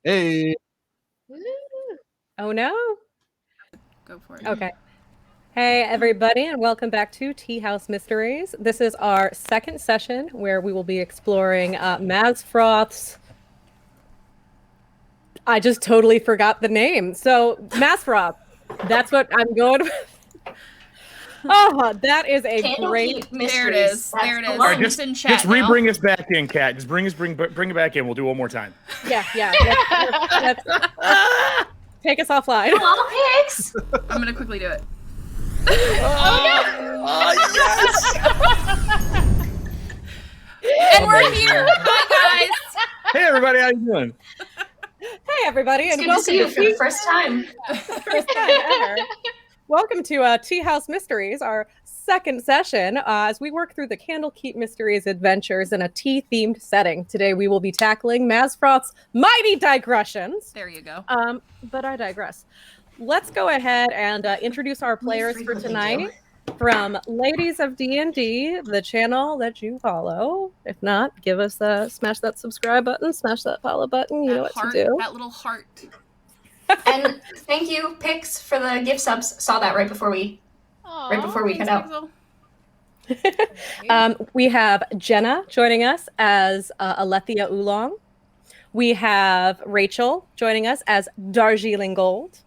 Hey. Oh no. Go for it. Okay. Hey everybody, and welcome back to Tea House Mysteries. This is our second session where we will be exploring Mazfroth's. I just totally forgot the name. So Mazfroth, that's what I'm going with. Oh, that is a great. Candlekeep Mysteries. There it is. That's There it the is. one. All right, It's in chat just now. re-bring us back in, Kat. Just bring it back in. We'll do one more time. Yeah. Let's take us offline. Oh, Hicks! I'm gonna quickly do it. Oh yes! And we're here. Hi guys. Hey everybody, how you doing? Hey everybody, It's and good to welcome see you to for the first time. first time ever. Welcome to Tea House Mysteries, our second session, as we work through the Candlekeep Mysteries adventures in a tea-themed setting. Today we will be tackling Mazfroth's mighty digressions. There you go. But I digress. Let's go ahead and introduce our players for tonight. From Ladies of D&D, the channel that you follow. If not, give us smash that subscribe button, smash that follow button. You know what heart, to do. That little heart. And thank you, Pix, for the gift subs. Saw that right before we cut out. We have Jenna joining us as Alethea Oolong. We have Rachel joining us as Darjeeling Gold.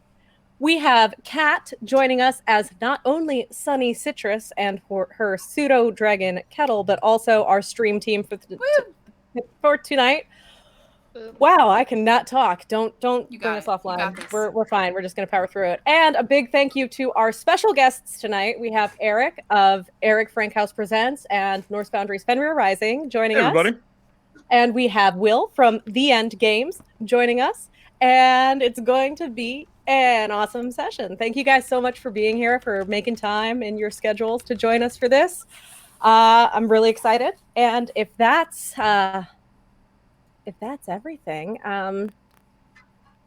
We have Kat joining us as not only Sunny Citrus and her pseudo dragon Kettle, but also our stream team for tonight. Wow, I cannot talk. Don't bring us offline. We're fine. We're just going to power through it. And a big thank you to our special guests tonight. We have Eric of Eric Frankhouse Presents and Norse Foundry's Fenrir Rising joining us. Everybody. And we have Will from The End Games joining us. And it's going to be an awesome session. Thank you guys so much for being here, for making time in your schedules to join us for this. I'm really excited. And if that's everything,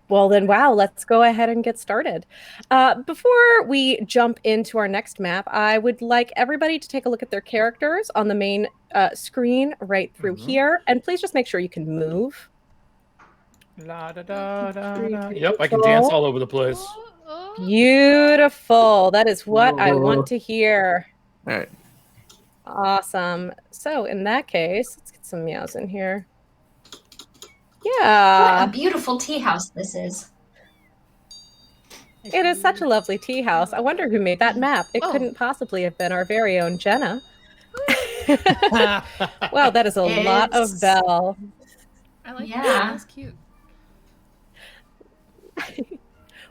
well then, wow, let's go ahead and get started. Before we jump into our next map, I would like everybody to take a look at their characters on the main screen right through here. And please just make sure you can move. La, da, da, da, da. Yep, I can dance all over the place. Beautiful. That is what I want to hear. All right. Awesome. So in that case, let's get some meows in here. Yeah. What a beautiful tea house this is. It is such a lovely tea house. I wonder who made that map. It couldn't possibly have been our very own Jenna. Wow, that is a lot of bell. I like Yeah. that. That's cute.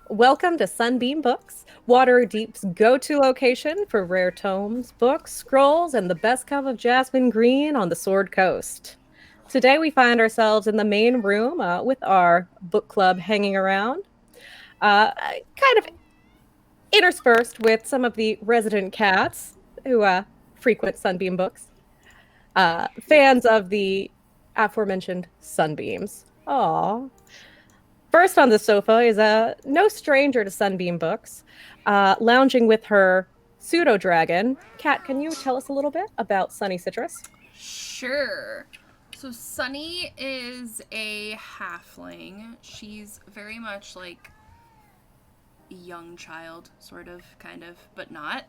Welcome to Sunbeam Books, Waterdeep's go-to location for rare tomes, books, scrolls, and the best cup of jasmine green on the Sword Coast. Today we find ourselves in the main room with our book club hanging around, kind of interspersed with some of the resident cats who frequent Sunbeam Books, fans of the aforementioned Sunbeams. Aww. First on the sofa is no stranger to Sunbeam Books, lounging with her pseudo-dragon. Kat, can you tell us a little bit about Sunny Citrus? Sure. So Sunny is a halfling. She's very much like a young child, sort of, kind of, but not,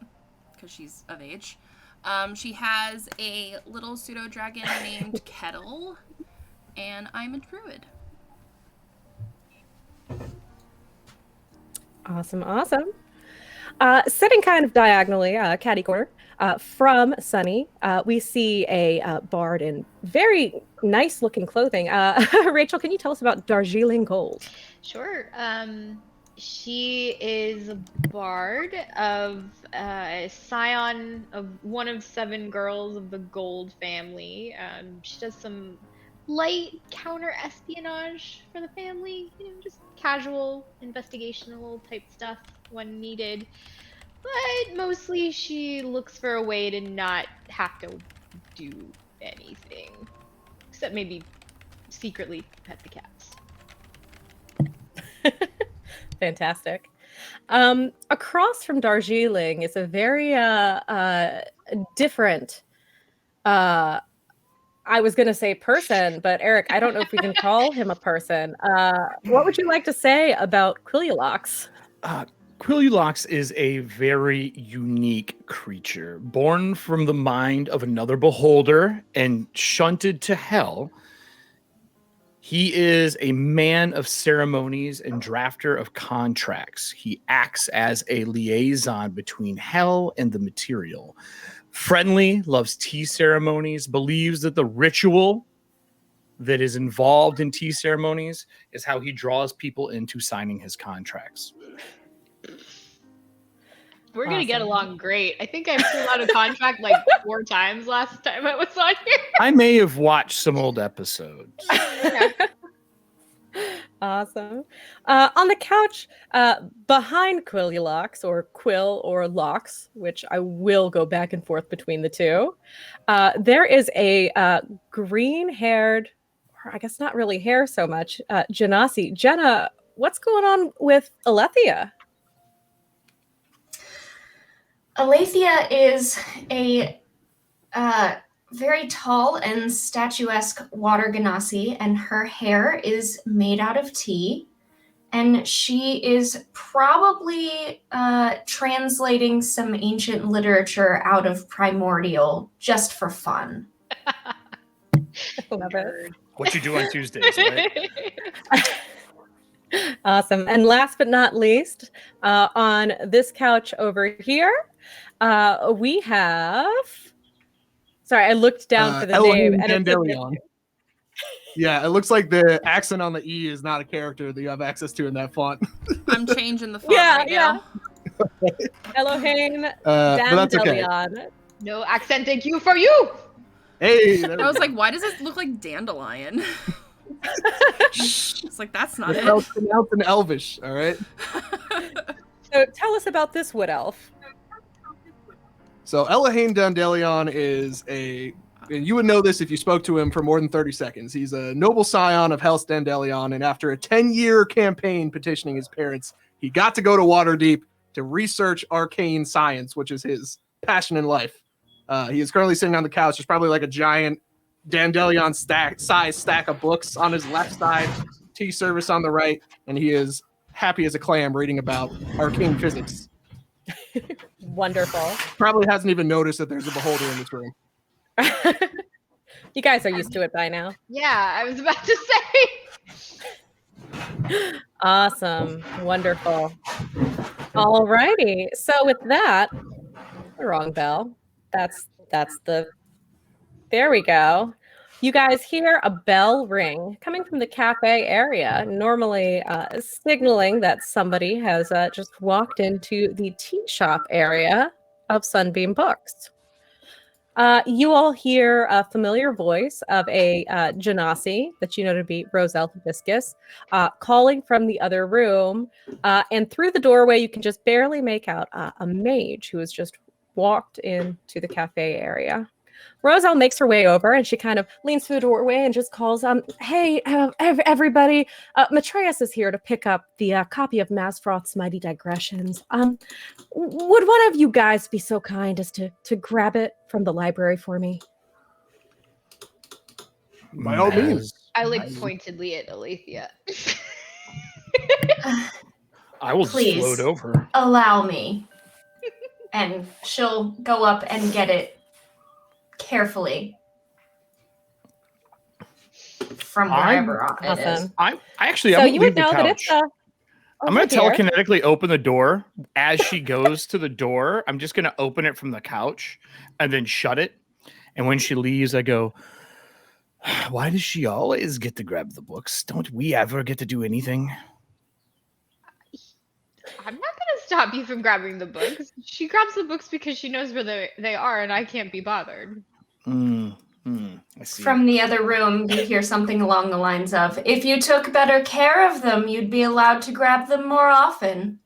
because she's of age. She has a little pseudo-dragon named Kettle, and I'm a druid. Awesome. Sitting kind of diagonally, catty corner, from Sunny, we see a bard in very nice-looking clothing. Rachel, can you tell us about Darjeeling Gold? Sure. She is a bard of a scion of one of 7 girls of the Gold family. She does some light counter-espionage for the family, just casual investigational type stuff when needed. But mostly she looks for a way to not have to do anything. Except maybe secretly pet the cats. Fantastic. Across from Darjeeling is a very different I was going to say person, but Eric, I don't know if we can call him a person. What would you like to say about Quillulox? Quillulox is a very unique creature, born from the mind of another beholder and shunted to hell. He is a man of ceremonies and drafter of contracts. He acts as a liaison between hell and the material. Friendly, loves tea ceremonies, believes that the ritual that is involved in tea ceremonies is how he draws people into signing his contracts. We're gonna get along great. I think I pulled out a contract like 4 times last time I was on here. I may have watched some old episodes. Awesome. On the couch behind Quillulox, or Quill or Lox, which I will go back and forth between the two, there is a green-haired, or I guess not really hair so much, Genasi. Jenna, what's going on with Alethea? Alethea is a very tall and statuesque water genasi, and her hair is made out of tea. And she is probably translating some ancient literature out of Primordial just for fun. Love it. What you do on Tuesdays, right? Awesome. And last but not least, on this couch over here, we have. Sorry, I looked down for the name. And Candlekeep. Yeah, it looks like the accent on the E is not a character that you have access to in that font. I'm changing the font right now. Elohim but that's okay. Dandelion. No accent cue for you. Hey, I was like, why does this look like Dandelion? It's like, that's not it. It's pronounced in Elvish, all right? So tell us about this wood elf. So Elohim Dandelion is and you would know this if you spoke to him for more than 30 seconds. He's a noble scion of Hel's Dandelion, and after a 10-year campaign petitioning his parents, he got to go to Waterdeep to research arcane science, which is his passion in life. He is currently sitting on the couch. There's probably like a giant Dandelion size stack of books on his left side, tea service on the right, and he is happy as a clam reading about arcane physics. Wonderful. Probably hasn't even noticed that there's a beholder in this room. You guys are used to it by now. Yeah, I was about to say. Awesome. Wonderful. All righty. So with that, the wrong bell. That's the, there we go. You guys hear a bell ring coming from the cafe area, normally signaling that somebody has just walked into the tea shop area of Sunbeam Books. You all hear a familiar voice of a Genasi that you know to be Roselle Hibiscus calling from the other room. And through the doorway, you can just barely make out a mage who has just walked into the cafe area. Roselle makes her way over and she kind of leans through the doorway and just calls, hey, everybody, Matreus is here to pick up the copy of Mazfroth's Mighty Digressions. Would one of you guys be so kind as to grab it from the library for me? By all means. I look pointedly at Alethea. I will Please. just float over. Allow me. And she'll go up and get it carefully from wherever it is. I actually, So I'm you gonna would leave know the that couch. it's I'm going to telekinetically open the door. As she goes to the door, I'm just going to open it from the couch and then shut it. And when she leaves, I go, why does she always get to grab the books? Don't we ever get to do anything? I'm not going to stop you from grabbing the books. She grabs the books because she knows where they are and I can't be bothered. I see. From the other room, you hear something along the lines of, if you took better care of them, you'd be allowed to grab them more often.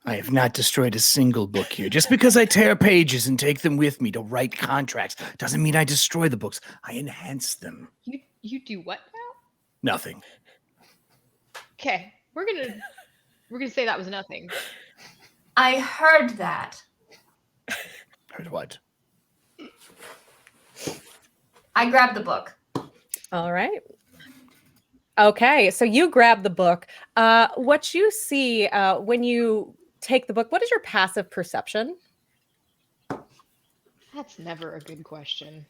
I have not destroyed a single book here. Just because I tear pages and take them with me to write contracts doesn't mean I destroy the books. I enhance them. You do what now? Nothing. Okay, we're gonna say that was nothing. I heard that. Heard what? I grabbed the book. All right. Okay, so you grab the book. What you see when you take the book, what is your passive perception? That's never a good question.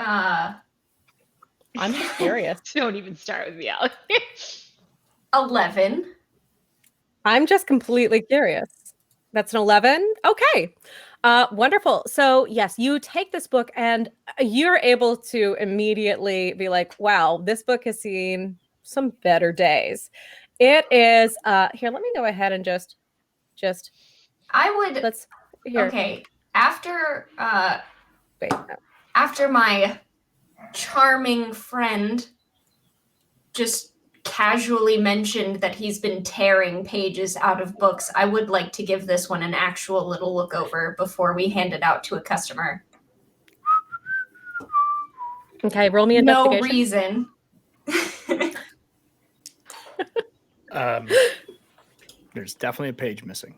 I'm just curious. Don't even start with me, Allie. 11. I'm just completely curious. That's an 11. Okay. Wonderful. So, yes, you take this book and you're able to immediately be like, wow, this book has seen some better days. It is here, let me go ahead and just I would. let's here. Okay. After Wait. after my charming friend just casually mentioned that he's been tearing pages out of books, I would like to give this one an actual little look over before we hand it out to a customer. Okay, roll me No investigation. reason. There's definitely a page missing.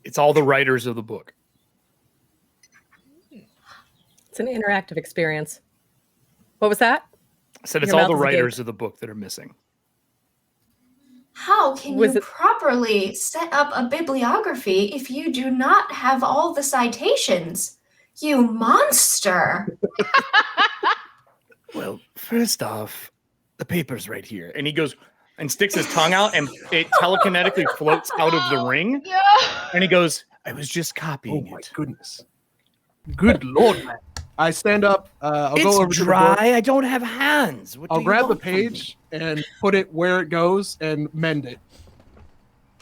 It's all the writers of the book. It's an interactive experience. What was that? I said it's Your all the mouth is agape. writers of the book that are missing. How can Was you it- properly set up a bibliography if you do not have all the citations? You monster! Well, first off, the paper's right here. And he goes and sticks his tongue out and it telekinetically floats out of the ring. Yeah. And he goes, I was just Oh copying my it. goodness. Good lord, man. I stand up. I'll It's go over to the dry. book. I don't have hands. What I'll do you grab the want from me? page and put it where it goes and mend it.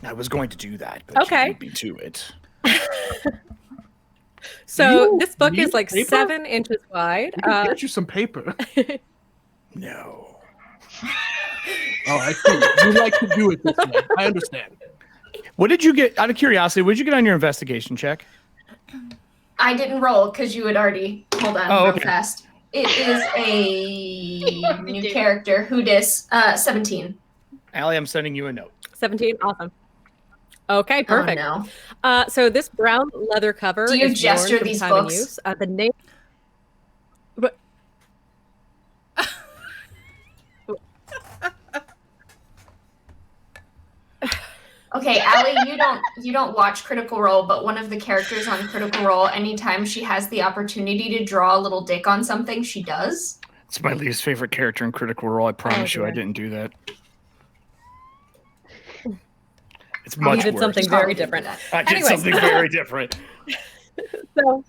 I was going to do that, but Okay. you beat me to it. So You this book is need like paper? 7 inches wide. I can get you some paper. No. Oh, I see. You like to do it this way. I understand. What did you get? Out of curiosity, what did you get on your investigation check? I didn't roll because you had already. Hold on, Oh, real okay. fast. It is a new character. Who dis? 17. Allie, I'm sending you a note. 17. Awesome. Okay, perfect. Oh no. So this brown leather cover Do you is gesture worn from these time in books? use. The name. Okay, Allie, you don't watch Critical Role, but one of the characters on Critical Role, anytime she has the opportunity to draw a little dick on something, she does. It's my least favorite character in Critical Role. I promise you, I dear. didn't do that. It's You much did worse. something Probably very did different. that. I did Anyways. something very different. So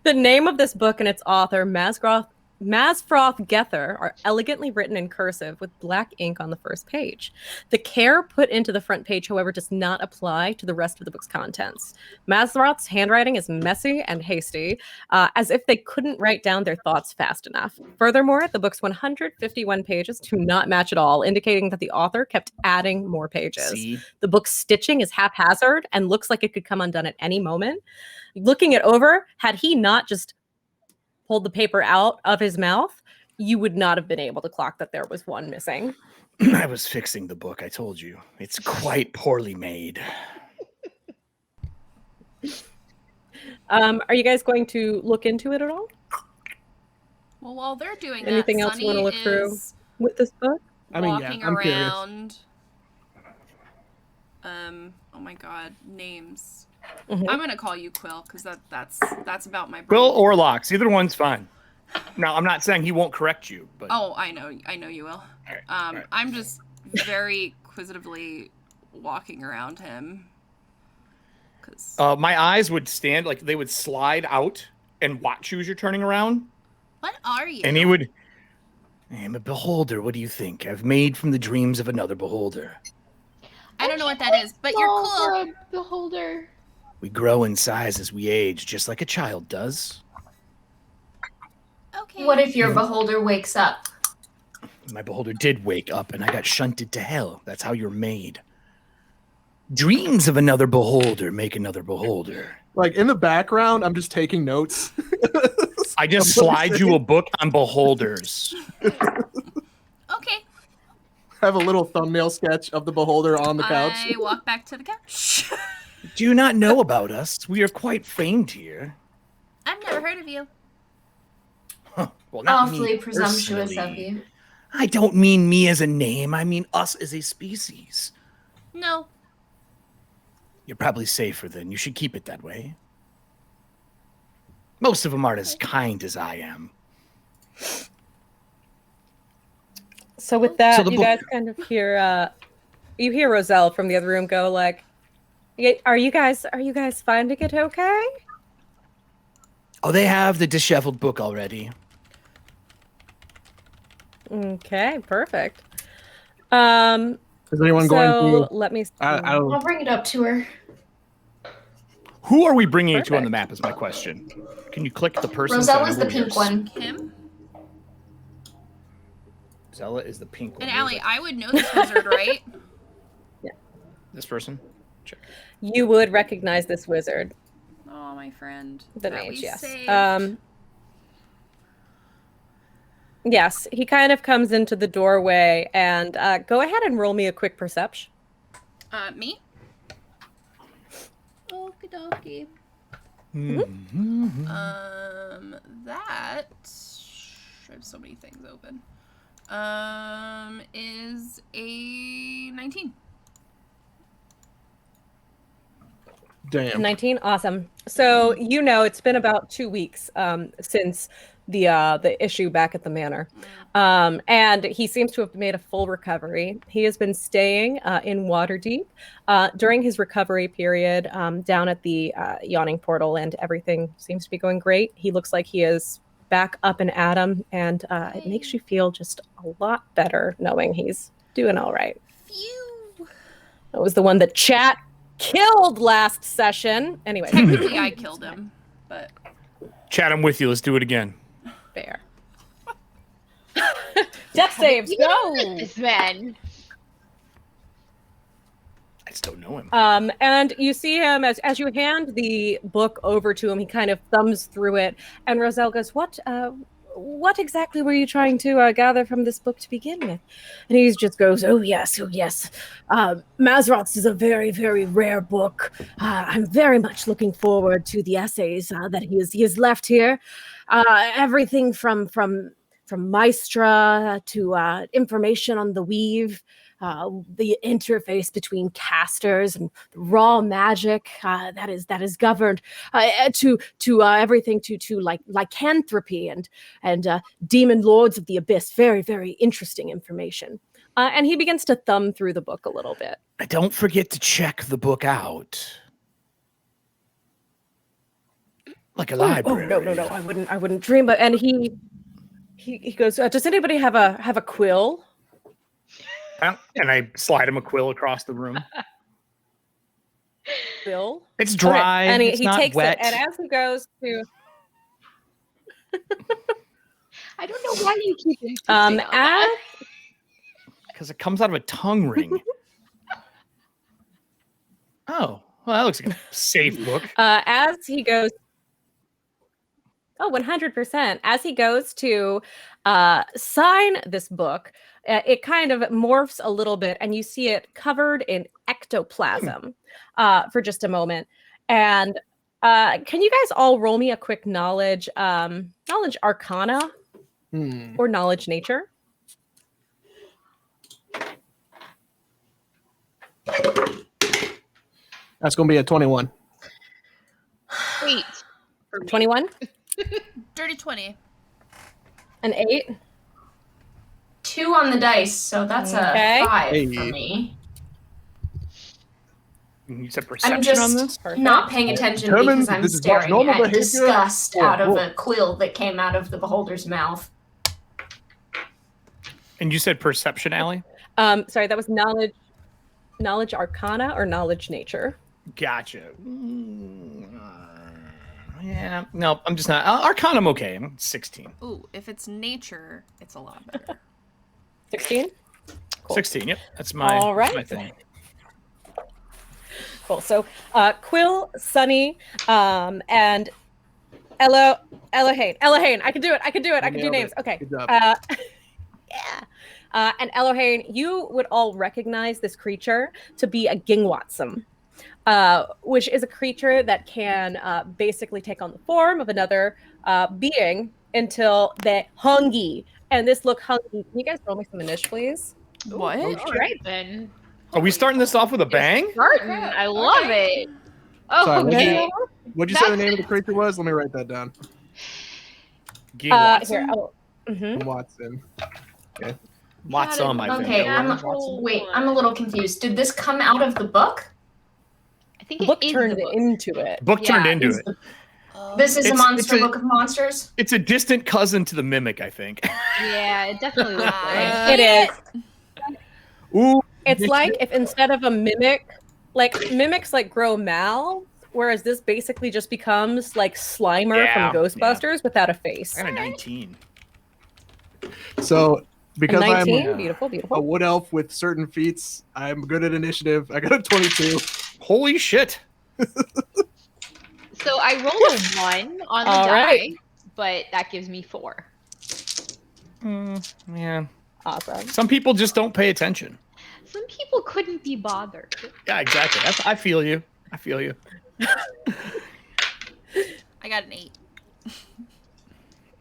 the name of this book and its author, Mazfroth Gether, are elegantly written in cursive with black ink on the first page. The care put into the front page, however, does not apply to the rest of the book's contents. Mazfroth's handwriting is messy and hasty, as if they couldn't write down their thoughts fast enough. Furthermore, the book's 151 pages do not match at all, indicating that the author kept adding more pages. See? The book's stitching is haphazard and looks like it could come undone at any moment. Looking it over, had he not just pulled the paper out of his mouth, you would not have been able to clock that there was one missing. I was fixing the book. I told you. It's quite poorly made. Are you guys going to look into it at all Well, while they're doing Anything that, else you wanna Sunny look through? is with this book? I mean, yeah, walking I'm curious. around. Oh my god, names. Mhm. I'm gonna call you Quill because that's about my Quill brain. or Locks. Either one's fine. Now, I'm not saying he won't correct you, but Oh, I know you will. right, all right. I'm just very inquisitively walking around him. Cause My eyes would stand, like they would slide out and watch you as you're turning around. what are you? And he would, I am a beholder. What do you think? I've made from the dreams of another beholder. I don't know what that is, but you're Small cool. for a beholder. We grow in size as we age, just like a child does. Okay. What if your beholder wakes up? My beholder did wake up and I got shunted to hell. That's how you're made. Dreams of another beholder make another beholder. Like in the background, I'm just taking notes. I just slide you a book on beholders. Okay. Have a little thumbnail sketch of the beholder on the couch. I walk back to the couch. Do you not know about us? We are quite famed here. I've never heard of you. Huh. Well, not me Awfully presumptuous of personally. you. I don't mean me as a name. I mean us as a species. No. You're probably safer then. You should keep it that way. Most of them aren't as kind as I am. So with that, So the you book- guys kind of hear you hear Roselle from the other room go like, are you guys finding it okay? Oh, they have the disheveled book already. Okay, perfect. Is anyone going So to? let me see. I'll bring it up to her. Who are we bringing it to on the Perfect. map is my question. Can you click the person? Roselle so I is know the who we pink are? one. Him? Zella is the pink one. And Where's Allie, that? I would know this wizard, right? This person? Check. You would recognize this wizard, Oh, my friend. the that mage, we yes. saved. Yes, he kind of comes into the doorway and go ahead and roll me a quick perception. Me? Okie dokie. Mm-hmm. That I have so many things open. Is a 19. Damn. 19, awesome. So you know it's been about 2 weeks since the issue back at the manor, and he seems to have made a full recovery. He has been staying in Waterdeep during his recovery period down at the Yawning Portal, and everything seems to be going great. He looks like he is back up and at 'em, and it makes you feel just a lot better knowing he's doing all right. Phew. That was the one that chat killed last session. Anyway, Technically, I killed him, but Chat, I'm with you. Let's do it again. fair. Death saves, go! This man. I just don't know him. And you see him as you hand the book over to him. He kind of thumbs through it, and Roselle goes, "What exactly were you trying to gather from this book to begin with?" And he just goes, "Oh yes. Mazfroth is a very, very rare book. I'm very much looking forward to the essays that he has left here. Everything from Maestra to information on the weave." The interface between casters and raw magic that is governed to everything to like lycanthropy and demon lords of the abyss. Very, very interesting information. And he begins to thumb through the book a little bit. Don't forget to check the book out. Like a library. Oh no! I wouldn't dream. But and he goes, "Does anybody have a quill?" And I slide him a quill across the room. Bill. It's dry. And it's he not takes wet. it, and as he goes to I don't know why you keep insisting on that. Because it comes out of a tongue ring. Oh, well, that looks like a safe book. As he goes, 100%. As he goes to sign this book, it kind of morphs a little bit, and you see it covered in ectoplasm for just a moment. And can you guys all roll me a quick knowledge arcana or knowledge nature? That's going to be a 21. Wait. 21? dirty 20. An 8? 2 on the dice, so that's Okay. a 5 Hey. for me. You said perception I'm on just this? Perfect. not paying attention Determined because I'm this is not staring normal at behavior. disgust Whoa, out of whoa. a quill that came out of the beholder's mouth. And you said perception, Allie? Sorry, that was knowledge arcana or knowledge nature. Gotcha. Yeah, no, I'm just not. Arcana, I'm okay. I'm 16. Ooh, if it's nature, it's a lot better. 16? Cool. 16, yep. That's my, All right. that's my thing. Cool. So Quill, Sunny, and Elohane. I can do it. I can do Nailed names. it. Okay. Good job. And Elohane, you would all recognize this creature to be a Gingwatsum. which is a creature that can basically take on the form of another being until they hungry. And this look hungry. Can you guys roll me some initiative, please? What? All right then. Are we starting this off with a bang? Martin, I love Okay. it. Oh, Sorry, okay. What'd you say the name of the creature was? Let me write that down. Gay Watson? Here. Mhm. Watson. Watson, I think. Okay, Watson. wait, I'm a little confused. Did this come out of the book? I think The book it is turned the book. into it. Book turned Yeah, into Is it. the- This is a It's- monster it's a- book of monsters? It's a distant cousin to the Mimic, I think. Yeah, it definitely looks like. It is. Ooh. It's like if instead of a mimic, like mimics like grow mouths, whereas this basically just becomes like Slimer Yeah, from Ghostbusters without a face. I got a 19. So, A because I'm 19, Yeah. beautiful, a beautiful. wood elf with certain feats, I'm good at initiative. I got a 22. Holy shit. So I rolled a 1 on the All die, right. but that gives me 4. Yeah. Awesome. Some people just don't pay attention. Some people couldn't be bothered. Yeah, exactly. I feel you. I feel you. I got an 8.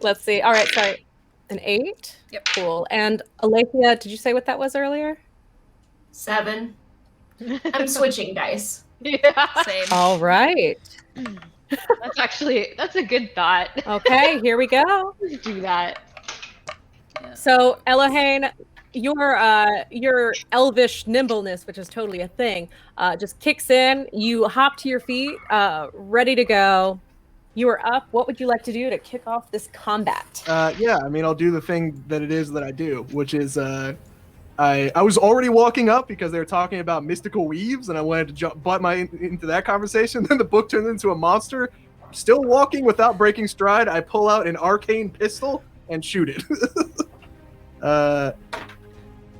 Let's see. All right, sorry. An 8? Yep. Cool. And Alethea, did you say what that was earlier? 7. I'm switching dice. Yeah. Same. All right. That's a good thought. Okay, here we go. Let's do that. So, Elohane, your elvish nimbleness, which is totally a thing, just kicks in. You hop to your feet, ready to go. You are up. What would you like to do to kick off this combat? Yeah, I mean, I'll do the thing that it is that I do, which is I was already walking up because they were talking about mystical weaves, and I wanted to butt into that conversation. Then the book turned into a monster. Still walking without breaking stride, I pull out an arcane pistol and shoot it.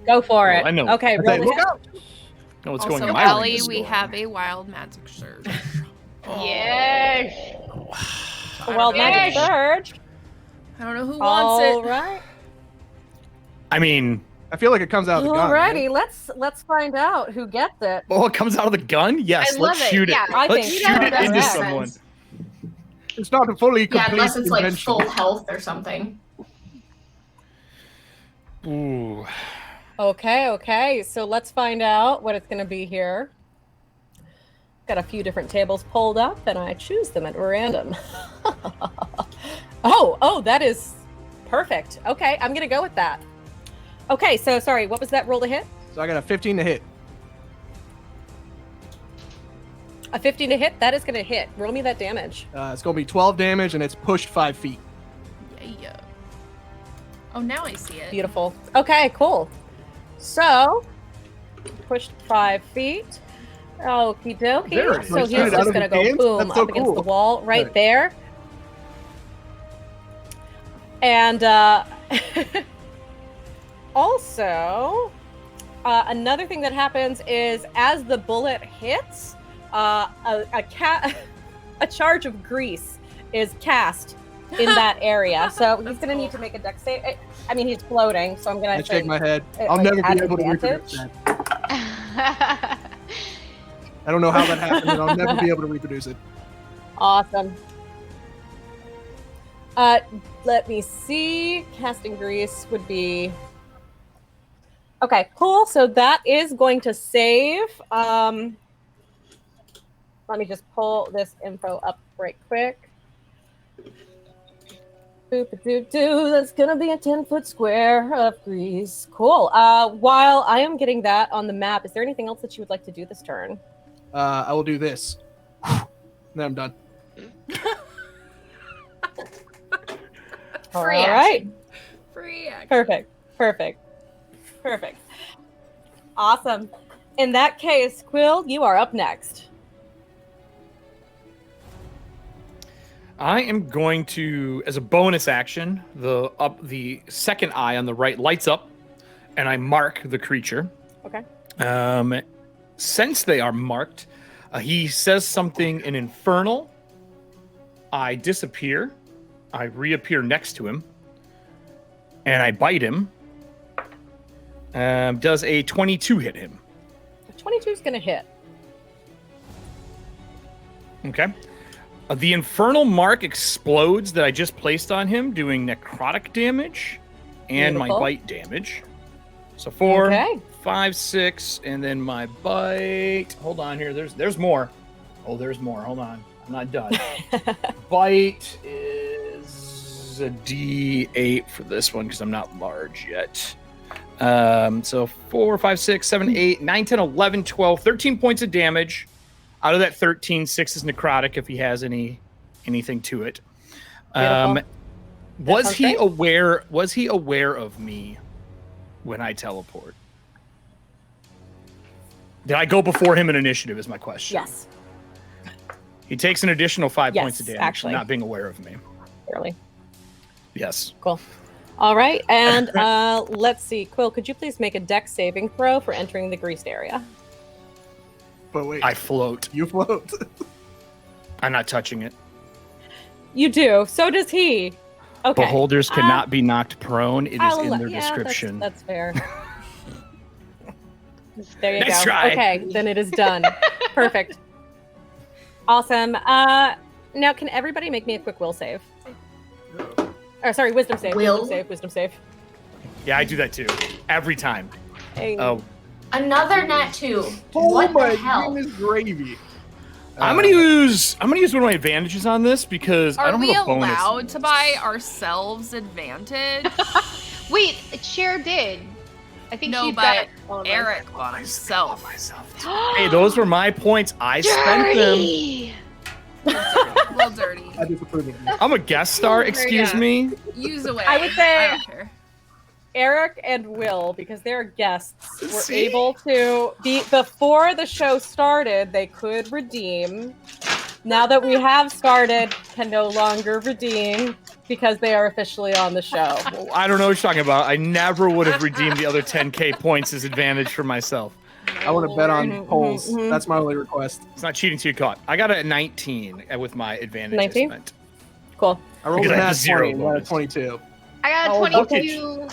Go for it. I know. Okay, roll Look it. out! No, what's Also, going in my Ellie, ring is we going. have a wild magic surge. Yes. Well, magic surge. I don't know who wants All it. right. I mean, I feel like it comes out of the gun. right? Alrighty, let's find out who gets it. oh, it comes out of the gun? Yes, I let's love it, shoot it. yeah. I Let's think shoot it that into makes someone. sense. It's not a fully Yeah, complete unless it's like invention. full health or something. Ooh. Okay. So let's find out what it's going to be here. Got a few different tables pulled up, and I choose them at random. Oh, that is perfect. Okay, I'm going to go with that. Okay, so sorry, what was that roll to hit? So I got a 15 to hit. A 15 to hit? That is going to hit. Roll me that damage. It's going to be 12 damage, and it's pushed 5 feet. Yeah. Oh, now I see it. Beautiful. Okay, cool. So, pushed 5 feet. Okie dokie. There it is. So Shoot he's it out just of going to his go hands? boom That's so up against cool. the wall right Right. there. And also, another thing that happens is as the bullet hits, a charge of grease is cast in that area. So he's That's going to need cool. to make a dex save. I mean, he's floating, so I'm going I to shake my head. I'll like, never at be able to advantage? reproduce that. I don't know how that happened, and I'll never be able to reproduce it. Awesome. Let me see. Casting grease would be okay. Cool. So that is going to save. Let me just pull this info up right quick. Boop-a-doo-doo. That's gonna be a 10-foot square of grease. Cool. While I am getting that on the map, is there anything else that you would like to do this turn? I will do this. Then I'm done. Free All action. right. Free action. Perfect. Awesome. In that case, Quill, you are up next. I am going to, as a bonus action, the second eye on the right lights up, and I mark the creature. Okay. Since they are marked, he says something in Infernal. I disappear. I reappear next to him, and I bite him. Does a 22 hit him? 22 is going to hit. Okay. The infernal mark explodes that I just placed on him, doing necrotic damage and my Beautiful. bite damage. So 4, Okay. 5, 6, and then my bite. Hold on here. There's more. Oh, there's more. Hold on. I'm not done. Bite is a D8 for this one because I'm not large yet. So 4, 5, 6, 7, 8, 9, 10, 11, 12, 13 points of damage. Out of that 13, 6 is necrotic if he has anything to it. Beautiful. Was sounds he great. aware? Was he aware of me when I teleport? Did I go before him in initiative? Is my question. Yes. He takes an additional 5 Yes, points of damage actually. for not being aware of me. Clearly. Yes. Cool. All right, and let's see. Quill, could you please make a dex saving throw for entering the greased area? But wait, I float. you float. I'm not touching it. You do. So does he. Okay. Beholders cannot be knocked prone. It is I'll in let- their yeah, description. That's fair. There you Nice go. try. Okay, then it is done. Perfect. Awesome. Now can everybody make me a quick will save? Or sorry, wisdom save. Will? Wisdom save. Yeah, I do that too. Every time. Hey. Oh, Another nat 2. Oh What my the hell? goodness gravy. I'm gonna use one of my advantages on this because I Are don't we have a bonus. allowed to buy ourselves advantage? Wait, Cher did. I think No, she's got but Eric bought himself. Hey, those were my points. I spent them. Dirty! A little dirty. I disapprove of you. I'm a guest star. Excuse Yeah. me. Use away. I would say- I don't care. Eric and Will, because they're guests, were See? able to be before the show started. They could redeem. Now that we have started, can no longer redeem because they are officially on the show. Well, I don't know what you're talking about. I never would have redeemed the other 10k points as advantage for myself. I want to bet on Mhm, polls. mhm. That's my only request. It's not cheating till you caught. I got a 19 with my advantage. 19? Spent. Cool. I rolled Because a I have nat a 0 20 and got a bonus. 22. I got a Oh, 22,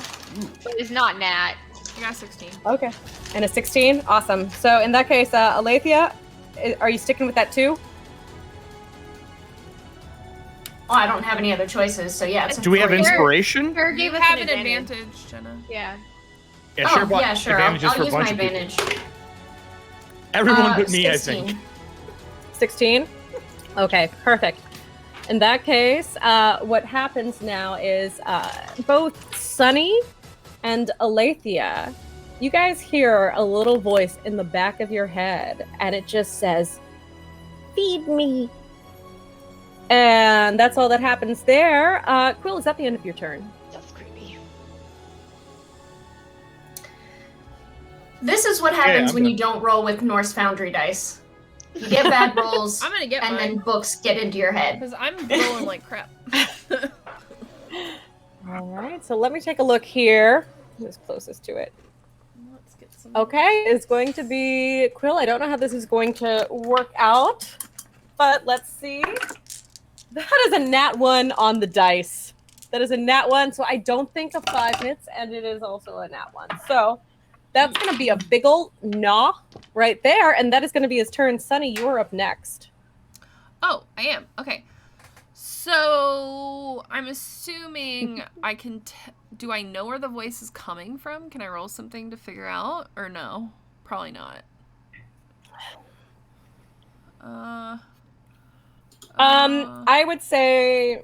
but it's not Nat. I got 16. Okay. And a 16? Awesome. So in that case, Alethea, are you sticking with that too? Oh, I don't have any other choices, so yeah. It's a Do we have 3. inspiration? Cher You gave us have an an advantage. advantage, Jenna. Yeah. Yeah, Oh, bought yeah, sure. advantages I'll for a use my bunch of people. advantage. Everyone but me, I 16. think. 16? Okay, perfect. In that case, what happens now is both Sunny and Alethea, you guys hear a little voice in the back of your head, and it just says, "Feed me." And that's all that happens there. Quill, is that the end of your turn? That's creepy. This is what happens I'm when done. you don't roll with Norse Foundry dice. You get bad rolls, I'm gonna get and then mine books get into your head. because I'm rolling like crap. All right, so let me take a look here. Who's closest to it? Let's get some. Okay, it's going to be Quill. I don't know how this is going to work out, but let's see. That is a nat 1 on the dice. That is a nat 1, so I don't think a 5 hits, and it is also a nat 1. So that's going to be a big ol' gnaw right there, and that is going to be his turn. Sunny, you are up next. Oh, I am. Okay. So I'm assuming I can. Do I know where the voice is coming from? Can I roll something to figure out, or no? Probably not. I would say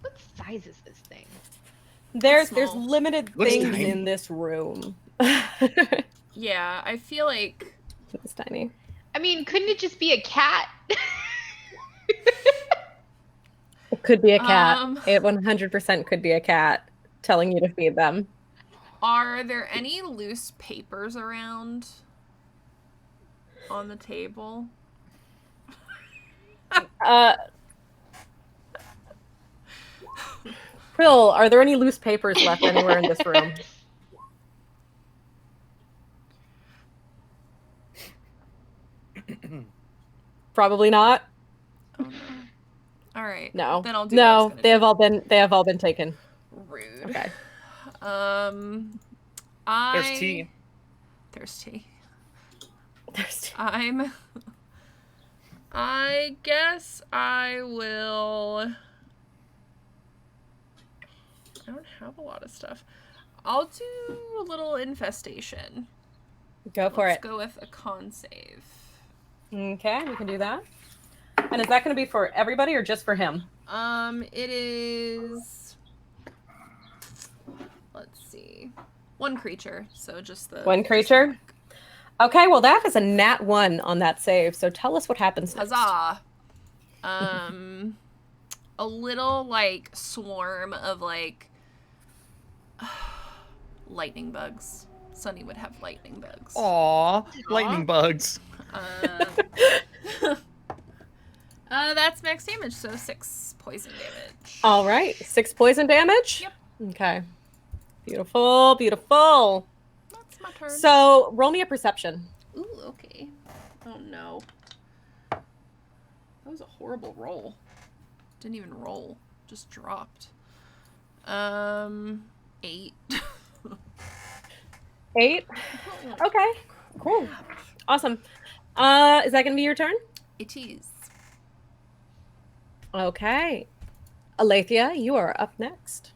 What size is this thing? there's small. limited Looks things tiny. in this room. Yeah, I feel like It's tiny. I mean, couldn't it just be a cat? It could be a cat. Um, It 100% could be a cat telling you to feed them. Are there any loose papers around on the table? Quill, are there any loose papers left anywhere in this room? Probably not. Oh, no. All right. No. Then I'll do what I was No, gonna they do. have all been taken. Rude. Okay. There's tea. There's tea. There's I'm I guess I will. I don't have a lot of stuff. I'll do a little infestation. Go for Let's it. go with a con save. Okay, we can do that. And is that going to be for everybody or just for him? It is. Let's see. One creature, so just the. One creature? Okay, well, that is a nat 1 on that save. So tell us what happens next. Huzzah! A little like swarm of like lightning bugs. Sunny would have lightning bugs. Aw, lightning bugs. That's max damage, so 6 poison damage. All right, 6 poison damage? Yep. Okay. Beautiful, beautiful. That's my turn. So roll me a perception. Ooh, okay. Oh no. That was a horrible roll. Didn't even roll. Just dropped. 8. 8? Okay, cool. Awesome. Is that going to be your turn? It is. Okay. Alethea, you are up next.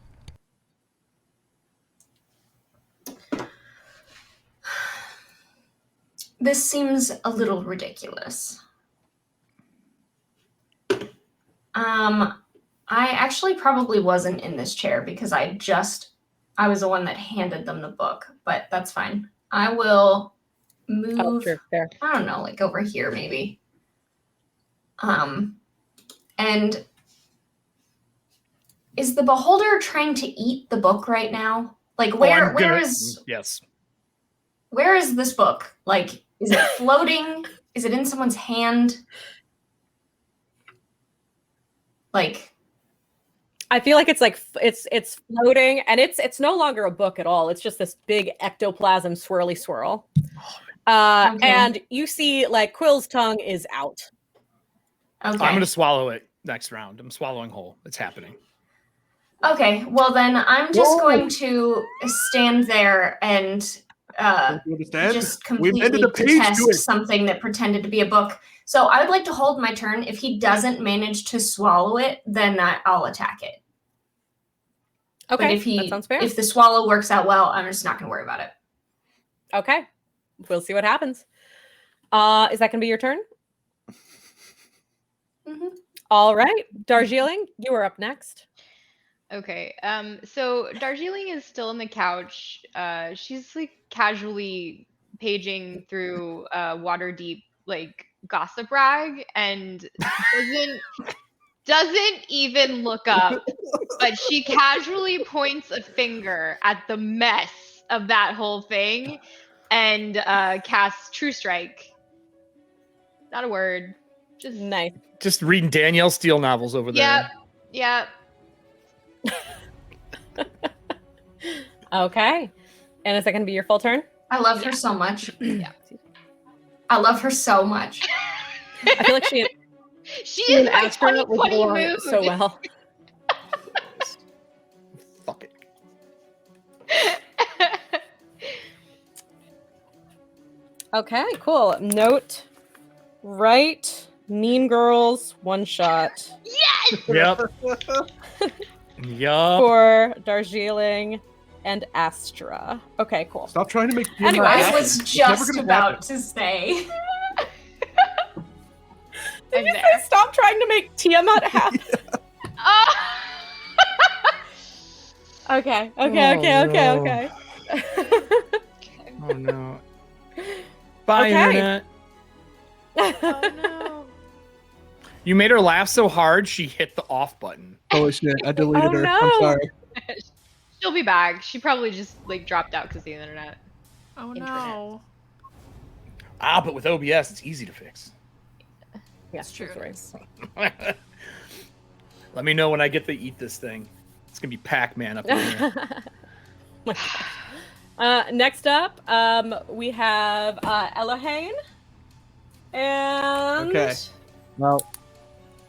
This seems a little ridiculous. I actually probably wasn't in this chair because I was the one that handed them the book, but that's fine. I will move, Oh, sure, fair. I don't know, like over here maybe. And is the beholder trying to eat the book right now? Like where is this book? Like, is it floating? Is it in someone's hand? Like, I feel like it's like it's floating, and it's no longer a book at all. It's just this big ectoplasm swirly swirl. Okay. And you see like Quill's tongue is out. okay. I'm gonna swallow it next round. I'm swallowing whole. It's happening. Okay, well then I'm just Whoa. going to stand there and Don't you understand? just We've completely ended the page to detest it. something that pretended to be a book. So I would like to hold my turn. If he doesn't manage to swallow it, then I'll attack it. Okay, But that sounds fair. if the swallow works out well, I'm just not going to worry about it. Okay, we'll see what happens. Is that going to be your turn? Mm-hmm. All right, Darjeeling, you are up next. Okay. So Darjeeling is still on the couch. She's like casually paging through Waterdeep like gossip rag and doesn't even look up, but she casually points a finger at the mess of that whole thing and casts True Strike. Not a word. Just Nice. Just reading Danielle Steele novels over there. Yep. Okay, and is that going to be your full turn? I love her so much. Yeah. I love her so much. I feel like she is and my Astra would 2020 go on mood. so well. Fuck it. Okay, cool. Note, right? Mean Girls one shot Yes. Yep. Yup. for Darjeeling and Astra. Okay, cool. Stop trying to make Anyway, Tiamat I happy. was It's never just gonna about happen. to say. Did you say stop trying to make Tiamat happy? Okay. Oh, no. Oh no. Bye, Okay. internet. Oh no. You made her laugh so hard she hit the off button. Holy shit! I deleted Oh, her. no. I'm sorry. She'll be back. She probably just like dropped out because of the internet. Oh Internet. no. But with OBS, it's easy to fix. Yeah, It's true. that's Let me know when I get to eat this thing. It's gonna be Pac-Man up in here. right. Next up, we have Elohane. And Okay. Well,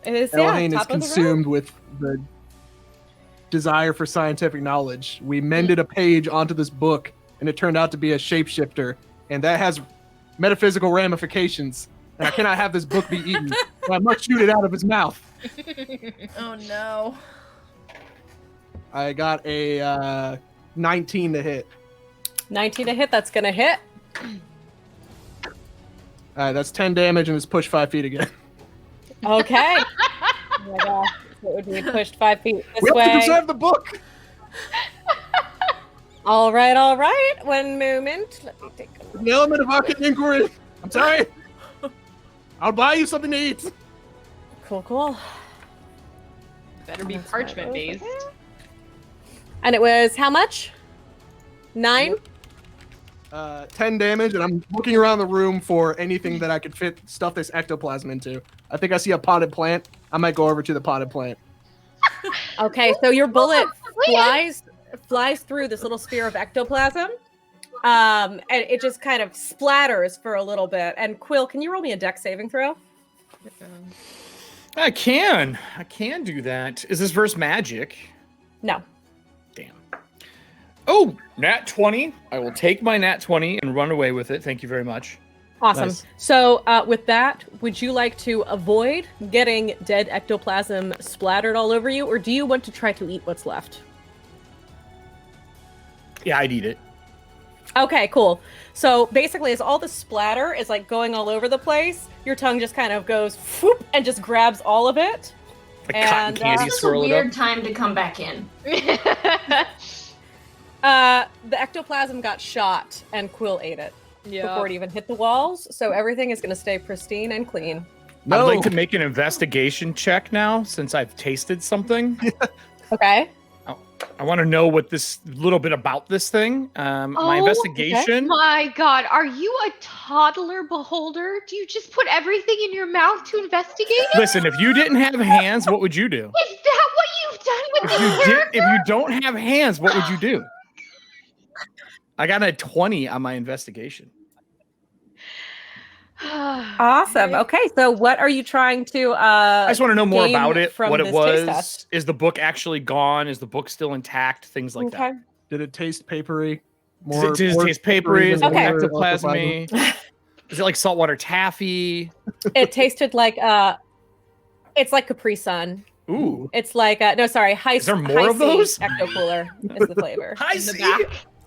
it is, Elohane is top of the round. consumed with the desire for scientific knowledge. We mended a page onto this book, and it turned out to be a shapeshifter, and that has metaphysical ramifications. And I cannot have this book be eaten. I must shoot it out of his mouth. Oh no. I got a 19 to hit. 19 to hit. That's gonna hit. All right, that's 10 damage and it's pushed 5 feet again. Okay. Oh my gosh. So it would be pushed 5 feet this We have to way. preserve the book. All right. One moment. Let me take a look. The element of arcane inquiry. I'm sorry. I'll buy you something to eat. Cool. Better be That's parchment right. based. And it was how much? 9? 10 damage, and I'm looking around the room for anything that I could stuff this ectoplasm into. I think I see a potted plant. I might go over to the potted plant. Okay, so your bullet flies through this little sphere of ectoplasm. And it just kind of splatters for a little bit. And Quill, can you roll me a dex saving throw? I can do that. Is this verse magic? No. Damn. Oh, nat 20. I will take my nat 20 and run away with it. Thank you very much. Awesome. Nice. So with that, would you like to avoid getting dead ectoplasm splattered all over you, or do you want to try to eat what's left? Yeah, I'd eat it. Okay, cool. So basically, as all the splatter is like going all over the place, your tongue just kind of goes whoop, and just grabs all of it. Like And, cotton candy, This is a swirl it weird up. time to come back in. The ectoplasm got shot, and Quill ate it before it even hit the walls. So everything is going to stay pristine and clean. No. I'd like to make an investigation check now since I've tasted something. Okay. I want to know what this little bit about this thing. My Oh, investigation. My God, are you a toddler beholder? Do you just put everything in your mouth to investigate it? Listen, if you didn't have hands, what would you do? Is that what you've done with If this character? if you don't have hands, what would you do? I got a 20 on my investigation. Awesome. Okay, so what are you trying to I just want to know more gain about it, from what it this taste was. test? Is the book actually gone? Is the book still intact? Things like that. Did it taste papery? Does it more taste papery? Is it Okay. more ectoplasmy? Is it like saltwater taffy? It tasted like it's like Capri Sun. Ooh. It's like high. Is there more high of those? Ecto Cooler is the flavor. High In the C. back.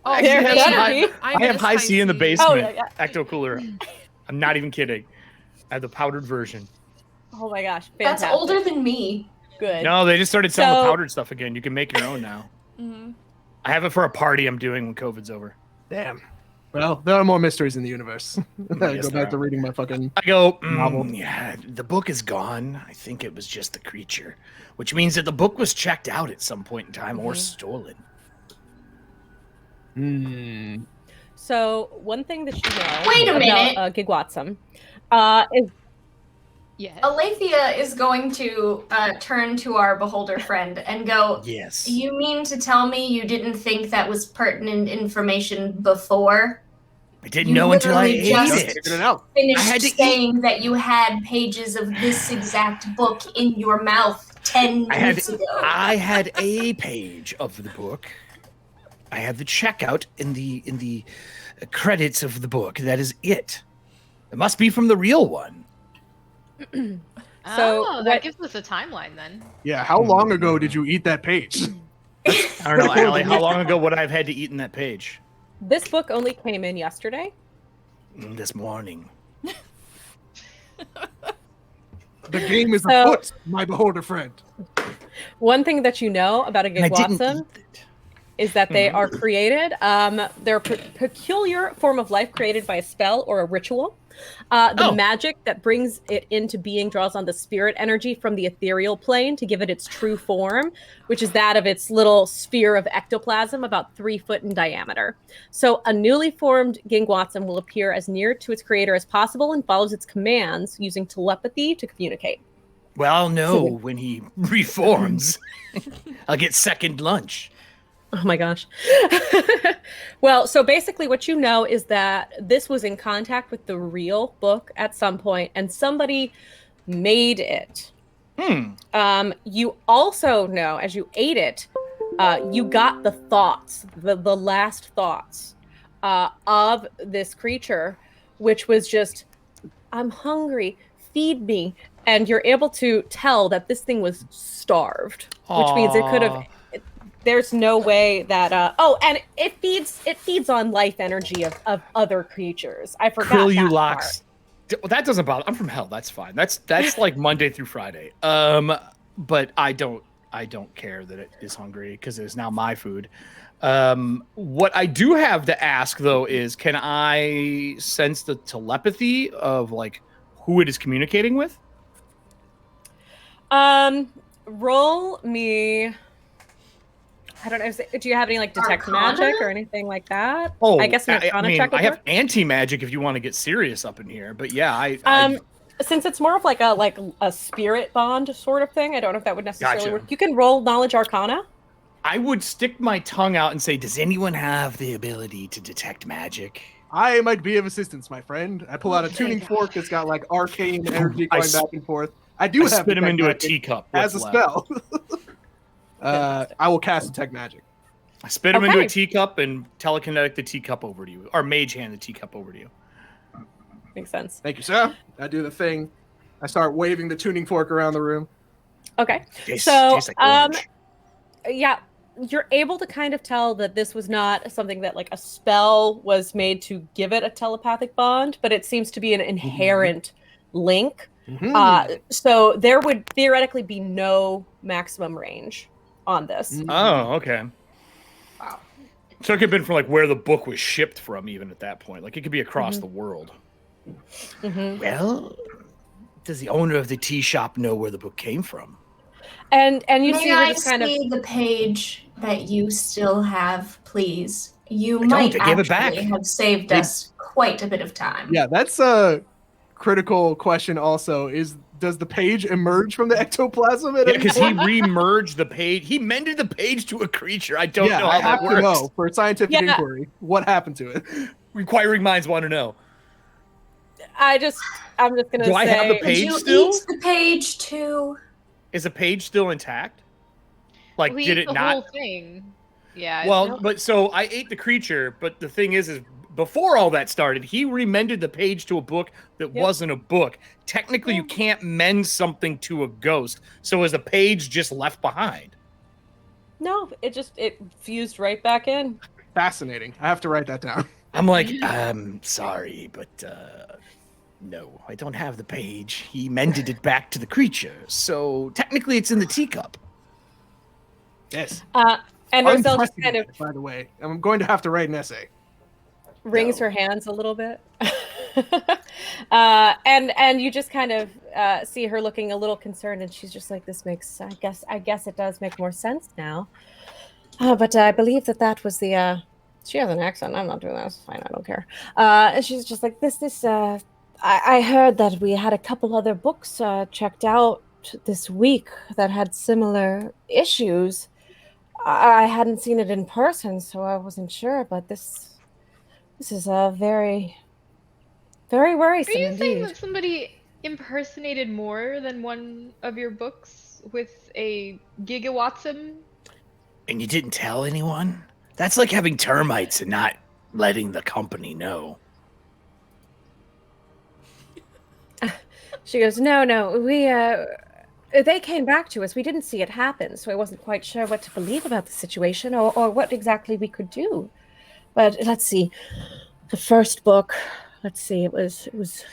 Oh, Actually, There have it some is. high- I have miss high C in the basement. Oh, yeah. Ecto Cooler. I'm not even kidding. I have the powdered version. Oh my gosh, That's fantastic. older than me. Good. No, they just started selling the So- powdered stuff again. You can make your own now. Mhm. I have it for a party I'm doing when COVID's over. Damn. Well, there are more mysteries in the universe. I Yes, go there back to are. reading my fucking. I go, Novel. yeah, the book is gone. I think it was just the creature, which means that the book was checked out at some point in time or stolen. Hmm. So one thing that you know Wait a minute. about Gigwatsum is Yes. Alethea is going to turn to our beholder friend and go, Yes. "You mean to tell me you didn't think that was pertinent information before? I didn't You know until I literally ate just it. Figured it out. Finished I had to eat- saying that you had pages of this exact book in your mouth 10 I minutes ago. had a page of the book. I have the checkout in the credits of the book. That is it. It must be from the real one. So Oh, what- that gives us a timeline then. Yeah. How long ago did you eat that page? I don't know, Allie, how long ago would I have had to eat in that page? this book only came in yesterday. This morning. The game is So- afoot, my beholder friend. One thing that you know about a And I didn't Gigwatsum eat it. is that they are created. They're a peculiar form of life created by a spell or a ritual. The Oh. magic that brings it into being draws on the spirit energy from the ethereal plane to give it its true form, which is that of its little sphere of ectoplasm about 3 foot in diameter. So a newly formed Gingwatsum will appear as near to its creator as possible and follows its commands using telepathy to communicate. Well, I'll know when he reforms. I'll get second lunch. Oh my gosh. Well, so basically what you know is that this was in contact with the real book at some point and somebody made it. You also know as you ate it, you got the thoughts, the last thoughts of this creature, which was just, I'm hungry, feed me. and you're able to tell that this thing was starved, which means it could have. Aw. There's no way that. Oh, and it feeds on life energy of other creatures. I forgot that part. Krillulaks. Well, that doesn't bother. I'm from hell. That's fine. That's like Monday through Friday. But I don't care that it is hungry because it is now my food. What I do have to ask though is, can I sense the telepathy of like who it is communicating with? Roll me. I don't know. Do you have any like detect Arcana? magic or anything like that? Oh, I guess an Arcana check would I have work. anti-magic if you want to get serious up in here. But yeah, Since it's more of like a spirit bond sort of thing, I don't know if that would necessarily Gotcha. work. You can roll knowledge Arcana. I would stick my tongue out and say, does anyone have the ability to detect magic? I might be of assistance, my friend. I pull out a thank tuning God. fork that's got like arcane energy I going back and forth. I do I have spit him detect into a magic teacup. as a What's left? spell. I will cast detect magic. I spit him into a Okay. teacup and telekinetic the teacup over to you, or mage hand the teacup over to you. Makes sense. Thank you, sir. I do the thing. I start waving the tuning fork around the room. Okay. Tastes So, like orange. Yeah, you're able to kind of tell that this was not something that like a spell was made to give it a telepathic bond, but it seems to be an inherent link. Mhm. So there would theoretically be no maximum range on this. Oh, okay. Wow. So it could have been from like where the book was shipped from, even at that point. Like it could be across Mhm. the world. Mhm. Well, does the owner of the tea shop know where the book came from? And you May see her I just kind of see the page that you still have, please? You I might don't. I gave it actually back. have saved us quite a bit of time. Yeah, that's a critical question. Also, does the page emerge from the ectoplasm? At Yeah, any because he point? remerged the page. He mended the page to a creature. I don't Yeah, know I how have that to works. know for scientific Yeah. inquiry what happened to it. Inquiring minds want to know. I'm just gonna Do say I have the Did page you still? eat the page too? Is the page still intact? Like, We did ate it the not? whole thing. Yeah. Well, Nope. but so I ate the creature, but the thing is before all that started, he remended the page to a book that Yep. wasn't a book. Technically, you can't mend something to a ghost. So is the page just left behind? no, it fused right back in. Fascinating. I have to write that down. I'm like, sorry, but no, I don't have the page. He mended it back to the creature. So technically, it's in the teacup. Yes. And Roselle just kind of Unprecedented, by the way. I'm going to have to write an essay. wrings No. her hands a little bit. And you just kind of see her looking a little concerned, and she's just like, this makes I guess it does make more sense now. But I believe that was the she has an accent. I'm not doing that. It's fine. I don't care. And she's just like this I heard that we had a couple other books checked out this week that had similar issues. I hadn't seen it in person, so I wasn't sure, but this is very, very Are worrisome you saying indeed. that somebody impersonated more than one of your books with a gigawatsum? And you didn't tell anyone? That's like having termites and not letting the company know. She goes, no, we they came back to us. We didn't see it happen, so I wasn't quite sure what to believe about the situation or what exactly we could do. But let's see. The first book, let's see, it was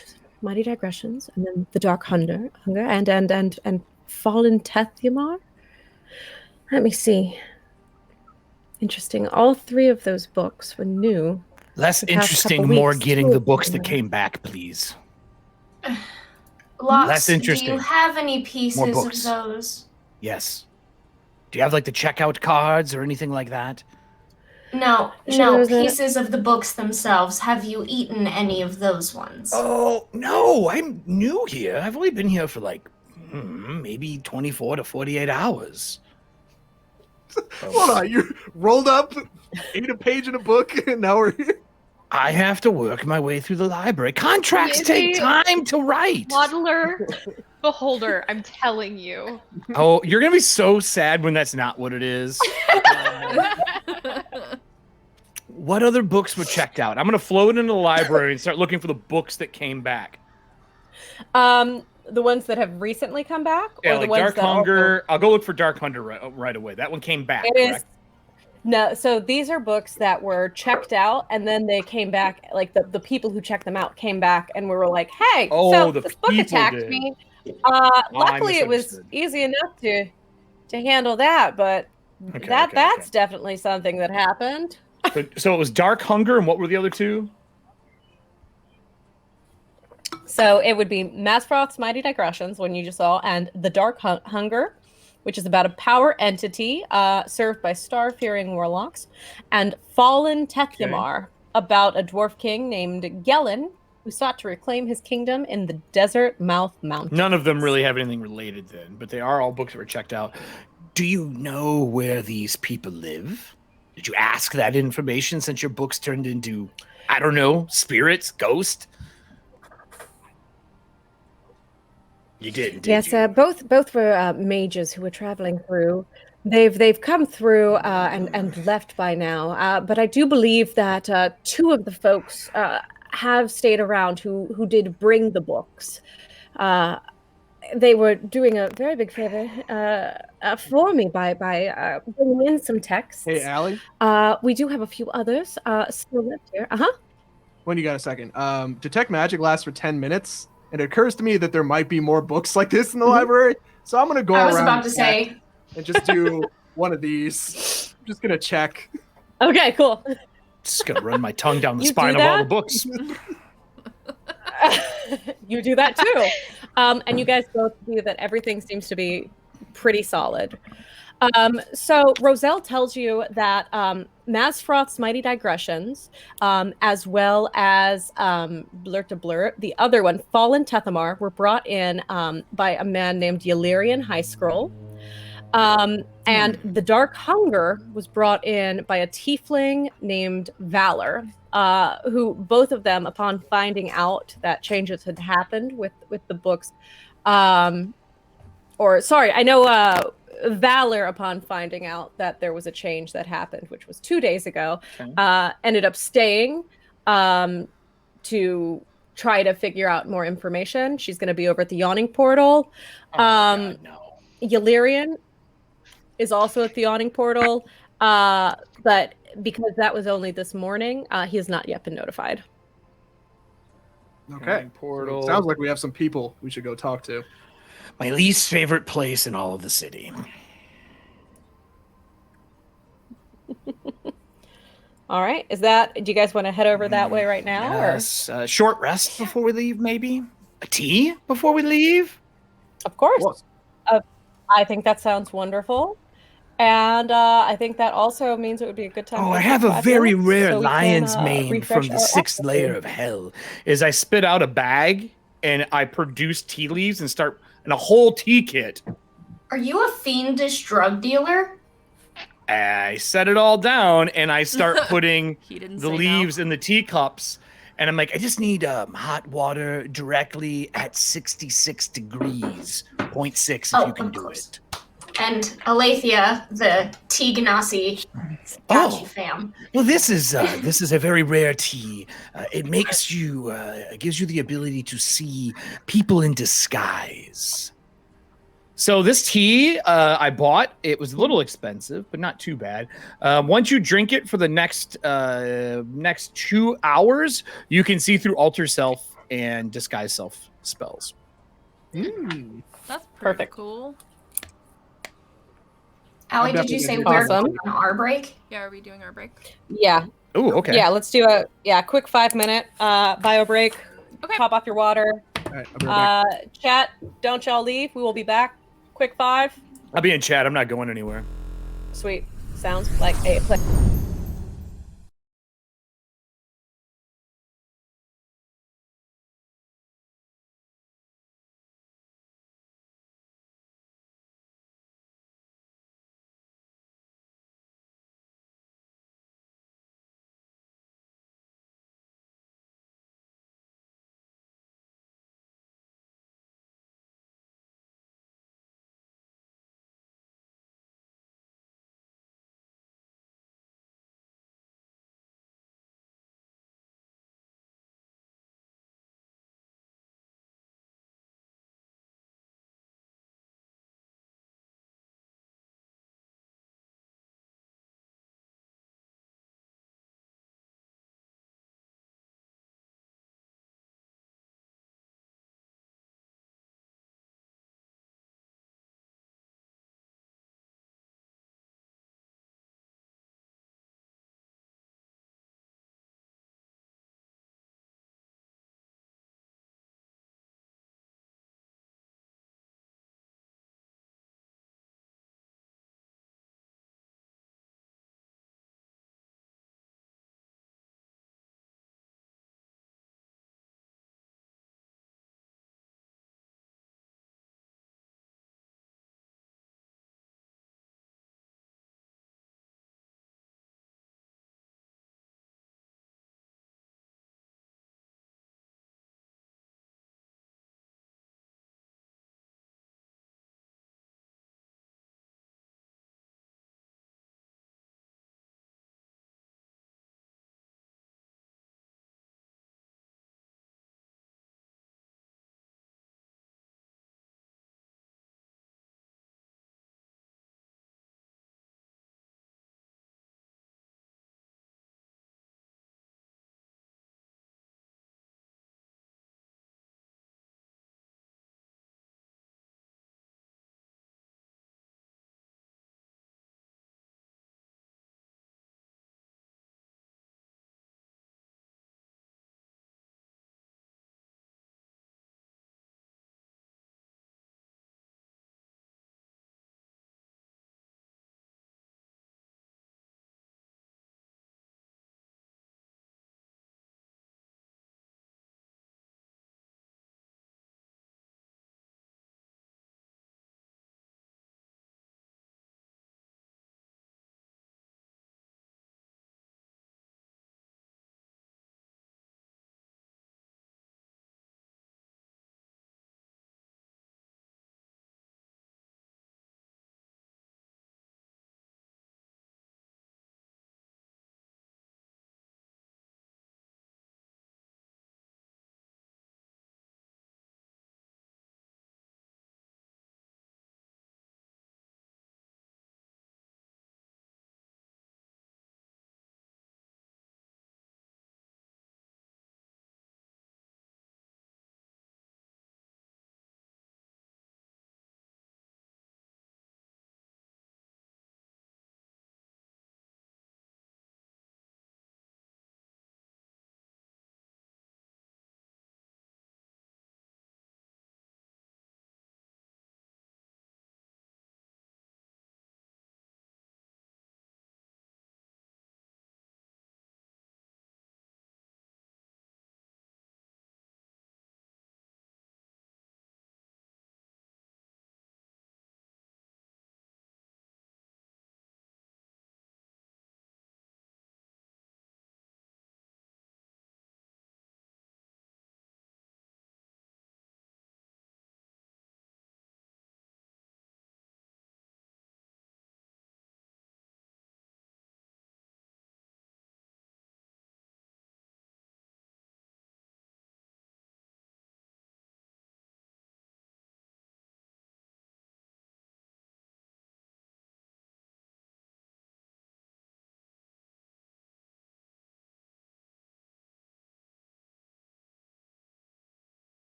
Mighty Digressions, and then The Dark Hunger, and Fallen Tethymar. Let me see. Interesting. All three of those books were new. Less The past interesting, couple more weeks, getting two the of books them that were- came back, please. Lux, Less do interesting. you have any pieces of books. those? Yes. Do you have like the checkout cards or anything like that? No, She no, goes, pieces of the books themselves. Have you eaten any of those ones? Oh, no, I'm new here. I've only been here for like maybe 24 to 48 hours. Hold on, you rolled up, ate a page in a book, and now we're here. I have to work my way through the library. Contracts You take see, time to write. Toddler, beholder, I'm telling you. Oh, you're going to be so sad when that's not what it is. What other books were checked out? I'm going to float into the library and start looking for the books that came back. The ones that have recently come back, Yeah, or the like ones Dark that also Hunger. I'll go look for Dark Hunger right away. That one came back, it is correct? no. So these are books that were checked out, and then they came back. Like the people who checked them out came back, and we were like, "Hey, Oh, so the this book people attacked did. me. I Luckily, it was misunderstood. easy enough to handle that, but Okay. that's definitely something that happened." So it was Dark Hunger, and what were the other two? So it would be Mazfroth's Mighty Digressions, one you just saw, and The Dark Hunger, which is about a power entity served by star-fearing warlocks, and Fallen Tethymar, about a dwarf king named Gellin, who sought to reclaim his kingdom in the Desert Mouth Mountains. None of them really have anything related then, but they are all books that were checked out. Do you know where these people live? Did you ask that information since your books turned into, I don't know, spirits, ghosts? You didn't, did Yes, you? both were mages who were traveling through. They've come through and left by now. But I do believe that two of the folks have stayed around who did bring the books. They were doing a very big favor for me by bringing in some texts. Hey, Allie, We do have a few others still left here. when you got a second, Detect Magic lasts for 10 minutes, and it occurs to me that there might be more books like this in the library. So I'm going to go I was around about to the deck say, and just do one of these. I'm just going to check. Okay, cool. Just gonna run my tongue down the You spine do of all the that? books. You do that too. And you guys both see that everything seems to be pretty solid. So Roselle tells you that Mazfroth's Mighty Digressions, as well as Blur to Blur, the other one, Fallen Tethymar, were brought in by a man named Yalirian High Scroll. And The Dark Hunger was brought in by a tiefling named Valor, who both of them, upon finding out that changes had happened with the books, or sorry, I know Valor, upon finding out that there was a change that happened, which was 2 days ago, ended up staying to try to figure out more information. She's going to be over at the Yawning Portal. God, no. Yalirian is also at the Yawning Portal, but because that was only this morning, he has not yet been notified. Okay. Portal. So sounds like we have some people we should go talk to. My least favorite place in all of the city. All right. Do you guys want to head over that way right now? Yes. Short rest before we leave, maybe? A tea before we leave? Of course. What? I think that sounds wonderful. And I think that also means it would be a good time. Oh, for I have a 5 very minutes rare so we can, lion's mane refresh from the our 6th equity. layer of hell. Is I spit out a bag and I produce tea leaves and start in a whole tea kit. are you a fiendish drug dealer? I set it all down and I start putting He didn't the say leaves no. in the teacups. And I'm like, I just need hot water directly at 66 degrees, 0.6 if you can of do course. it. And Alethea, the tea ganassi, got you, fam. Well, this is a very rare tea. It makes you, gives you the ability to see people in disguise. So this tea I bought, it was a little expensive, but not too bad. Once you drink it for the next 2 hours, you can see through alter self and disguise self spells. That's pretty Perfect. cool. Allie, I'm did you say definitely we're gonna do going on our break? Yeah, are we doing our break? Yeah. Oh, okay. Yeah, let's do a quick 5-minute bio break. Okay. Pop off your water. All right, I'll be right back. Chat, don't y'all leave. We will be back. Quick 5. I'll be in chat. I'm not going anywhere. Sweet. Sounds like a plan.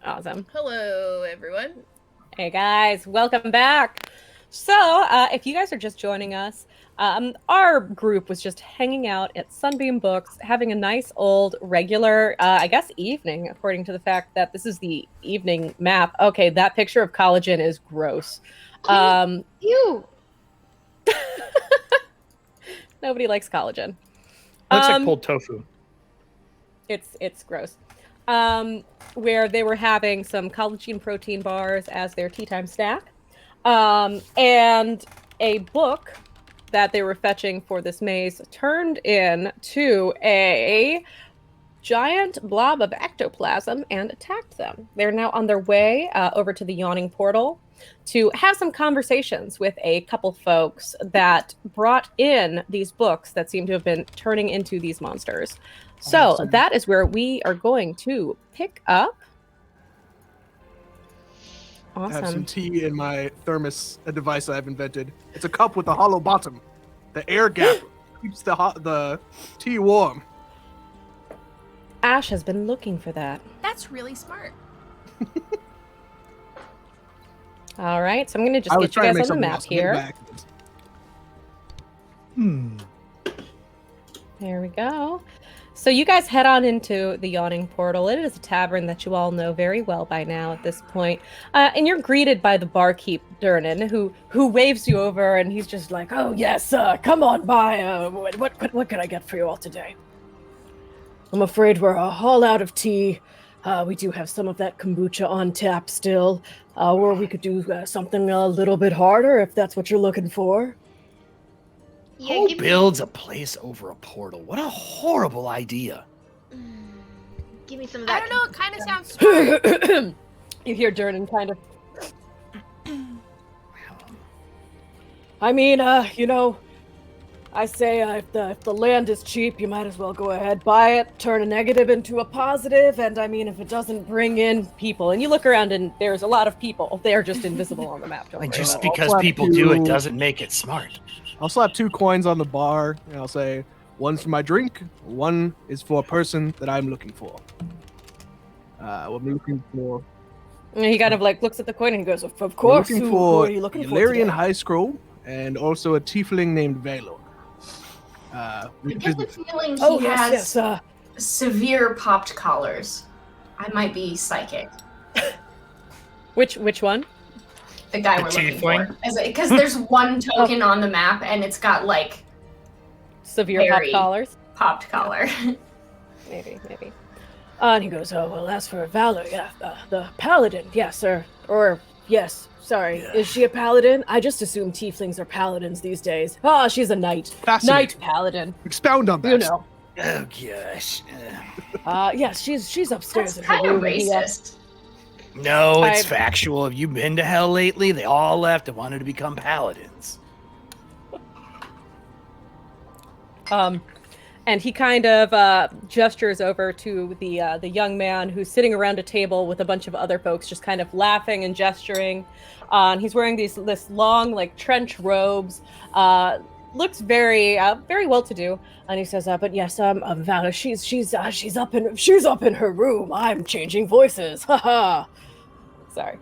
Awesome. Hello, everyone. Hey guys, welcome back. So, if you guys are just joining us, our group was just hanging out at Sunbeam Books, having a nice old regular, I guess, evening, according to the fact that this is the evening map. Okay, that picture of collagen is gross. You. Nobody likes collagen. Looks like pulled tofu. It's gross. Where they were having some collagen protein bars as their tea time snack, and a book that they were fetching for this maze turned into a giant blob of ectoplasm and attacked them. They're now on their way over to the yawning portal to have some conversations with a couple folks that brought in these books that seem to have been turning into these monsters. So Awesome. that is where we are going to pick up. I have some Awesome. tea in my thermos, a device I've invented. It's a cup with a hollow bottom. The air gap keeps the tea warm. Ash has been looking for that. That's really smart. All right, so I'm going to just I was get you trying to guys make on the something map else. here. There we go. So you guys head on into the yawning portal. It is a tavern that you all know very well by now at this point. And you're greeted by the barkeep, Durnan, who waves you over, and he's just like, Oh yes, come on by. What can I get for you all today? I'm afraid we're all out of tea. We do have some of that kombucha on tap still, or we could do something a little bit harder if that's what you're looking for. Yeah, Who give me. builds a place over a portal? What a horrible idea. Give me some of I that. don't know. It kind of sounds smart. You hear Durnan kind of. I mean, I say if the land is cheap, you might as well go ahead, buy it, turn a negative into a positive, and I mean, if it doesn't bring in people. And you look around, and there's a lot of people. They're just invisible on the map. Don't Like worry just about it. because slap people do it you. doesn't make it smart. I'll slap 2 coins on the bar, and I'll say, one's for my drink, one is for a person that I'm looking for. What I'm looking for. And he kind of like looks at the coin and goes, of We're course, looking who for are you looking for Illyrian today? High Scroll, and also a tiefling named Valor. I Which get the is feeling he Oh has yes. severe popped collars. I might be psychic. Which one? The guy The we're looking tiefling? for. Because there's one token on the map and it's got like Severe pop Very. collars? popped collar. Maybe. And he goes, oh, well, as for Valor, yeah, the paladin, yes, sir. Or, yes, sorry, Yeah. is she a paladin? I just assume tieflings are paladins these days. Ah, she's a knight. fascinating. Knight paladin, Expound on that. you know. Oh gosh. Yes, she's upstairs That's in her kind of room. and he, racist. No, it's I- factual. Have you been to hell lately? They all left and wanted to become paladins. And he kind of gestures over to the young man who's sitting around a table with a bunch of other folks, just kind of laughing and gesturing. And he's wearing this long, like trench robes. Looks very well to do. And he says, "But yes, Valor, she's up in her room. I'm changing voices. Haha. sorry,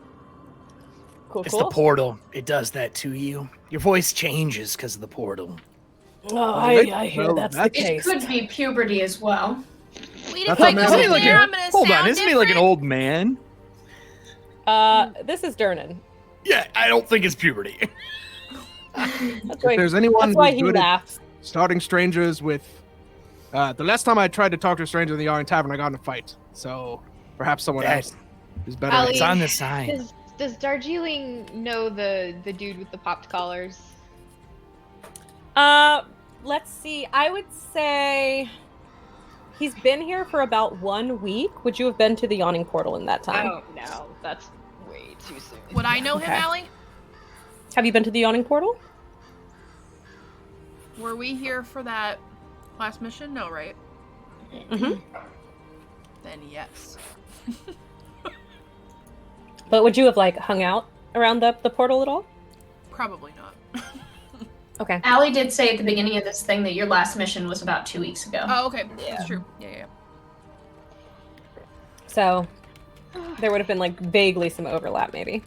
cool, It's cool." the portal. It does that to you. Your voice changes because of the portal. Oh, right. I hear Well, that's the that's- It case. could be puberty as well. We That's didn't like a this matter in of- there. I'm gonna Hold on, sound isn't he like an different. old man? This is Durnan. Yeah, I don't think it's puberty. That's If why, there's anyone that's why who's he good at laughs. starting strangers with the last time I tried to talk to a stranger in the Yarn Tavern, I got in a fight. So perhaps someone That- else is better. Ali, at It's on the sign. Does Darjeeling know the dude with the popped collars? Let's see. I would say he's been here for about 1 week. Would you have been to the yawning portal in that time? Oh no, that's way too soon. Would I know him, Okay. Allie? Have you been to the yawning portal? Were we here for that last mission? No, right? Mm-hmm. Then yes. But would you have like hung out around the portal at all? Probably not. Okay. Allie did say at the beginning of this thing that your last mission was about 2 weeks ago. Oh, okay. Yeah. That's true. Yeah. So There would have been like vaguely some overlap, maybe.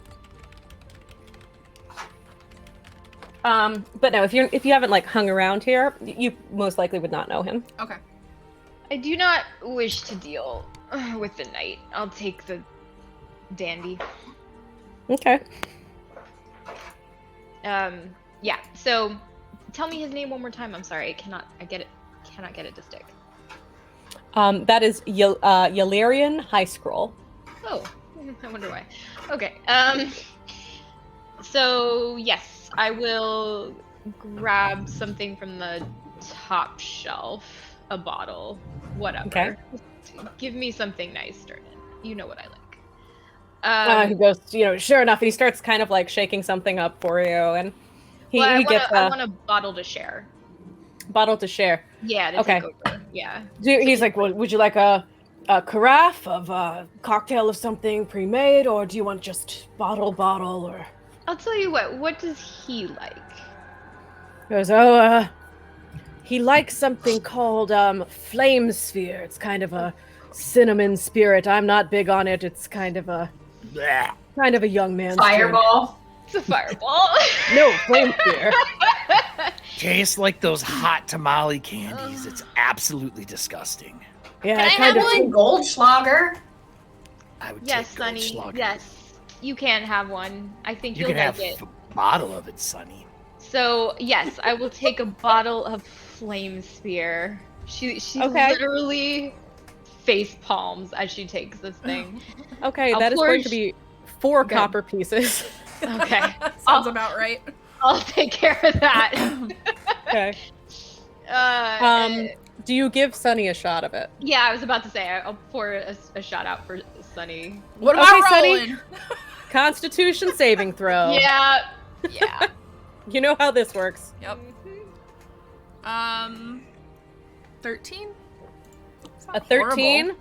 But no, if you haven't like hung around here, you most likely would not know him. Okay. I do not wish to deal with the knight. I'll take the dandy. Okay. Yeah. So, tell me his name one more time. I'm sorry. Cannot get it to stick. That is Yalarian High Scroll. Oh, I wonder why. Okay. So yes, I will grab something from the top shelf, a bottle, whatever. Okay. Give me something nice, Sternin. You know what I like. He goes, sure enough, and he starts kind of like shaking something up for you, and he gets I want a bottle to share. Bottle to share. Yeah, to take over. Yeah. He's like, well, would you like a carafe of a cocktail of something pre-made, or do you want just bottle, or... I'll tell you what does he like? He goes, he likes something called Flame Sphere. It's kind of a cinnamon spirit. I'm not big on it. It's kind of a young man's Fireball. It's a fireball. No, Flame Sphere. Tastes like those hot tamale candies. It's absolutely disgusting. Yeah, Can I have one Goldschlager? I would Yes, take Sonny. Goldschlager. Yes. You can have one. I think You you'll can like have it. a bottle of it, Sonny. So yes, I will take a bottle of Flame Spear. She Okay. literally face palms as she takes this thing. Okay, I'll that is pour going to be 4 Okay. copper pieces. Okay, Sounds about right. I'll take care of that. Okay. Uh, Do you give Sunny a shot of it? yeah, I was about to say I'll pour a shot out for Sunny. What Okay, about Sunny. rolling? Constitution saving throw. Yeah. You know how this works. Yep. 13? A 13.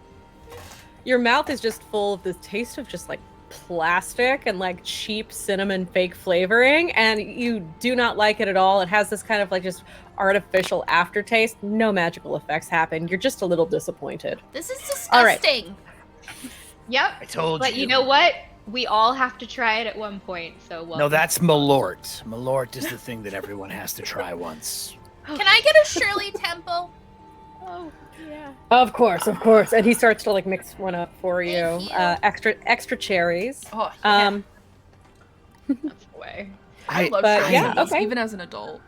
Your mouth is just full of this taste of just like plastic and like cheap cinnamon fake flavoring, and you do not like it at all. It has this kind of like just artificial aftertaste. No magical effects happen. You're just a little disappointed. This is All right. disgusting. Yep. I told But you know what? We all have to try it at one point. So No, that's Malort. Malort is the thing that everyone has to try once. Can I get a Shirley Temple? Oh yeah. Of course. And he starts to like mix one up for you. Thank you. Extra cherries. Oh, yeah. That's the way. I love but Shirley yeah, Temples, okay. even as an adult.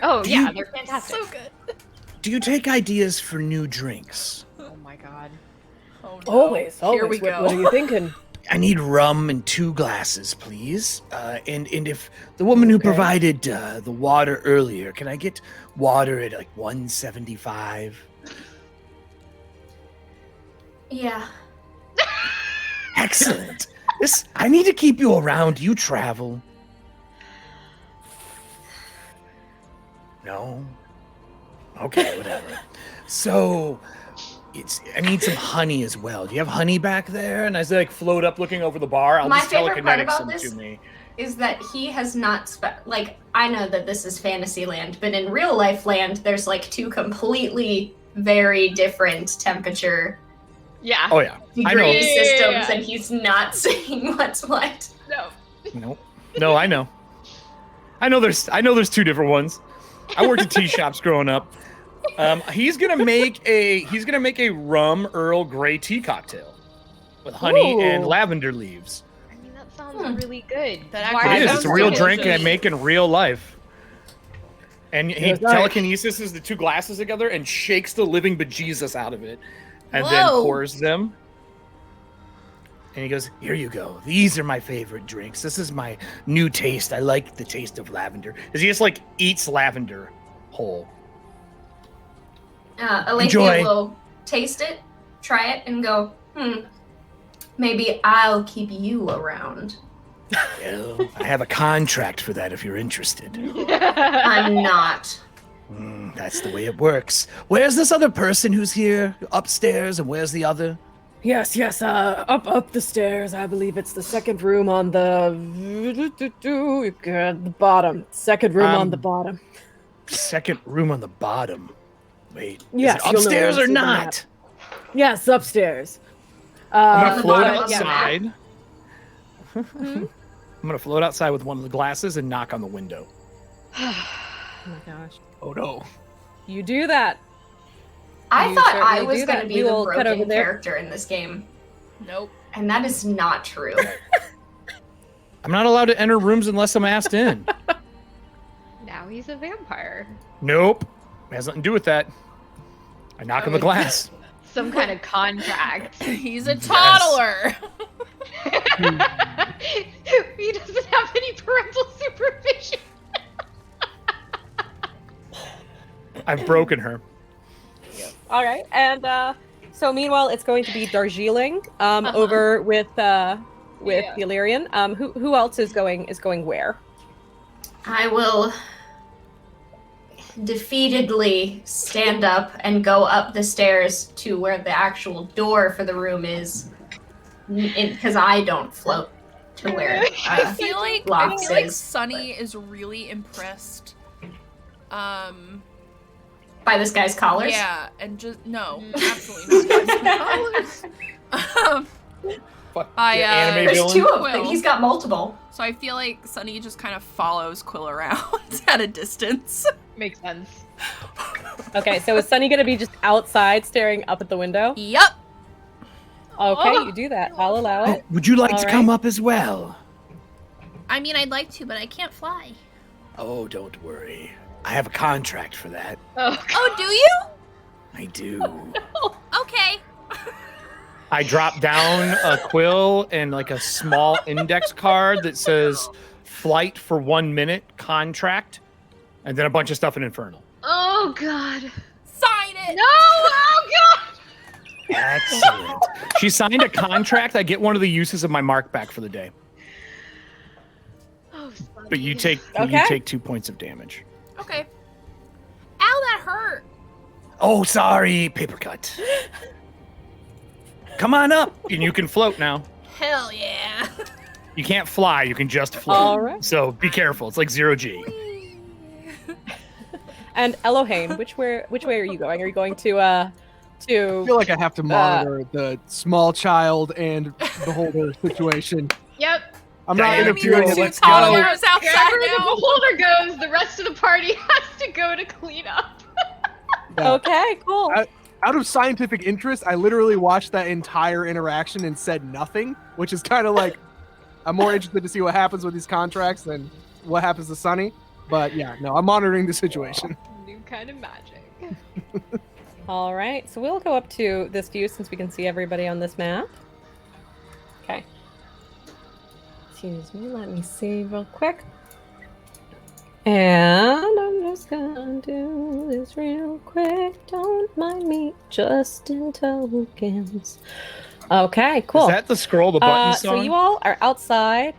Oh Do yeah, you- they're fantastic. So good. Do you take ideas for new drinks? Oh my god. Oh, no. Always. Here we What go. are you thinking? I need rum and 2 glasses, please. And if the woman who Okay. provided the water earlier, can I get water at like 175? Yeah. Excellent. I need to keep you around. You travel. No? Okay, whatever. So, I need some honey as well. Do you have honey back there? And as I like float up looking over the bar, I'll My just favorite part telekinetic about some this to me. is that he has not I know that this is fantasy land, but in real life land, there's like 2 completely very different temperature Yeah. Oh yeah. I know. degree Yeah. systems, and he's not saying what's what. No. No, I know. I know there's 2 different ones. I worked at tea shops growing up. He's gonna make a rum Earl Grey tea cocktail with honey and Ooh. lavender leaves. I mean that sounds really good. That Why actually It are is. those It's a real delicious. drink I make in real life. And he Yes, right. telekinesis the 2 glasses together and shakes the living bejesus out of it, and then Whoa. pours them. And he goes, "Here you go. These are my favorite drinks. This is my new taste. I like the taste of lavender." As he just like eats lavender whole. Alethea Enjoy. will taste it, try it, and go, maybe I'll keep you around. Well, I have a contract for that if you're interested. I'm not. That's the way it works. Where's this other person who's here upstairs, and where's the other? Yes, up the stairs. I believe it's the second room on the bottom. Second room on the bottom. Second room on the bottom. Wait, Yes, is it you'll know upstairs when or I see the not? map. Yes, upstairs. I'm On gonna the float bottom of the outside. Hmm? I'm gonna float outside with one of the glasses and knock on the window. Oh my gosh. Oh no. You do that. I You thought I certainly was do going that. to be We the will cut over broken there. character in this game, Nope. and that is not true. I'm not allowed to enter rooms unless I'm asked in. Now he's a vampire. Nope. It has nothing to do with that. I knock on the Oh, glass. Some kind of contract. He's a Yes. toddler. He doesn't have any parental supervision. I've broken her. All right, and so meanwhile, it's going to be Darjeeling over with Yeah. Illyrian. Who else is going where? I will defeatedly stand up and go up the stairs to where the actual door for the room is, because I don't float to where I feel like Lox is, Sunny is really impressed. by this guy's collars. Yeah, and just no, absolutely not. Fuck. I, Yeah, anime There's villain. two of them. Quill. He's got multiple. So I feel like Sunny just kind of follows Quill around at a distance. Makes sense. Okay, so is Sunny going to be just outside staring up at the window? Yep. Okay, Oh. you do that. I'll allow it. Would you like All to right. come up as well? I mean, I'd like to, but I can't fly. Oh, don't worry. I have a contract for that. Oh, Oh, do you? I do. Okay. I drop down a quill and like a small index card that says flight for 1 minute contract, and then a bunch of stuff in Infernal. oh God. Sign it. No! Oh God! Excellent. She signed a contract. I get one of the uses of my mark back for the day. Oh, But you Sunny. Okay. 2 points of damage. Okay. Ow, that hurt. Oh, sorry. Paper cut. Come on up, and you can float now. Hell yeah. You can't fly. You can just float. All right. So be careful. It's like 0G. And Elohane, which way are you going? Are you going to I feel like I have to monitor the small child and beholder situation. Yep. I'm not Diana, interfering. let's Let's go. Toddlers outside Wherever the now. beholder goes, the rest of the party has to go to clean up. Yeah. Okay, cool. Out of scientific interest, I literally watched that entire interaction and said nothing, which is kind of like I'm more interested to see what happens with these contracts than what happens to Sunny. But yeah, no, I'm monitoring the situation. New kind of magic. All right, so we'll go up to this view since we can see everybody on this map. Okay. Excuse me, let me see real quick. And I'm just gonna do this real quick. Don't mind me, just in tokens. Okay, cool. Is that the scroll the button song? So you all are outside.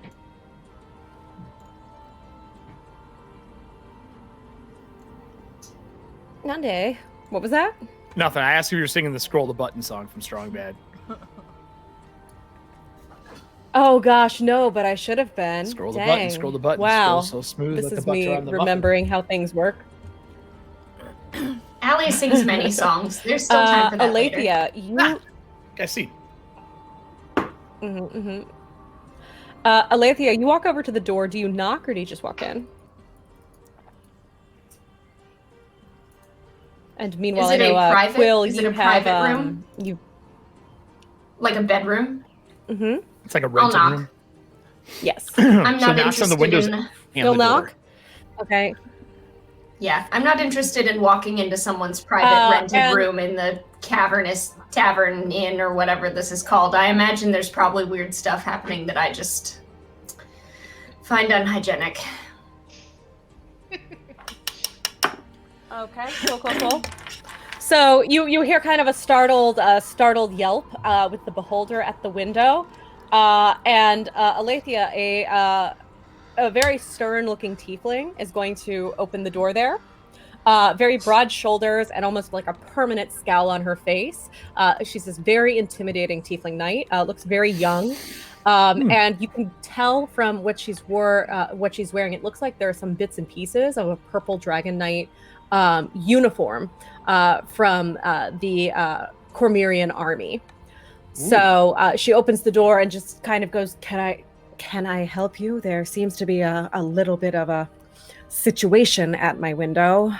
Nande, what was that? Nothing. I asked if you were singing the scroll the button song from Strong Bad. Oh gosh, no, but I should have been. Scroll the Dang. button. Scroll the button. Wow, Scroll so smooth. this like the is butter me on the muffin. remembering how things work. Allie sings many songs. There's still time for that later. Alethea, you. I see. Alethea, you walk over to the door. Do you knock or do you just walk in? And meanwhile, Is it I know, a private? Quill, Is it you a have private room? you. Like a bedroom? Mm-hmm. It's like a rented knock. room. Yes. I'm So not knocks on interested the windows in. and You'll the door. knock. Okay. Yeah, I'm not interested in walking into someone's private rented and- room in the cavernous tavern inn or whatever this is called. I imagine there's probably weird stuff happening that I just find unhygienic. Okay. Cool. So you hear kind of a startled yelp with the beholder at the window, and Alethea, a very stern-looking tiefling, is going to open the door there. Very broad shoulders and almost like a permanent scowl on her face. She's this very intimidating tiefling knight. Looks very young, and you can tell from what she's wearing. It looks like there are some bits and pieces of a purple dragon knight uniform from the Cormyrian army. So she opens the door and just kind of goes, can I help you? There seems to be a little bit of a situation at my window.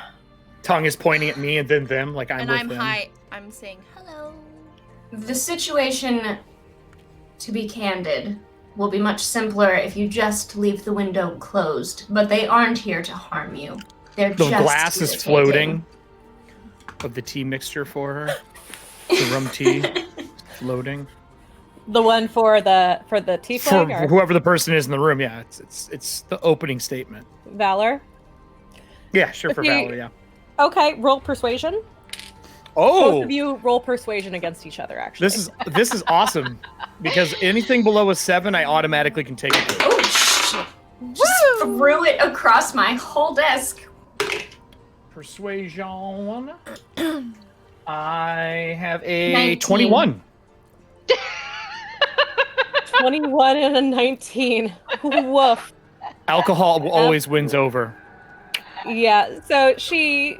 Tongue is pointing at me and then them, like I'm And with I'm them. high. I'm saying hello. The situation, to be candid, will be much simpler if you just leave the window closed. But they aren't here to harm you. They're The just glass is irritating. floating of the tea mixture for her. The rum tea floating. The one for the tea For flag or whoever the person is in the room, yeah. It's the opening statement. Valor? Yeah, sure, for Okay. Valor, yeah. Okay, roll persuasion. Oh, Both of you roll persuasion against each other, actually. this is awesome because anything below a 7, I automatically can take it. Oh, shit. Just threw it across my whole desk. Persuasion. I have a 19. 21. 21 and a 19. Woof. Alcohol always wins over. Yeah, so she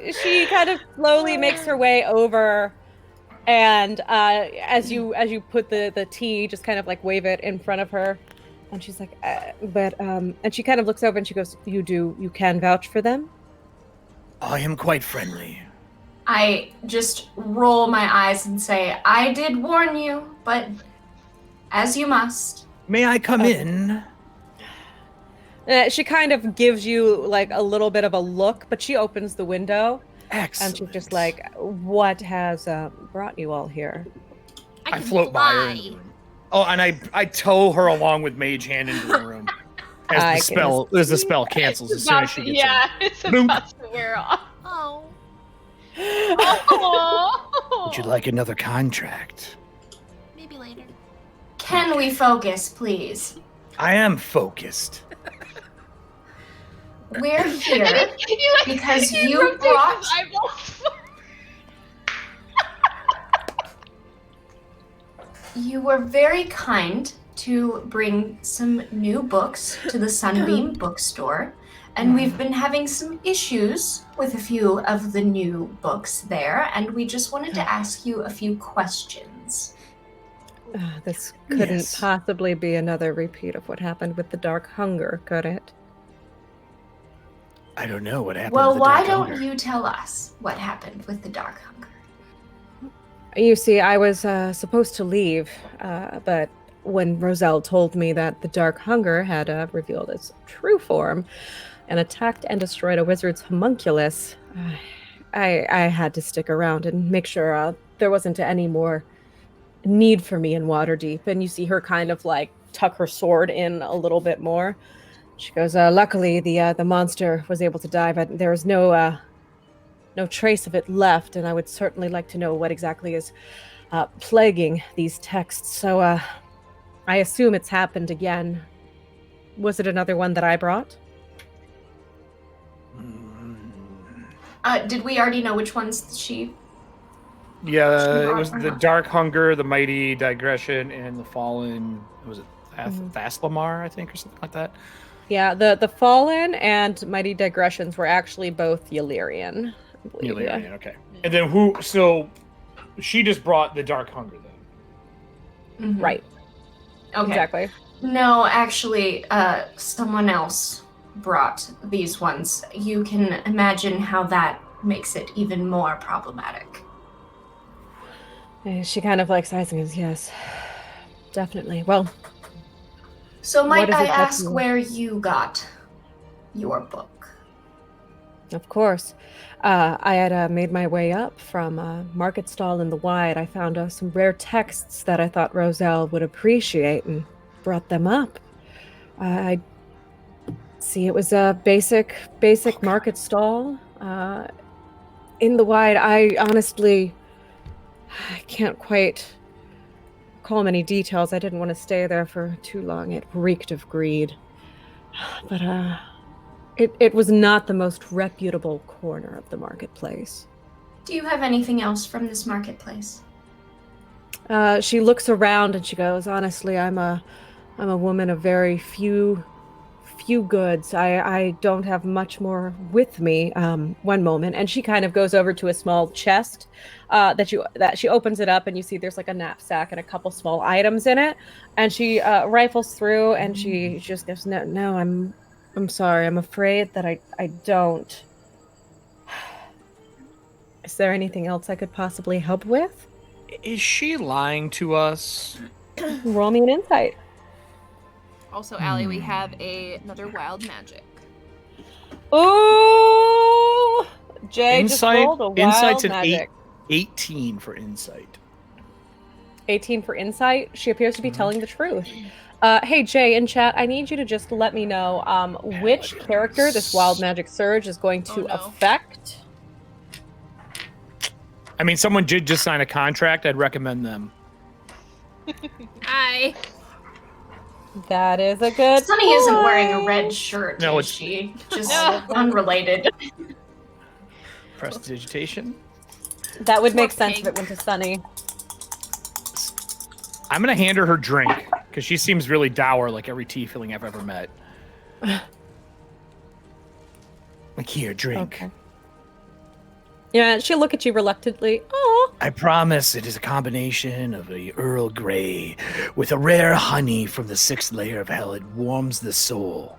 kind of slowly makes her way over, and as you put the tea, just kind of like wave it in front of her, and she's like, and she kind of looks over and she goes, you can vouch for them? I am quite friendly. I just roll my eyes and say, I did warn you, but as you must. May I come in? She kind of gives you like a little bit of a look, but she opens the window. Excellent. And she's just like, what has brought you all here? I can float by her. fly. Oh, and I tow her along with Mage Hand into the room as the spell cancels as soon as she gets it's Boom. about to wear off. Oh. Oh. in. Would you like another contract? Maybe later. Can we focus, please? I am focused. We're here Can you, because can you rotate brought- his eyeballs? You were very kind to bring some new books to the Sunbeam bookstore, and we've been having some issues with a few of the new books there, and we just wanted to ask you a few questions. This couldn't Yes. possibly be another repeat of what happened with the Dark Hunger, could it? I don't know what happened. Well, with the why Dark don't Hunger. you tell us what happened with the Dark Hunger? You see, I was supposed to leave, but when Roselle told me that the Dark Hunger had revealed its true form and attacked and destroyed a wizard's homunculus, I had to stick around and make sure there wasn't any more need for me in Waterdeep. And you see her kind of like tuck her sword in a little bit more. She goes, luckily the monster was able to die, but there is no trace of it left, and I would certainly like to know what exactly is plaguing these texts. So I assume it's happened again. Was it another one that I brought? Did we already know which ones she... Yeah, it was the Dark Hunger, the Mighty Digression, and the Fallen. Was it Thaslamar, I think, or something like that? Yeah, the Fallen and Mighty Digressions were actually both Illyrian. I believe, yeah. Illyrian, okay. And then who? So she just brought the Dark Hunger then. Mhm. Right, Okay. exactly. No, actually, someone else brought these ones. You can imagine how that makes it even more problematic. She kind of like sighs and goes, yes, definitely. Well, So might What is I it that ask you- where you got your book? of course. I had made my way up from a market stall in the Wide. I found some rare texts that I thought Roselle would appreciate and brought them up. I see it was a basic market stall in the Wide. I honestly can't quite recall many details. I didn't want to stay there for too long. It reeked of greed. But it was not the most reputable corner of the marketplace. Do you have anything else from this marketplace? She looks around and she goes, honestly, I'm a woman of very few few goods. I don't have much more with me. One moment, and she kind of goes over to a small chest that she opens it up, and you see there's like a knapsack and a couple small items in it. And she rifles through, and she just goes, "No, I'm sorry. I'm afraid that I don't. Is there anything else I could possibly help with?" Is she lying to us? Roll me an insight. Also, Allie, we have another wild magic. Ooh! Jay just Insight. rolled a wild Insight's an magic. 18 for insight. 18 for insight. She appears to be telling the truth. Hey, Jay, in chat, I need you to just let me know which character this wild magic surge is going to affect. I mean, someone did just sign a contract. I'd recommend them. Hi. That is a good Sunny isn't wearing a red shirt, No, is it's- she? Just unrelated. Prestidigitation. That would make Poor sense if pig. it went to Sunny. I'm gonna hand her drink because she seems really dour, like every tiefling I've ever met. Like, here, drink. Okay. Yeah, she'll look at you reluctantly. Oh. I promise it is a combination of a Earl Grey with a rare honey from the 6th layer of hell. It warms the soul.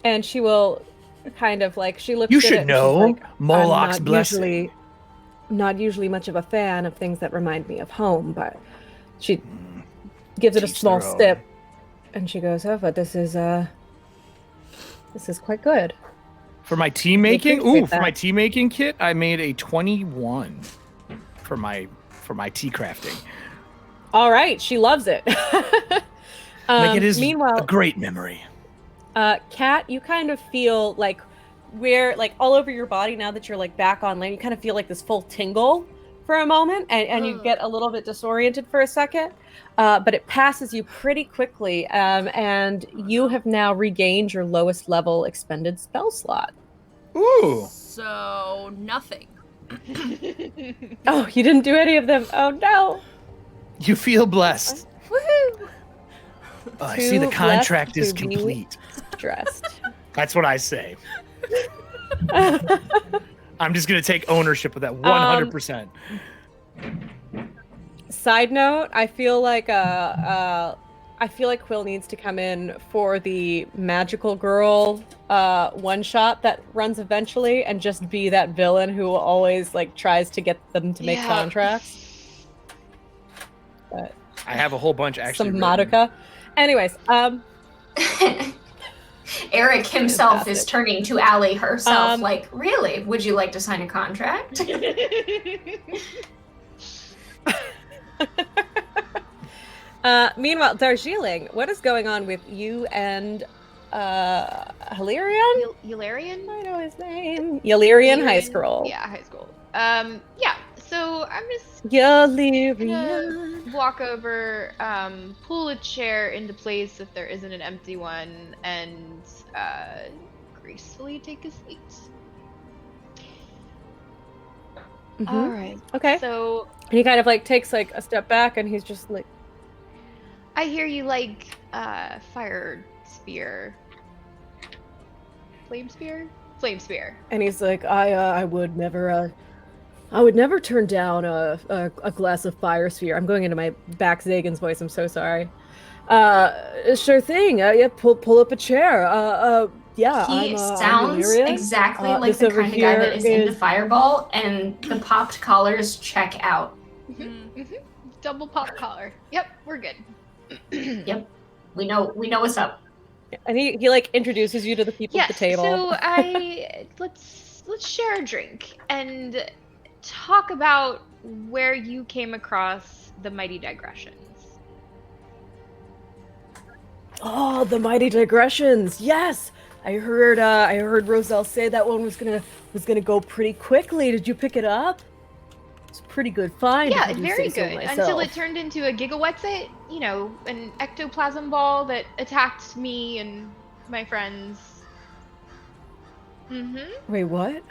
And she will kind of like, she looks You at should it and she's know, like, Moloch's I'm blessing. not usually much of a fan of things that remind me of home, but she gives it a Teach small their own. sip and she goes, oh, but this is quite good. For my tea making, appreciate for my that. tea making kit, I made a 21 for my tea crafting. All right, she loves it. Like, it is meanwhile, a great memory. Kat, you kind of feel like where, like all over your body now that you're like back on land, you kind of feel like this full tingle for a moment, and you get a little bit disoriented for a second, but it passes you pretty quickly, and you have now regained your lowest level expended spell slot. Ooh. So, nothing. Oh, you didn't do any of them. Oh no. You feel blessed. Woohoo! Oh, I see the Two contract left is to be complete. Dressed. That's what I say. I'm just going to take ownership of that 100%. Side note, I feel like Quill needs to come in for the magical girl one shot that runs eventually, and just be that villain who always like tries to get them to make contracts. But I have a whole bunch actually. some written. Madoka. Anyways, Eric himself is Fantastic. turning to Allie herself, Um, like, really? Would you like to sign a contract? meanwhile, Darjeeling, what is going on with you and Hilarion? Yularian? I know his name. Yularion High Yularian? School. Yeah, high school. Yeah. So I'm just Yularion. gonna walk over, pull a chair into place if there isn't an empty one, and gracefully take a seat. Mhm. All right. Okay. So And he kind of like takes like a step back, and he's just like, I hear you like fire spear. Flame spear? Flame spear. And he's like, I would never turn down a glass of fire sphere. I'm going into my back Zagan's voice. I'm so sorry. Sure thing. Yeah, pull up a chair. Yeah, He I'm sounds Illyria. exactly like This the over kind of guy that here is into is- Fireball, and the popped collars check out. Double pop collar. Yep, we're good. Yep, we know what's up. and he like introduces you to the people at Yes. the table. So let's share a drink and talk about where you came across the mighty digressions. Oh, the mighty digressions. Yes, I heard Roselle say that one was gonna go pretty quickly. Did you pick it up? It's a pretty good find. Yeah, if I do very say so good. Until it myself. turned into a gigawetsit, an ectoplasm ball that attacked me and my friends. Mm-hmm. Wait, what?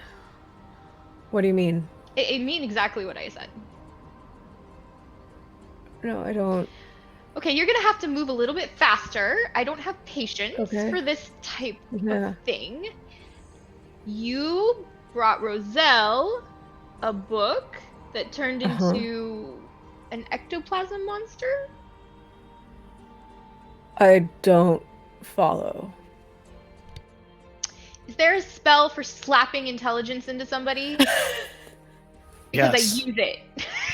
What do you mean? It mean exactly what I said. No, I don't. Okay, you're gonna have to move a little bit faster. I don't have patience for this type of thing. You brought Roselle a book that turned into an ectoplasm monster? I don't follow. Is there a spell for slapping intelligence into somebody? Because I use it.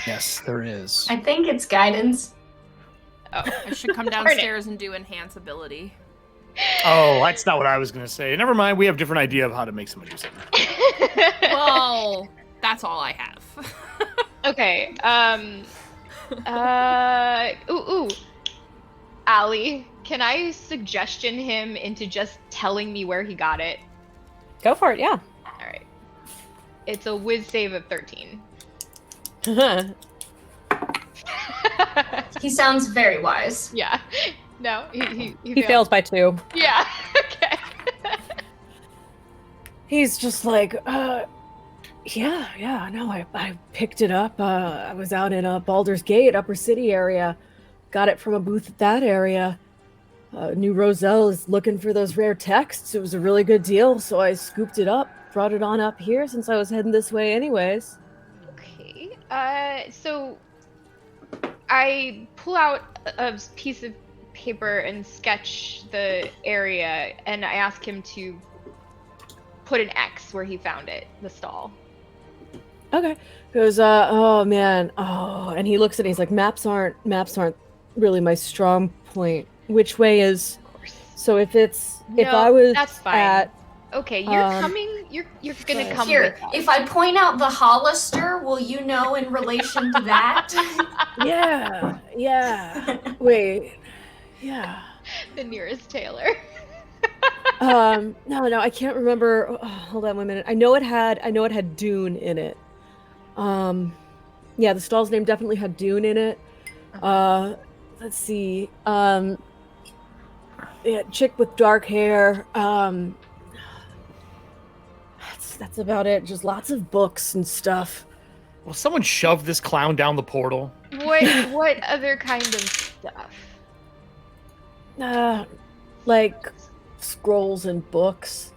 Yes, there is. I think it's guidance. Oh, I should come downstairs and do enhance ability. Oh, that's not what I was going to say. Never mind. We have a different idea of how to make somebody do something. Well, that's all I have. Okay. Allie, can I suggestion him into just telling me where he got it? Go for it, yeah. All right. It's a whiz save of 13. He sounds very wise. Yeah. No, he fails by 2. Yeah. Okay. He's just like, no, I picked it up. I was out in Baldur's Gate, Upper City area. Got it from a booth at that area. Knew Roselle is looking for those rare texts. It was a really good deal, so I scooped it up, brought it on up here since I was heading this way anyways. Okay. So I pull out a piece of paper and sketch the area, and I ask him to put an X where he found it, the stall. Okay. Goes, oh man, and he looks at it, he's like, maps aren't really my strong point. Which way is? Of course. So if No, I was that's fine. at, okay, you're coming. You're gonna come Here, with us. if I point out the Hollister, will you know in relation to that? yeah. Wait, yeah. The nearest tailor. No, I can't remember. Oh, hold on 1 minute. I know it had Dune in it. Yeah, the stall's name definitely had Dune in it. Let's see. Yeah, chick with dark hair. That's about it. Just lots of books and stuff. Will someone shove this clown down the portal? What other kind of stuff? Like scrolls and books.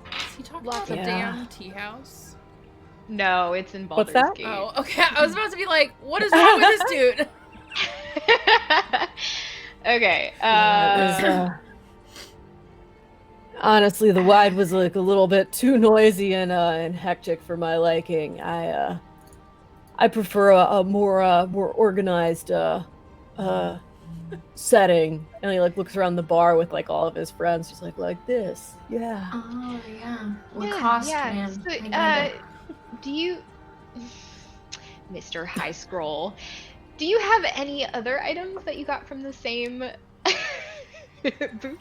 Is he talking Lots about of- the Yeah. damn tea house? No, it's in Baldur's What's that? Gate. Oh, okay. I was about to be like, what is wrong with this dude? Okay. It was, honestly, the wide was like a little bit too noisy and hectic for my liking. I prefer a more organized setting. And he like looks around the bar with like all of his friends, just like this. Yeah. Oh yeah, Lacoste man. So, I get it. do you, Mr. High Scroll, do you have any other items that you got from the same booth?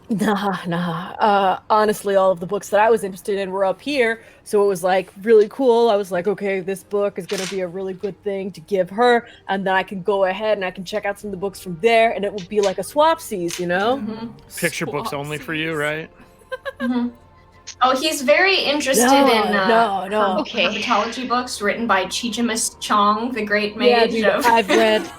Nah. Honestly, all of the books that I was interested in were up here, so it was like really cool. I was like, okay, this book is gonna be a really good thing to give her, and then I can go ahead and I can check out some of the books from there, and it would be like a swapsies, you know? Picture books only for you, right? Oh, he's very interested in no. Okay. herpetology books written by Chichimus Chong, the great Yeah, mage dude, of. I've read.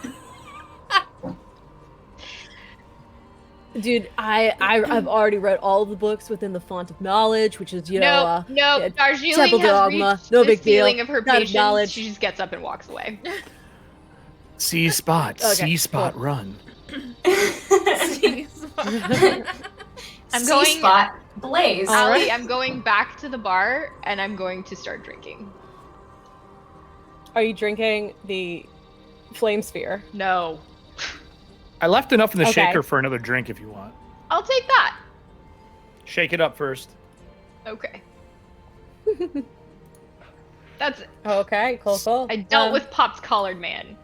Dude, I've already read all of the books within the Font of Knowledge, which is No, yeah, Darjeeling Temple has Dogma, reached no the big deal. ceiling of her Font of patience. Knowledge. She just gets up and walks away. C spot, Okay, C spot, run. I'm going- C-spot Blaze. Allie, I'm going back to the bar and I'm going to start drinking. Are you drinking the flame sphere? No. I left enough in the Okay. shaker for another drink if you want. I'll take that. Shake it up first. Okay. That's it. Okay, cool. I dealt with Pop's collared man.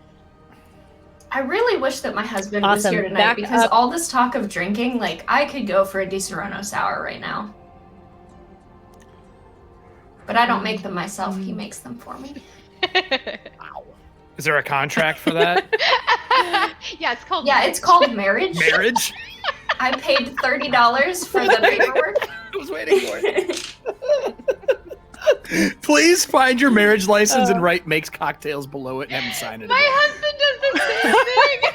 I really wish that my husband was Awesome. here tonight Back because up. all this talk of drinking, like, I could go for a Disaronno sour right now. But I don't make them myself, he makes them for me. Is there a contract for that? Yeah, it's called. Yeah, it's called marriage. Marriage? I paid $30 for the paperwork. I was waiting for it. Please find your marriage license and write makes cocktails below it and have him sign it. My husband does the same thing.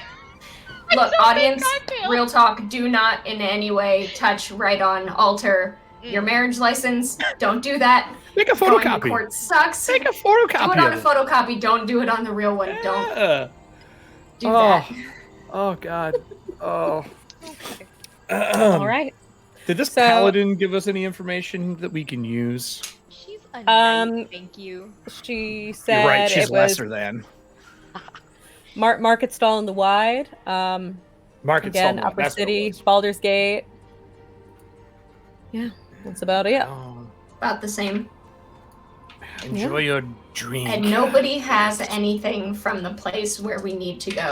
Look, Don't make audience, cocktails. real talk, do not in any way touch, write on, alter your Mm. marriage license. Don't do that. Make a Going to photocopy. court sucks. Make a Do it photocopy on a of it. photocopy. Don't do it on the real one. Don't Yeah. do that. Oh God. Oh. All right. Did this So- paladin give us any information that we can use? She's a knight, Um, thank you. She said You're right. She's it was lesser than. Market Stall in the Wide. Market Again, Stall, Upper that's what it City, was. Baldur's Gate. Yeah, that's about it. Oh, About the same. enjoy your drink. And nobody has anything from the place where we need to go.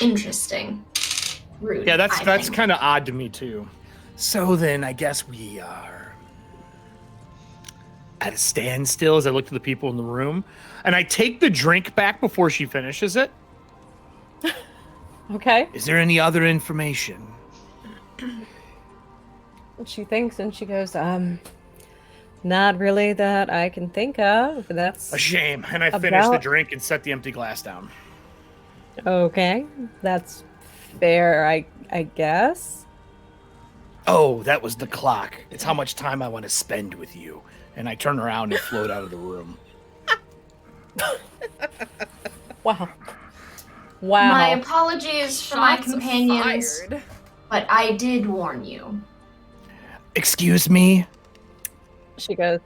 Interesting. Rude. Yeah, that's I think. kind of odd to me too. So then, I guess we are at a standstill as I look to the people in the room, and I take the drink back before she finishes it. Okay. Is there any other information? She thinks and she goes, not really that I can think of. That's A shame. And I finish the About- drink and set the empty glass down. okay. That's fair, I guess. Oh, that was the clock. It's how much time I want to spend with you. And I turn around and float out of the room. Wow. Wow. My apologies for my Shots companions, fired. but I did warn you. Excuse me? She goes,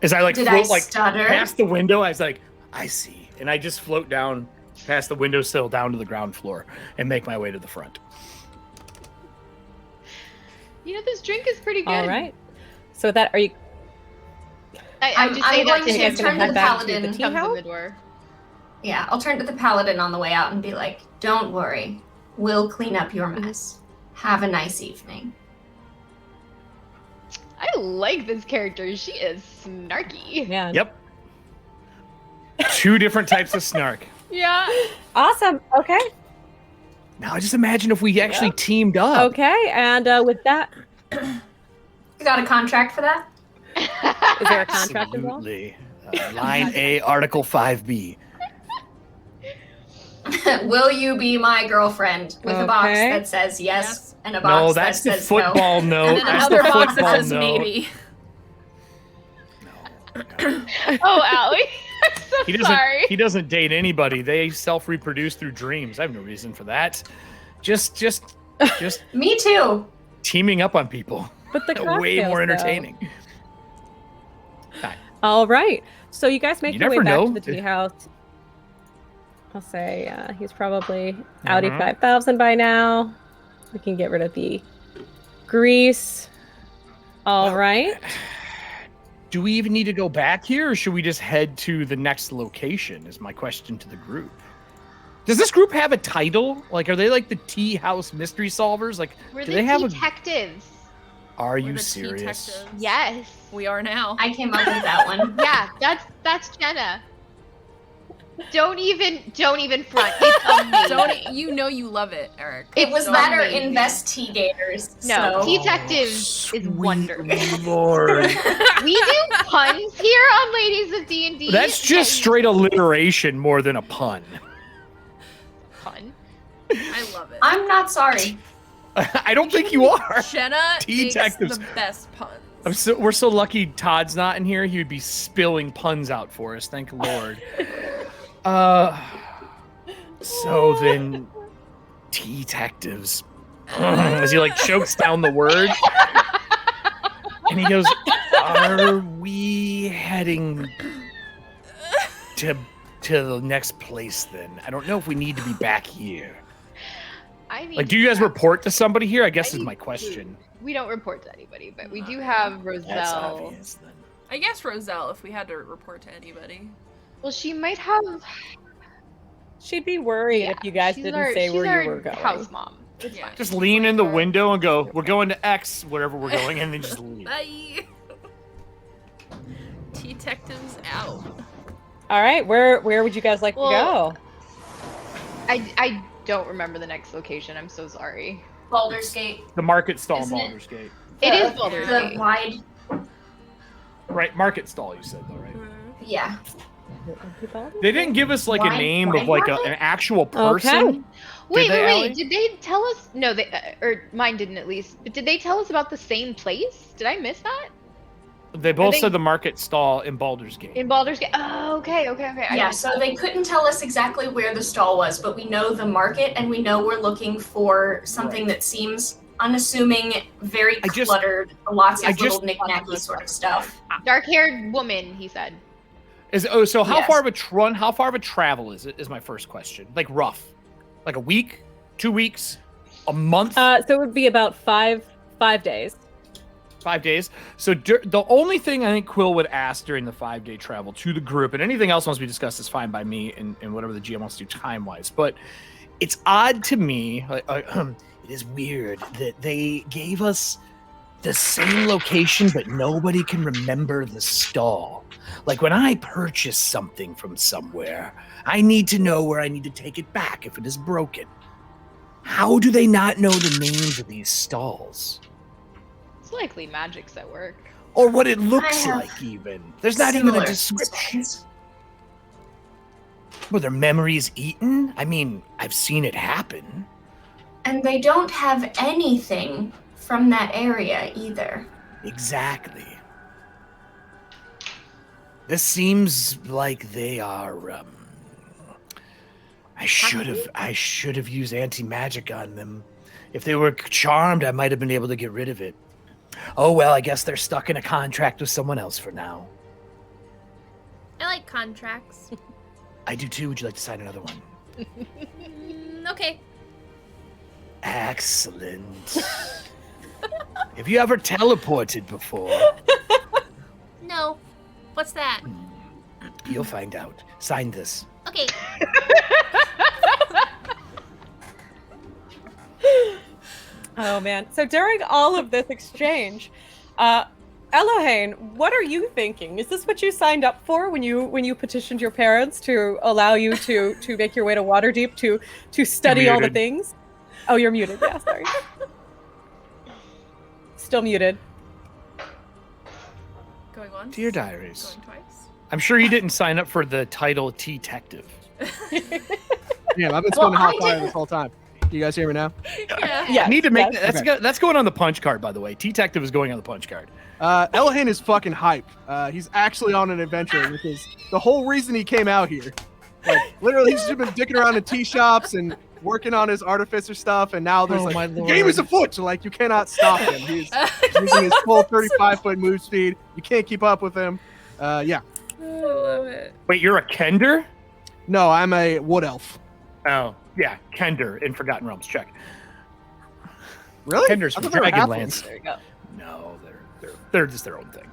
As I Did float I like stutter? past the window, I was like, I see. And I just float down past the windowsill down to the ground floor and make my way to the front. You know, this drink is pretty good. all right. So with that, are you I'm just saying going that to to him turn to when the he paladin. comes in the door. Yeah, I'll turn to the paladin on the way out and be like, don't worry. We'll clean up your mess. Have a nice evening. I like this character. She is snarky. yeah. Yep. Two different types of snark. Yeah. Awesome. Okay. Now just imagine if we actually teamed up. Okay. And with that, You got a contract for that? is there a contract involved? Absolutely. Line A, Article 5B. Will you be my girlfriend? With a box Okay. that says yes, Yes. and a box No, that's that the says football no. note. And That's another the box that football says note. maybe. No. Oh, Allie. I'm so He doesn't. sorry. He doesn't date anybody. They self-reproduce through dreams. I have no reason for that. Just Me too. teaming up on people. But the Way cocktails, more though. entertaining. All right. So you guys make You your way never back know. to the tea house. I'll say he's probably Audi Mhm. 5000 by now. We can get rid of the grease. All right. Do we even need to go back here, or should we just head to the next location? Is my question to the group. Does this group have a title? Like, are they like the Tea House Mystery Solvers? Like, We're do the they have detectives. Are We're you the serious? detectives. Yes. We are now. I came up with that one. Yeah, that's Jenna. Don't even front. It's amazing. Don't you know you love it, Eric? It was So that or amazing. investigators. No, so. detectives is wonderful. Lord. We do puns here on Ladies of D&D. That's just straight alliteration more than a pun. Fun. I love it. I'm not sorry. I don't think you are. Jenna makes Detectives. the best puns. We're so lucky Todd's not in here. He would be spilling puns out for us. Thank Lord. So then, detectives. As he like chokes down the word, and he goes, "Are we heading to the next place? Then I don't know if we need to be back here. I mean, Like, do you guys report to somebody here? I guess I is my need question. we don't report to anybody, but we do have That's Roselle. obvious then. I guess Roselle, if we had to report to anybody. Well, she might have. She'd be worried if you guys she's didn't our- say she's where our you were going. House mom. It's Yeah. fine. Just lean in the window and go, "We're going to X, wherever we're going," and then just leave. Bye. Detectives out. All right. Where would you guys like Well, to go? I don't remember the next location. I'm so sorry. Baldur's Gate. The market stall in Isn't it? Baldur's Gate. It is The- Baldur's The Gate. wide. Right, market stall, you said, though, right? Yeah. They didn't give us like a Wine- name of wine like market? an actual person. Wait, they, wait, Allie? wait. Did they tell us? No, they or mine didn't at least. But did they tell us about the same place? Did I miss that? They both they- said the market stall in Baldur's Gate. In Baldur's Gate. Oh, okay. I Yeah, missed so that. they couldn't tell us exactly where the stall was, but we know the market and we know we're looking for something that seems unassuming, very I just- cluttered, lots I of little just- knick-knacky sort of stuff. Dark-haired woman, he said. So how Yes. far of a how far of a travel is it? Is my first question. Like rough, like a week, 2 weeks, a month, So it would be about 5 days. 5 days. So the only thing I think Quill would ask during the 5-day travel to the group, and anything else wants to be discussed is fine by me and whatever the GM wants to do time wise. But it's odd to me. It is weird that they gave us the same location, but nobody can remember the stall. Like when I purchase something from somewhere, I need to know where I need to take it back if it is broken. How do they not know the names of these stalls? It's likely magic's at work. Or what it looks I have like, even. There's not even a Similar description. concerns. Were their memories eaten? I mean, I've seen it happen. And they don't have anything from that area either. Exactly. This seems like they are. I should have used anti-magic on them. If they were charmed, I might have been able to get rid of it. Oh well, I guess they're stuck in a contract with someone else for now. I like contracts. I do too. Would you like to sign another one? Okay. Excellent. Have you ever teleported before? No. What's that? You'll find out. Sign this. Okay. Oh man! So during all of this exchange, Elohane, what are you thinking? Is this what you signed up for when you petitioned your parents to allow you to make your way to Waterdeep to study all the muted. things? Oh, you're muted. Yeah, sorry. Still muted. Going once. Dear diaries, Going twice. I'm sure you didn't sign up for the title T-Tective. Damn, I've been spending hot I fire didn't- this whole time. You guys hear me now? Yeah. Yeah. I need to make yes. that's going on the punch card, by the way. T-Tective is going on the punch card. Elohane is fucking hype. He's actually on an adventure because the whole reason he came out here, like literally, he's just been dicking around in tea shops and working on his artificer stuff, and now there's Oh, my like the lord. game is afoot. So like you cannot stop him. He's using his full 35-foot move speed. You can't keep up with him. Yeah. I love it. Wait, you're a Kender? No, I'm a wood elf. Oh, yeah, Kender in Forgotten Realms. Check. Really? Kender's I from thought they were Dragonlance. halflings. There you go. No, they're just their own thing.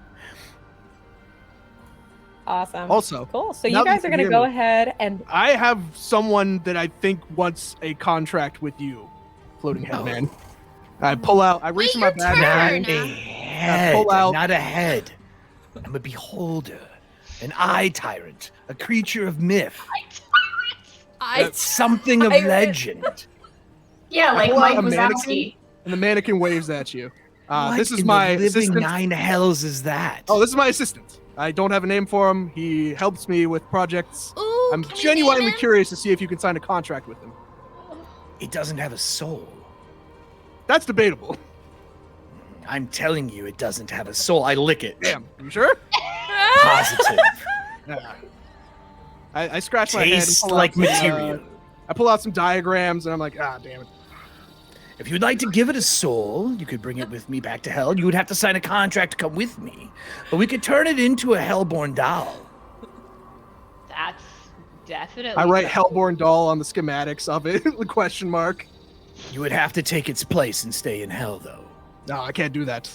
Awesome. Also, Cool. So now you that guys you are going to hear go me- ahead and I have someone that I think wants a contract with you, Floating Head Oh. Man. I pull out. I reach in my your bag. turn. Not a head. pull out- Not a head. I'm a beholder, an eye tyrant, a creature of myth, something of Tyrant. legend. Yeah, like pull out Mike a mannequin. Wazowski. And the mannequin waves at you. What This is in my the living assistant. nine hells is that? Oh, this is my assistant. I don't have a name for him. He helps me with projects. Ooh, I'm can we genuinely name him? curious to see if you can sign a contract with him. It doesn't have a soul. That's debatable. I'm telling you, it doesn't have a soul. I lick it. Damn, you sure? Positive. Yeah. I scratch my head. and Tastes pull out like some, material. I pull out some diagrams and I'm like, ah, damn it. If you'd like to give it a soul, you could bring it with me back to hell. You would have to sign a contract to come with me. But we could turn it into a hellborn doll. That's definitely. I write something. Hellborn doll on the schematics of it. The question mark. You would have to take its place and stay in hell, though. No, I can't do that.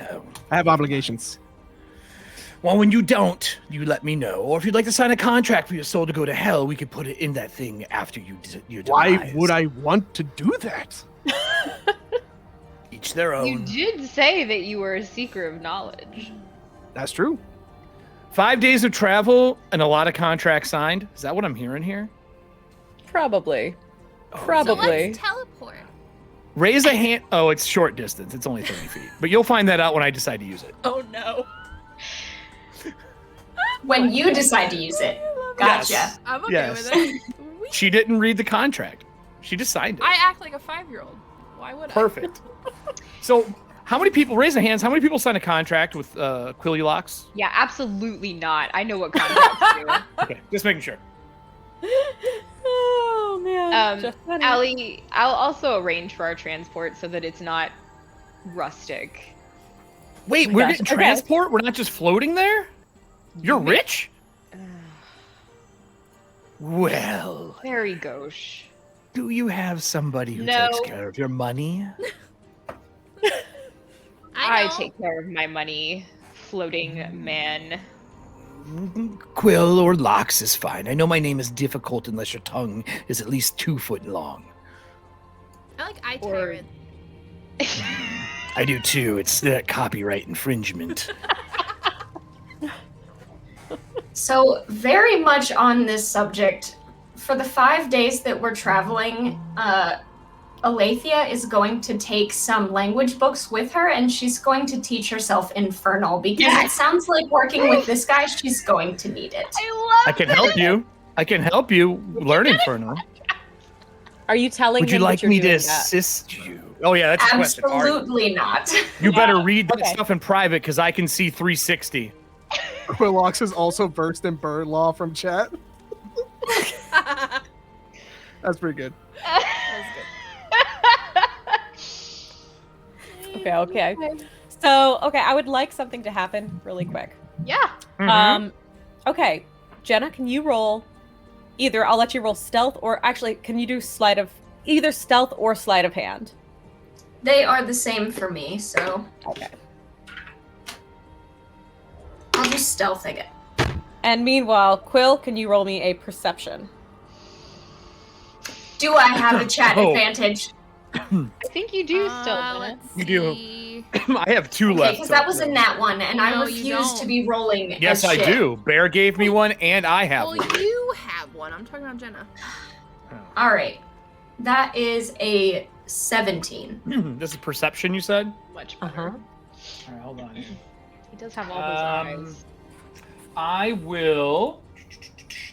Oh. I have obligations. Well, when you don't, you let me know. Or if you'd like to sign a contract for your soul to go to hell, we could put it in that thing after your Why demise. would I want to do that? Each their You own. did say that you were a seeker of knowledge. That's true. 5 days of travel and a lot of contracts signed. Is that what I'm hearing here? probably. Oh, So Probably. let's teleport. Raise a hand. Oh, it's short distance. It's only 30 feet. But you'll find that out when I decide to use it. Oh no. When you decide to use it. Gotcha. Yes. I'm okay Yes. with it. She didn't read the contract. She just signed it. I act like a 5-year-old. Why would I? Perfect. So, how many people, raise their hands, how many people signed a contract with Quillylocks? Yeah, absolutely not. I know what contracts do. Okay, just making sure. Oh man. Just funny. Allie, I'll also arrange for our transport so that it's not rustic. Wait, my we're gosh, getting okay. transport? We're not just floating there? You're rich? Well, Very gauche. do you have somebody who No. takes care of your money? I take care of my money, floating man. Quill or Locks is fine. I know my name is difficult unless your tongue is at least 2 foot long. I like eye Or- tyrant. I do too. It's that copyright infringement. So, very much on this subject, for the 5 days that we're traveling, Alethea is going to take some language books with her, and she's going to teach herself Infernal, because it sounds like working with this guy, she's going to need it. I can help you. I can help you learn Infernal. Are you telling Would you him that like you're me to doing that? assist you? Oh yeah, that's a question. Are you? Absolutely not. You better read that Okay. stuff in private because I can see 360. Quillox is also versed in bird law from chat. That's pretty good. Okay. So, I would like something to happen really quick. Yeah. Okay, Jenna, can you roll either? I'll let you roll stealth, or actually, can you do either stealth or sleight of hand? They are the same for me, so Okay. I'll do stealth again. And meanwhile, Quill, can you roll me a perception? Do I have a chat Oh. advantage? I think you do still, Jenna. Let's You do. see. I have 2 Okay, left. because that was a nat one, and I No, you refuse to don't. be rolling. Yes, as I shit. do. Bear gave me one, and I have Well, one. you have one. I'm talking about Jenna. All right, that is a 17. This is perception, you said? Much better. All right, hold on. He does have all those eyes. I will.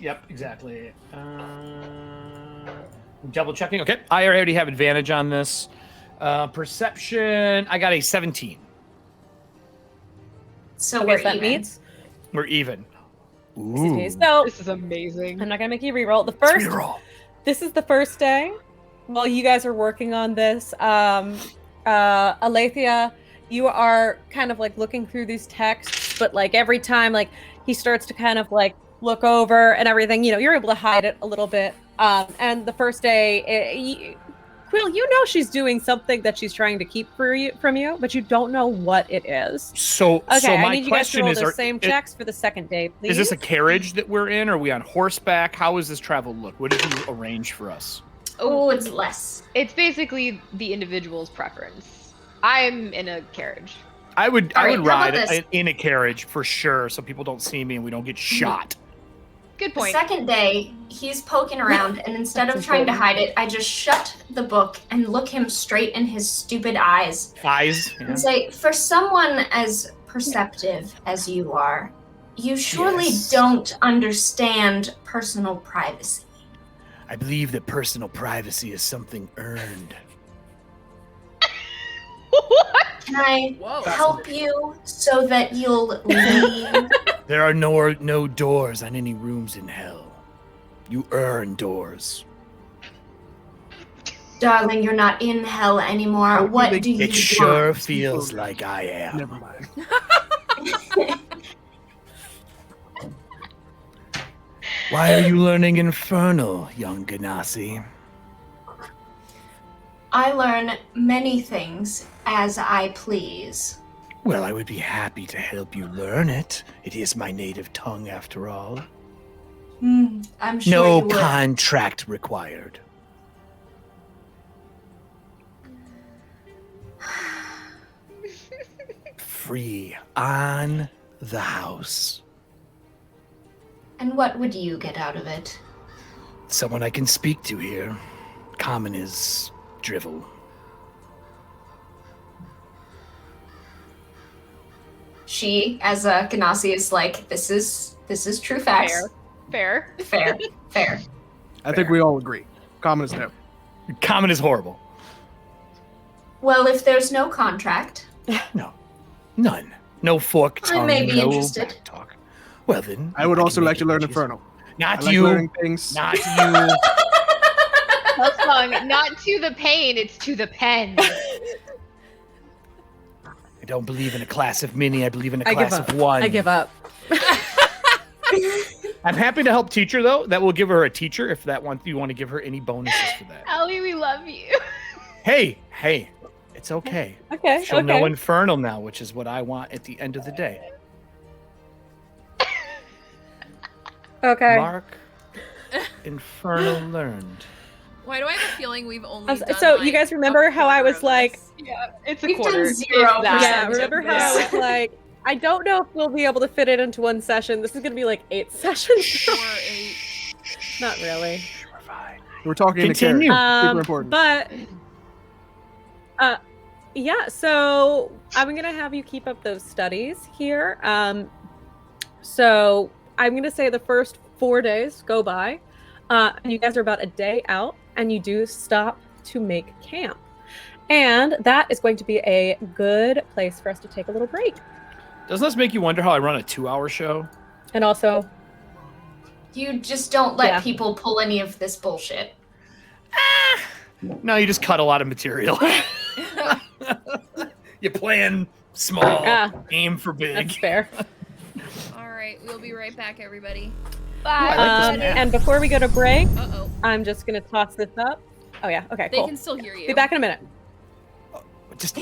Yep, exactly. Double checking. Okay, I already have advantage on this. Perception. I got a 17. So Okay, we're so that even. means. We're even. Excuse me. Ooh. So This is amazing. I'm not gonna make you reroll the Let's first. reroll. This is the first day. While you guys are working on this, Alethea, you are kind of like looking through these texts, but like every time like he starts to kind of like look over and everything, you're able to hide it a little bit. And the first day, Quill, you know she's doing something that she's trying to keep from you, but you don't know what it is. So, Okay, so I my need you guys to question roll is: those same checks for the second day, please. is this a carriage that we're in? Are we on horseback? How is this travel look? What did you arrange for us? Oh, it's less. It's basically the individual's preference. I'm in a carriage. I would All right, how ride about this? in a carriage for sure, so people don't see me and we don't get shot. Good The point. second day, he's poking around, and instead of That's trying to important. hide it, I just shut the book and look him straight in his stupid eyes Eyes. Yeah. and say, for someone as perceptive as you are, you surely Yes. don't understand personal privacy. I believe that personal privacy is something earned. What? Can I Whoa. help you so that you'll leave? There are no doors on any rooms in hell. You earn doors. Darling, you're not in hell anymore. How do What they- do you It sure want? feels like I am. Never mind. Why are you learning Infernal, young Ganassi? I learn many things as I please. Well, I would be happy to help you learn it. It is my native tongue, after all. I'm sure No you would. contract required. Free on the house. And what would you get out of it? Someone I can speak to here. Common is drivel. she, as a Ganassi, is like, this is true facts. Fair. Fair. I think we all agree. Common is no. Common is horrible. Well, if there's no contract, No. None. No fork I tongue, may be no interested. back talk. Well then. I would can also make like to it learn easier. Infernal. Not I like you. learning things. Not you. Hellsong, not to the pain, it's to the pen. I don't believe in a class of many. I believe in a I give class up. of one. I give up. I'm happy to help teach her, though. That will give her a teacher if you want to give her any bonuses for that. Allie, we love you. Hey, it's okay. Okay. She'll know okay. Infernal now, which is what I want at the end of the day. Okay. Mark, Infernal learned. Why do I have a feeling we've only done, So like, you guys remember a how I quarter was of like, this? Yeah, it's a We've quarter. done if 0%. that. yeah, remember how I was Yeah. like, I don't know if we'll be able to fit it into one session. This is gonna be like 8 sessions. Or 8. Not really. We're fine. We're talking Continue. to character. Super important. But yeah, so I'm gonna have you keep up those studies here. So I'm gonna say the first 4 days go by. And you guys are about a day out, and you do stop to make camp. And that is going to be a good place for us to take a little break. Doesn't this make you wonder how I run a 2-hour show? And also, You just don't let Yeah. people pull any of this bullshit. No, you just cut a lot of material. You plan small, Yeah. aim for big. that's fair. All right, we'll be right back, everybody. I like this map. And before we go to break, Uh-oh. I'm just gonna toss this up. Oh yeah, okay, They cool. can still hear you. Be back in a minute. Just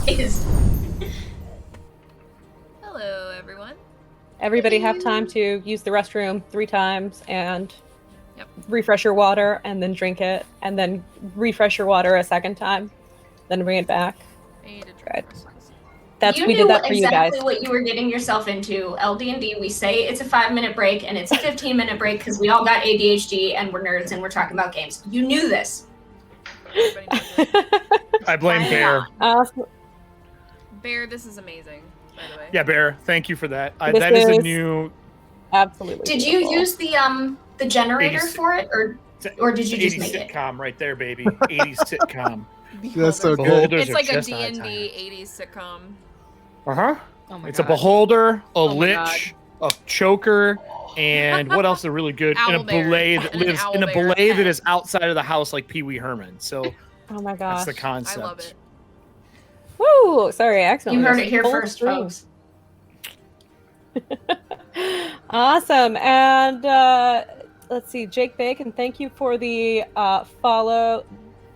is. Hello, everyone. Everybody have time to use the restroom 3 times and Yep. refresh your water and then drink it and then refresh your water a second time, then bring it back. I need to drink Good. first. We did that for you guys. Exactly what you were getting yourself into. LD&D, we say it's a 5-minute break and it's a 15-minute break because we all got ADHD and we're nerds and we're talking about games. You knew this. Everybody knows it. I blame I'm Bear. Bear, this is amazing, by the way. Yeah, Bear. Thank you for that. This That is a is- new Absolutely. Did you beautiful. use the generator 80s for it or did you just 80s make it? sitcom right there, baby. 80s sitcom. That's so good. Beholders It's are like a just D&D on 80s sitcom. Uh-huh. Oh my It's a God. beholder, a Oh my lich, a choker, and what else is really good? And a Owlbear. belay that And an lives in a owlbear belay that pet. is outside of the house like Pee Wee Herman. So Oh my that's gosh. the concept. I love it. Woo! Sorry, I accidentally. You heard just it here full first, screen. folks. Awesome. And let's see, Jake Bacon, thank you for the follow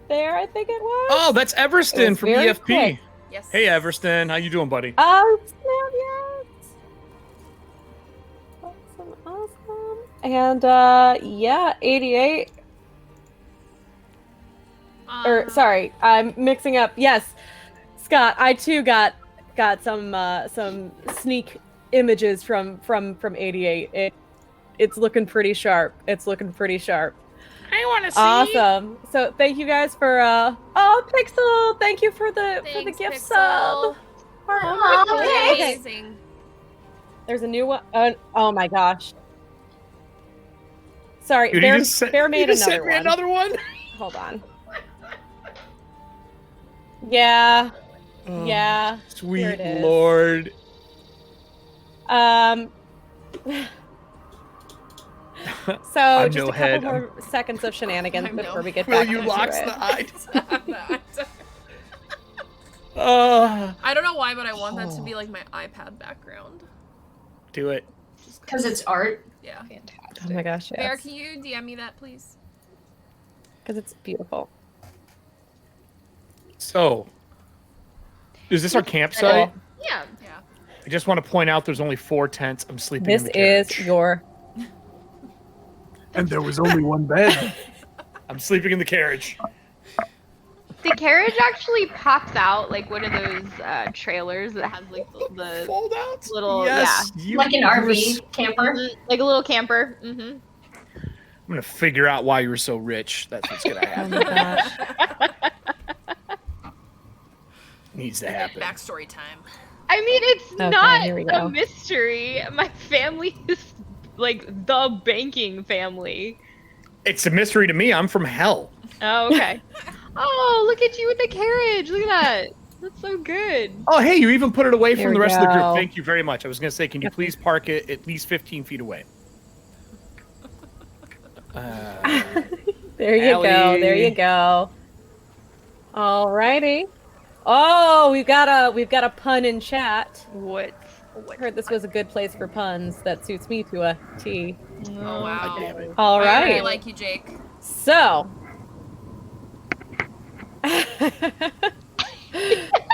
there, I think it was. Oh, that's It Everston was from very EFP. quick. Yes. Hey, Everston. How you doing, buddy? Oh, snap, yes. Awesome. And yeah, 88. Or sorry, I'm mixing up. Yes, Scott, I too got some sneak images from 88. It's looking pretty sharp. It's looking pretty sharp. I want to see. Awesome. So thank you guys for oh, Pixel, thank you for the Thanks, gift Pixel. sub. Aw, Okay. Amazing. There's a new one. Oh my gosh. Sorry, Dude, Bear, you just sent, Bear made you just another sent me one. another one? Hold on. Yeah. Oh, Yeah. Here Sweet it is. Lord. So I'm just no a couple head. more seconds of shenanigans I'm before no we get Will back you into locks it. the eye? I don't know why, but I want that to be like my iPad background. Do it. Because it's art. Yeah. Fantastic. Oh my gosh, Bear, yes. can you DM me that, please? Because it's beautiful. So, is this our campsite? Yeah. Yeah. I just want to point out there's only 4 tents. I'm sleeping This in the carriage. is your And there was only one bed. I'm sleeping in the carriage. The carriage actually pops out like one of those trailers that has like the Fold out? little- yes. You, Like an you were RV camper. like a little camper. I'm gonna figure out why you were so rich. That's what's gonna oh happen. my gosh. Needs to happen. Backstory time. I mean, it's Okay, not here we go. a mystery. My family is like the banking family. It's a mystery to me. I'm from hell. Oh, okay. Oh, look at you with the carriage. Look at that. That's so good. Oh, hey, you even put it away Here from the we rest of the group. go. Thank you very much. I was gonna say, can you please park it at least 15 feet away? There you go. Allie. There you go. Alrighty. Oh, we've got a pun in chat. What? Heard this was a good place for puns. That suits me to a T. Oh, wow. damn it. All I really right. like you, Jake. So.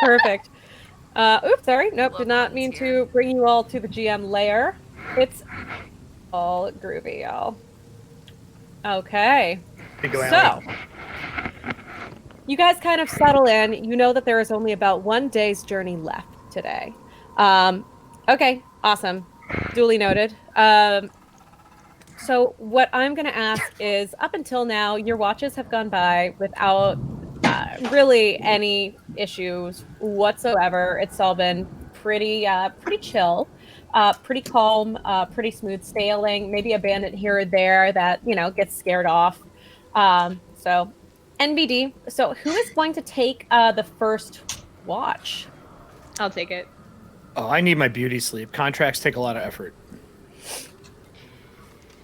Perfect. Oops, sorry. Nope, Love did not puns mean here. to bring you all to the GM layer. It's all groovy, y'all. Okay. Big go, So, Allie. you guys kind of settle in. You know that there is only about 1 day's journey left today. Okay, awesome. Duly noted. So what I'm going to ask is, up until now, your watches have gone by without really any issues whatsoever. It's all been pretty chill, pretty calm, pretty smooth sailing. Maybe a bandit here or there that gets scared off. So NBD. So who is going to take the first watch? I'll take it. Oh, I need my beauty sleep. Contracts take a lot of effort.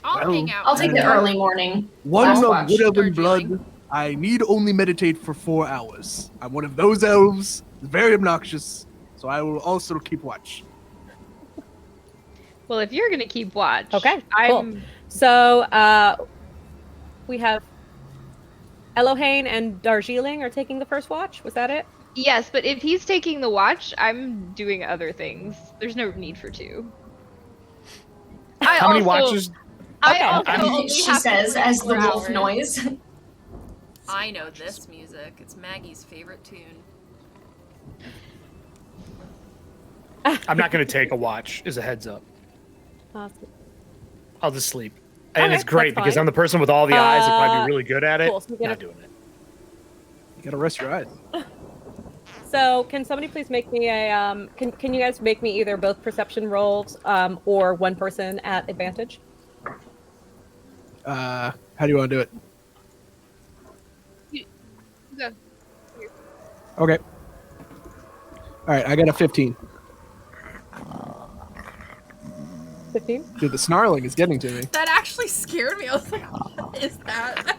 I'll Well, hang out. I'll take the with you. early morning. One Last of watch. good elven Or blood. dealing. I need only meditate for 4 hours. I'm one of those elves. Very obnoxious. So I will also keep watch. Well, if you're gonna keep watch, Okay, I'm. cool. So we have Elohane and Darjeeling are taking the first watch. Was that it? Yes, but if he's taking the watch, I'm doing other things. There's no need for two. How many watches? I Okay, also okay. only She have to says sleep as the 4 wolf hours. noise. I know this music. It's Maggie's favorite tune. I'm not going to take a watch. As a heads up, Awesome. I'll just sleep. And Okay, it's great that's because fine. I'm the person with all the eyes. I'd probably be really good at it. Cool, so we get Not a- doing it. You gotta rest your eyes. So, can somebody please make me a can you guys make me either both perception rolls or one person at advantage? How do you want to do it? Go. Okay. All right, I got a 15. 15? Dude, the snarling is getting to me. That actually scared me. I was like, what is that?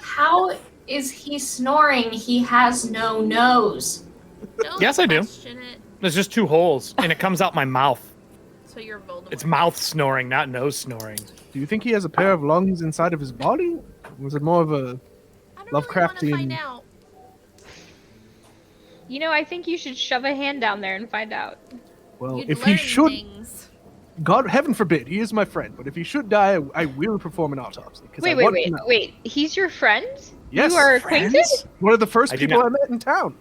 How is he snoring? He has no nose. Don't Yes, I do. question it. There's just 2 holes, and it comes out my mouth. So you're Voldemort. It's mouth snoring, not nose snoring. Do you think he has a pair of lungs inside of his body? Or was it more of a I don't really want to Lovecraftian- find out. You know, I think you should shove a hand down there and find out. well? You'd If he learn should, things. God, heaven forbid, he is my friend. But if he should die, I will perform an autopsy. 'Cause I want to know. Wait. He's your friend? Yes, You are acquainted? Friends? one of the first I did people not- I met in town.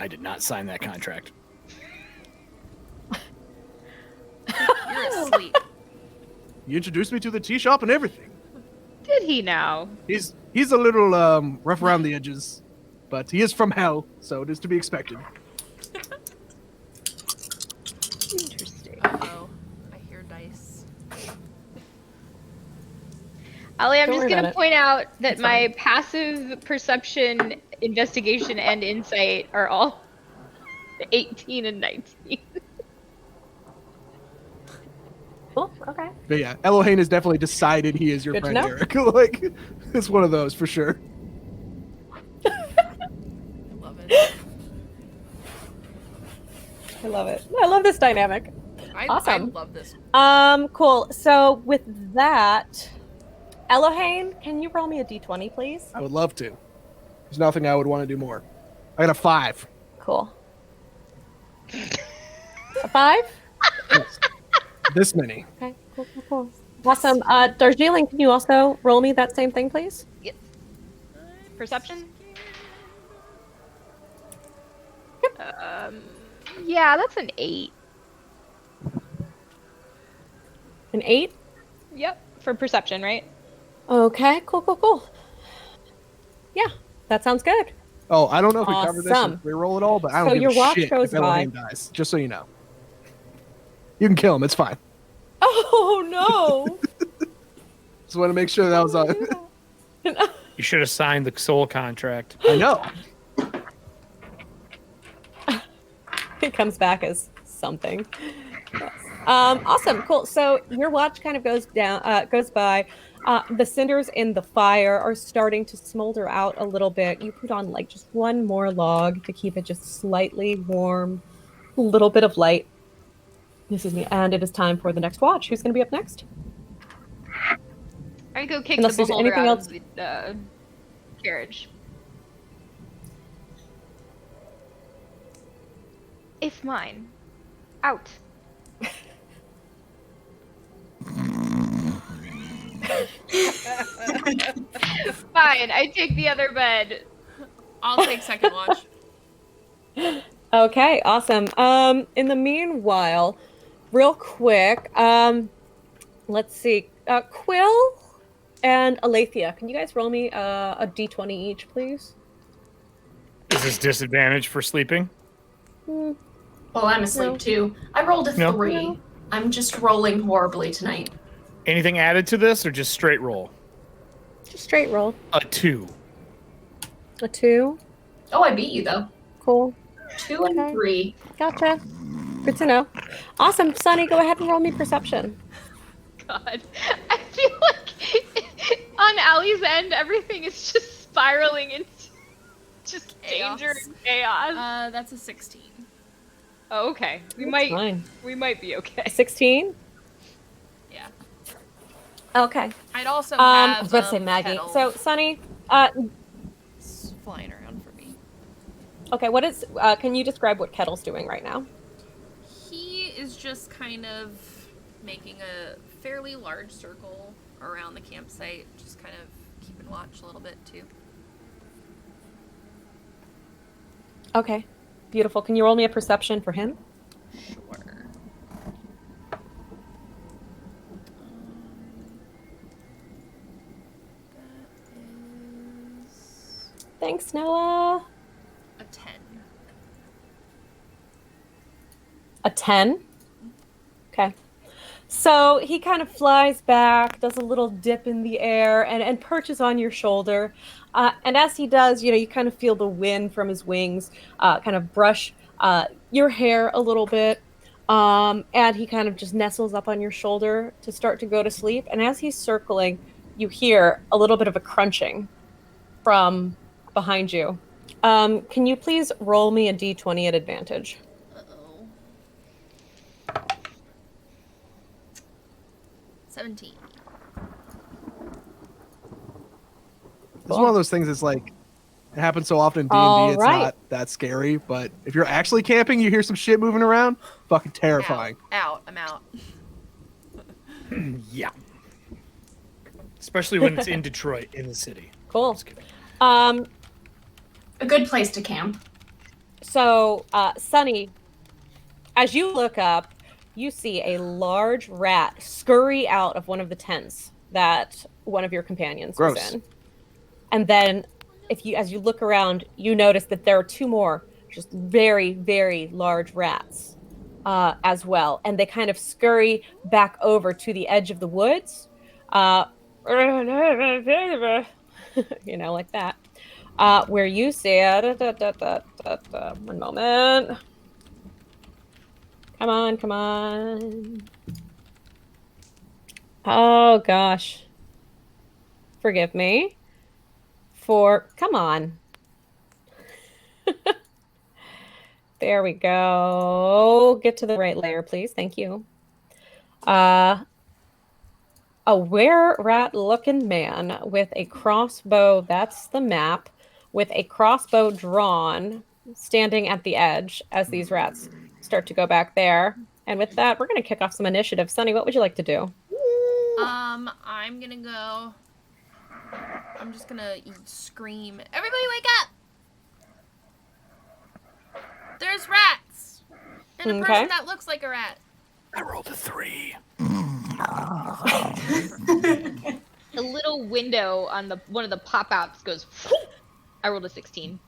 I did not sign that contract. You're asleep. He introduced me to the tea shop and everything. Did he now? He's a little rough around the edges, but he is from hell, so it is to be expected. Interesting. Uh-oh. I hear dice. Ali, I'm Don't just worry going about to it. point out that It's my fine. passive perception, investigation, and insight are all 18 and 19. Cool. Okay. But yeah, Elohane has definitely decided he is your Good to friend, know. Eric. Like, it's one of those for sure. I love it. I love it. I love this dynamic. I Awesome. love this. Cool. So with that, Elohane, can you roll me a d20, please? I would love to. There's nothing I would want to do more. I got a 5. Cool. A 5? Yes. This many. Okay. Cool. Awesome. Darjeeling, can you also roll me that same thing, please? Perception? Yeah, that's an 8. An 8? Yep, for perception, right? Okay. Cool. Yeah, that sounds good. Oh, I don't know if we covered this Awesome. or if we roll it all, but I don't So give your a watch shit goes if Elohane dies. Just so you know. You can kill him. It's fine. Oh no! Just want to make sure that was on. You should have signed the soul contract. I know. It comes back as something. Yes. Awesome, cool. So your watch kind of goes by. The cinders in the fire are starting to smolder out a little bit. You put on like just one more log to keep it just slightly warm, a little bit of light. This is me, and it is time for the next watch. Who's going to be up next? I go kick Unless the there's beholder anything out else- of the carriage. It's mine. Out. Fine, I take the other bed. I'll take second watch. Okay, awesome. In the meanwhile, real quick, let's see. Quill and Alethea, can you guys roll me a d20 each, please? Is this disadvantage for sleeping? Well, I'm asleep No. too. I rolled a No. 3. No. I'm just rolling horribly tonight. Anything added to this, or just straight roll? Just straight roll. A 2. A 2. Oh, I beat you though. Cool. 2 and Okay. 3. Gotcha. Good to know. Awesome. Sunny, go ahead and roll me perception. God. I feel like on Allie's end, everything is just spiraling into just Chaos. danger and chaos. That's a 16. Oh, okay. We That's might fine. be okay. 16? Yeah. Okay. I'd also I have was about to say Maggie. kettle. So, Sunny, flying around for me. Okay, can you describe what Kettle's doing right now? He is just kind of making a fairly large circle around the campsite, just kind of keeping watch a little bit too. Okay, beautiful. Can you roll me a perception for him? Sure. That is Thanks, Noah. a 10. A 10? Okay. So he kind of flies back, does a little dip in the air, and perches on your shoulder. And as he does, you kind of feel the wind from his wings kind of brush your hair a little bit. And he kind of just nestles up on your shoulder to start to go to sleep. And as he's circling, you hear a little bit of a crunching from behind you. Can you please roll me a d20 at advantage? Uh-oh. 17. This is one of those things that's like, it happens so often in All D&D, it's right. not that scary. But if you're actually camping, you hear some shit moving around, fucking terrifying. Out. I'm out. Yeah. Especially when it's in Detroit, in the city. Cool. Just kidding. A good place to camp. So, Sunny, as you look up, you see a large rat scurry out of one of the tents that one of your companions was Gross. in. And then, as you look around, you notice that there are two more just very, very large rats as well. And they kind of scurry back over to the edge of the woods. Like that. Where you see one moment. Come on. Oh gosh. Forgive me. Come on. There we go. Get to the right layer, please. Thank you. A were-rat-looking man with a crossbow, that's the map, with a crossbow drawn, standing at the edge as these rats start to go back there. And with that, we're going to kick off some initiative. Sunny, what would you like to do? I'm gonna go. I'm just gonna scream, everybody wake up! There's rats! And a person that looks like a rat. I rolled a 3. A little window on one of the pop-outs goes. I rolled a 16.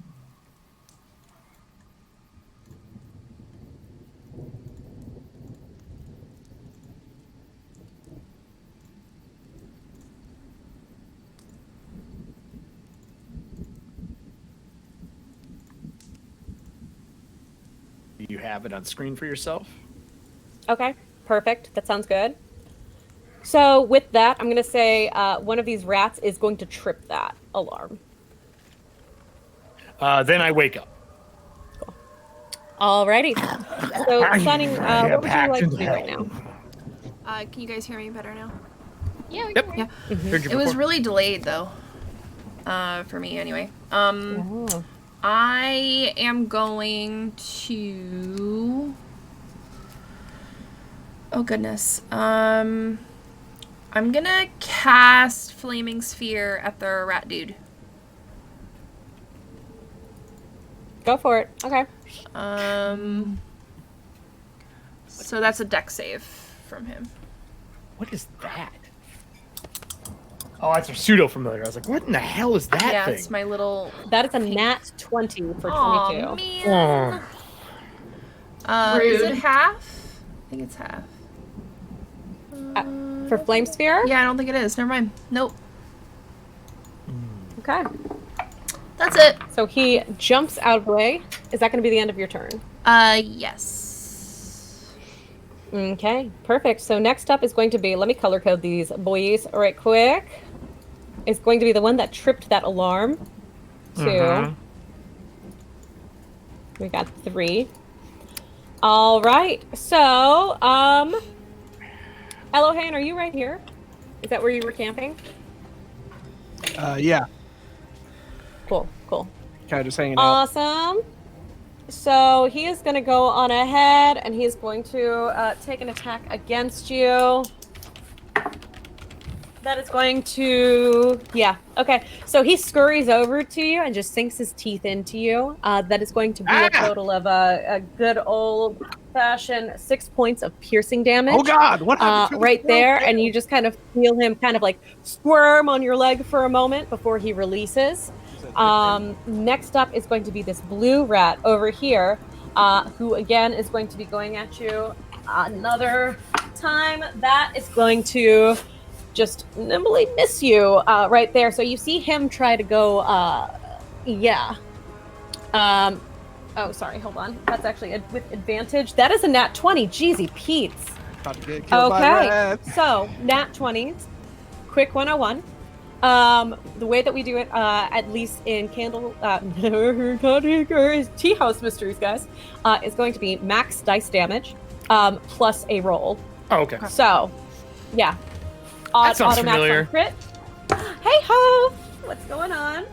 Do you have it on screen for yourself? Okay, perfect. That sounds good. So with that, I'm going to say one of these rats is going to trip that alarm. Then I wake up. Cool. Alrighty. So, Sunny, what would you like to do right now? Can you guys hear me better now? Yeah, we Yep. can. Yeah. Heard you It was before. really delayed though. For me anyway. Oh. I am going to. Oh goodness. I'm gonna cast Flaming Sphere at the rat dude. Go for it. Okay. So that's a dex save from him. What is that? Oh, that's a pseudo familiar. I was like, what in the hell is that Yeah, thing? it's my little. That is a nat 20 for 22. Aw, man. Is it half? I think it's half. For Flame Sphere? Yeah, I don't think it is. Never mind. Nope. Okay. That's it. So he jumps out of the way. Is that going to be the end of your turn? Yes. Okay, perfect. So next up is going to be, let me color code these boys right quick. It's going to be the one that tripped that alarm. 2. We got 3. All right. So, Elohane, are you right here? Is that where you were camping? Yeah. Cool. kind of just hanging out. Awesome. So he is going to go on ahead and he is going to take an attack against you. That is going to, yeah, okay. So he scurries over to you and just sinks his teeth into you. That is going to be a total of a good old-fashioned 6 points of piercing damage. Oh God! What happened to right the there, tail? and you just kind of feel him kind of like squirm on your leg for a moment before he releases. Next up is going to be this blue rat over here, who again is going to be going at you another time. That is going to just nimbly miss you right there. So you see him try to go, oh, sorry, hold on. That's actually with advantage. That is a nat 20. Jeezy Pete's. About to get killed by rats. So nat 20s, quick 101. The way that we do it, at least in Tea House Mysteries, guys, is going to be max dice damage, plus a roll. Oh, okay. So, yeah. That sounds Automatic familiar. on crit. Hey ho! What's going on?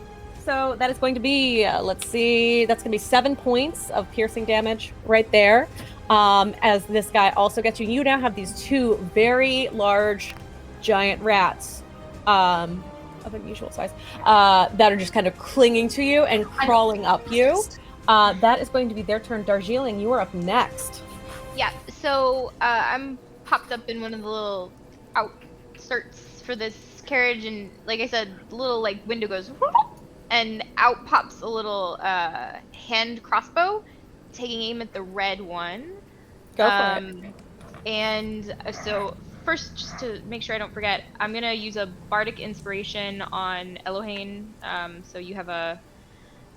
So that is going to be, let's see, that's going to be 7 points of piercing damage right there. As this guy also gets you. You now have these two very large, giant rats, of unusual size, that are just kind of clinging to you and crawling up you. That is going to be their turn. Darjeeling, you are up next. Yeah, so I'm popped up in one of the little outskirts for this carriage, and like I said, the little like window goes, and out pops a little hand crossbow, taking aim at the red one. Go for it. And so first, just to make sure I don't forget, I'm gonna use a bardic inspiration on Elohane. So you have a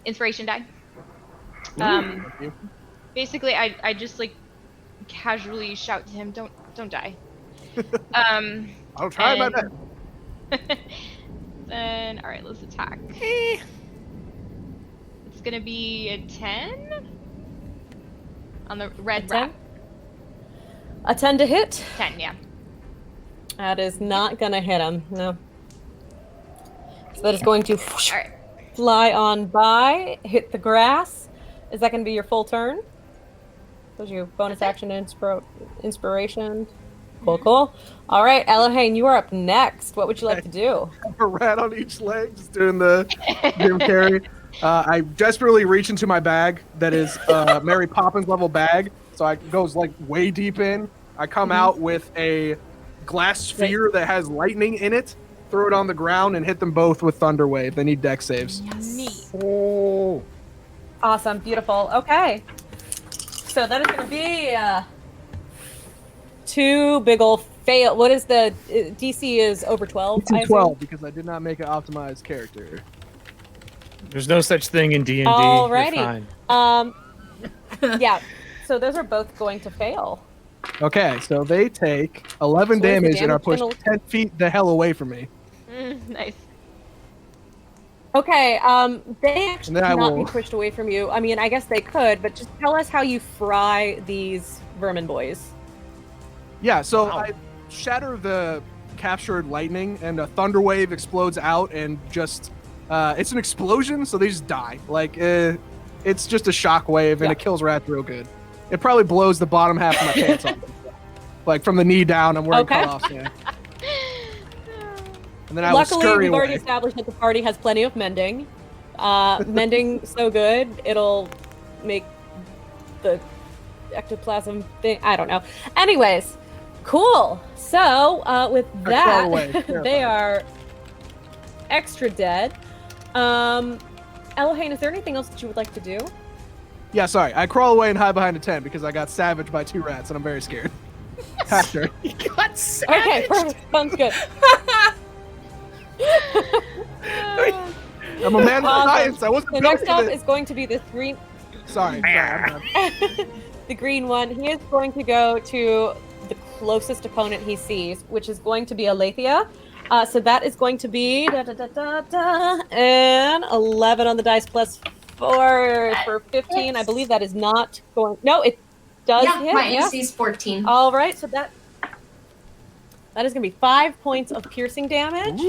inspiration die. Basically, I just like casually shout to him, "Don't die." I'll try my best. Then, all right, let's attack. It's gonna be a 10 on the red rat. A 10 to hit. 10, yeah. That is not gonna hit him. No. So that is going to All right. fly on by, hit the grass. Is that going to be your full turn? Was your bonus action inspiration? Cool, cool. All right, Elohane, you are up next. What would you like to do? A rat on each leg, just doing the Jim Carrey. I desperately reach into my bag that is Mary Poppins level bag, so it goes like way deep in. I come out with a glass sphere that has lightning in it, throw it on the ground, and hit them both with Thunder Wave. They need dex saves. Neat. Oh. Awesome, beautiful. Okay. So that is going to be two big ol' fail. What is the DC is over 12? It's 12 because I did not make an optimized character. There's no such thing in D&D. Alrighty. Yeah. So those are both going to fail. Okay, so they take 11 So where's the damage and are damage pushed penalty? 10 feet the hell away from me. Nice. Okay, they actually then I cannot will- be pushed away from you. I mean, I guess they could, but just tell us how you fry these vermin boys. Yeah, so Wow. I shatter the captured lightning, and a thunder wave explodes out, and just it's an explosion, so they just die. Like it's just a shock wave, and Yeah. it kills rats real good. It probably blows the bottom half of my pants off, like from the knee down. I'm wearing Okay. cutoffs. Yeah. And then I will Luckily, scurry we've already away. established that the party has plenty of mending. Mending so good, it'll make the ectoplasm thing. I don't know. Anyways, cool. So with I crawl that, away, they terrified. are extra dead. Elohane, is there anything else that you would like to do? Yeah, sorry. I crawl away and hide behind a tent because I got savaged by 2 rats, and I'm very scared. After. You got savaged. Okay, perfect. Sounds good. I'm a man of Awesome. science. I wasn't The built next for up this. is going to be this green. Sorry. I'm done. The green one. He is going to go to the closest opponent he sees, which is going to be Alethea. So that is going to be and 11 on the dice plus 4 for 15. I believe that is not going. No, it does Yeah, hit. my Yeah. AC is 14. All right. So that That is going to be 5 points of piercing damage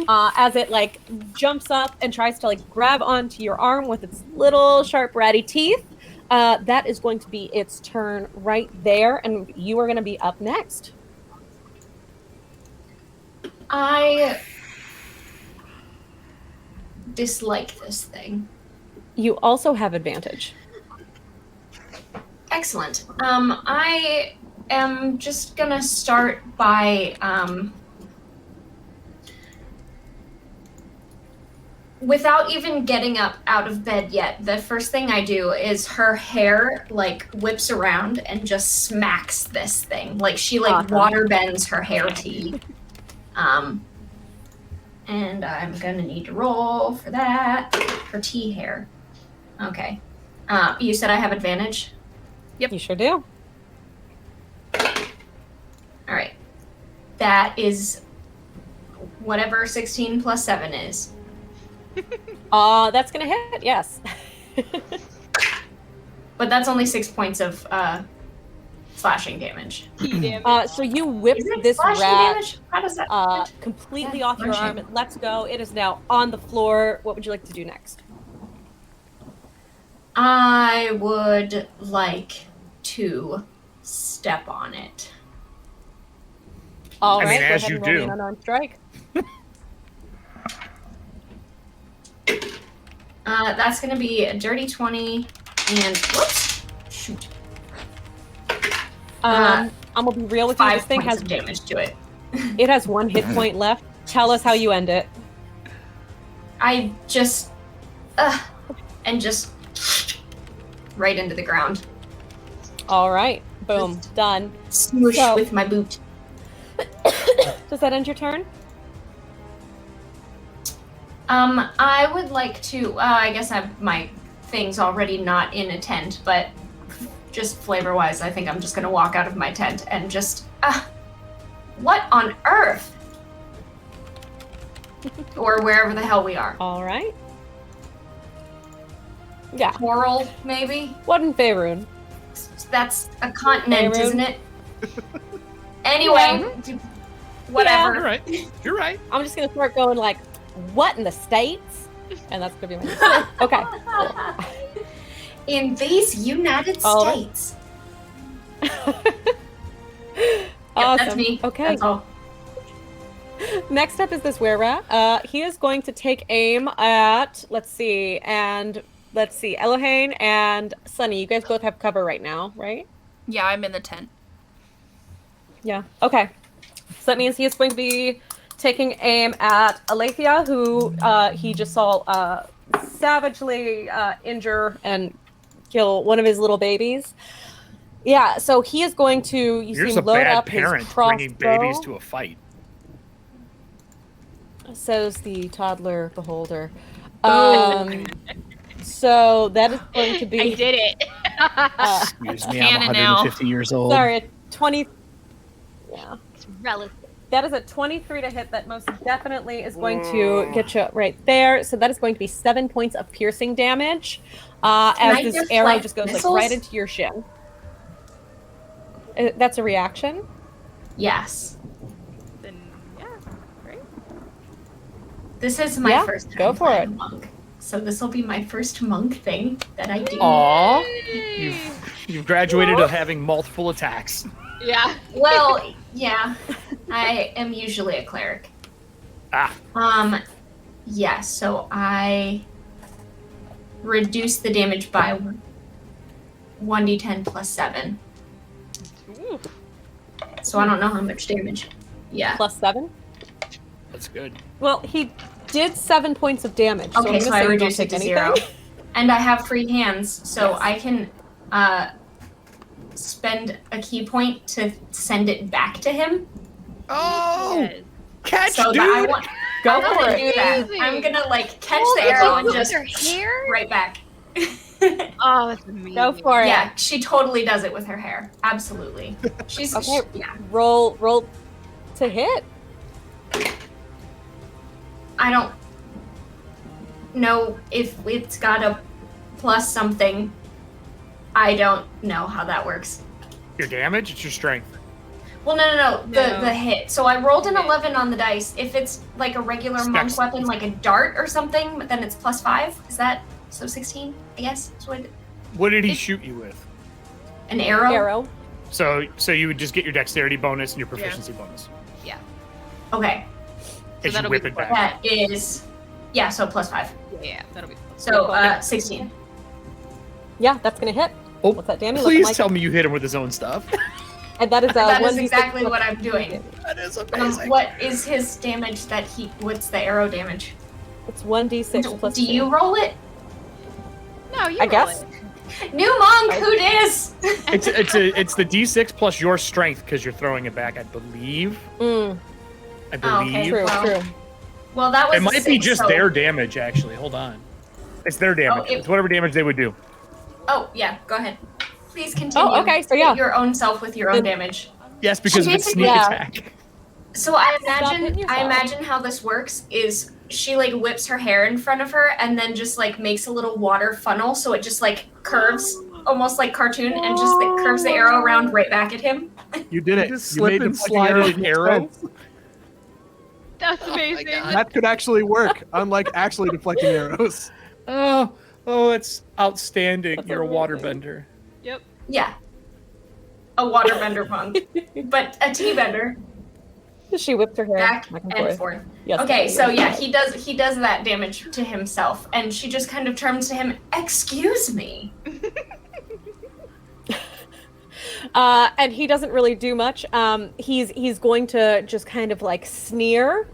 as it like jumps up and tries to like grab onto your arm with its little sharp ratty teeth. That is going to be its turn right there, and you are going to be up next. I dislike this thing. You also have advantage. Excellent. I am just gonna start by without even getting up out of bed yet, the first thing I do is her hair like whips around and just smacks this thing. Like she like water bends her hair tea. And I'm gonna need to roll for that. For tea hair. Okay. You said I have advantage? Yep. You sure do. All right. That is whatever 16 plus 7 is. That's gonna hit, yes. But that's only 6 points of slashing damage. So you whip this slashing rat damage? How does that completely off your arm. It lets go. It is now on the floor. What would you like to do next? I would like to step on it. All I right, mean, go as ahead you and roll me do. an unarmed strike. That's going to be a dirty 20 and whoops, shoot. I'm gonna be real with you. 5 This thing points has of damage to it. It has 1 hit point left. Tell us how you end it. I just and just right into the ground. All right, boom, done. Smoosh So- with my boot. Does that end your turn? I would like to. I guess my thing's already not in a tent, but just flavor-wise, I think I'm just gonna walk out of my tent and just. What on earth? Or wherever the hell we are. All right. Yeah. Coral, maybe. What in Faerun? That's a continent, Faerun. isn't it? Anyway, whatever. You're right. You're right. I'm just gonna start going like, what in the States? And that's gonna be my okay. In these United All right. States. Awesome. That's me. Okay. That's all. Next up is this were-rat. He is going to take aim at, let's see, Elohane and Sunny. You guys both have cover right now, right? Yeah, I'm in the tent. Yeah. Okay. So that means he is going to be taking aim at Alethea, who he just saw savagely injure and kill one of his little babies. Yeah, so he is going to, You're see, just a load bad up his parent crossbow. bringing babies to a fight. Says the toddler beholder. Oh. So that is going to be. I did it. Excuse me, I'm Canon now. 150 years old. Sorry, a 20. Yeah. It's relative. That is a 23 to hit. That most definitely is going to get you right there. So that is going to be 7 points of piercing damage. I As this just arrow fly just goes like missiles? right into your shin. That's a reaction. Yes. Then yeah, right. This is my Yeah, first time go for playing it. monk. So this will be my first monk thing that I do. Aw, you've graduated to having multiple attacks. Yeah. Well, yeah. I am usually a cleric. Yeah, so I reduce the damage by 1d10 plus 7. Ooh. So I don't know how much damage. Yeah. Plus 7. That's good. Well, he did 7 points of damage. So Okay, I'm so gonna I say you don't reduce it take to anything. 0. And I have free hands, so I can spend a key point to send it back to him. Oh, Yes. catch, So dude! that I want. Go I'm for gonna it. do that. Amazing. I'm gonna like catch Oh, the that's arrow all and with just her hair? right back. Oh, that's amazing. Go for it. Yeah, she totally does it with her hair. Absolutely. She's Okay. yeah. Roll to hit. I don't know if it's got a plus something. I don't know how that works. Your damage? It's your strength. Well, no. The hit. So I rolled an Okay. 11 on the dice. If it's like a regular monk weapon, like a dart or something, then it's +5. Is that so? 16, I guess. What did he shoot you with? An arrow. Arrow. So you would just get your dexterity bonus and your proficiency bonus. Yeah. Okay, As you that'll whip be it back. that is so +5. Yeah, that'll be. So 16. Yeah, that's gonna hit. Oh, What's that damage looking please like? tell me you hit him with his own stuff. And that is That is 1d6 exactly plus what I'm doing. That is amazing. What is his damage that he? What's the arrow damage? It's 1d6 plus Do 2. you roll it? No, you I roll guess. it. New monk, who dis? It's the d6 plus your strength because you're throwing it back, I believe. Mm, I Oh, believe. okay. true, Well, true. Well, that was It might a be 6, just so- their damage, actually. Hold on. It's their damage. it- It's whatever damage they would do. Oh yeah, go ahead. Please continue. Oh, okay, so Hit yeah. your own self with your own Then- damage. Yes, because of its basically- sneak Yeah. attack. So I hitting imagine yourself. how this works is she like whips her hair in front of her and then just like makes a little water funnel so it just like curves almost like cartoon and just like, curves the arrow around right back at him. You did it. Just You slip made and deflecting slide arrows an make arrow. sense. That's amazing. That could actually work, unlike actually deflecting arrows. Oh, it's outstanding. That's You're a amazing. waterbender. Yep. Yeah. A waterbender monk. But a tea bender. She whips her hair Back and and forth. forth. Yes, Okay, so yes. yeah, he does that damage to himself, and she just kind of turns to him, "Excuse me." And he doesn't really do much. He's going to just kind of like sneer,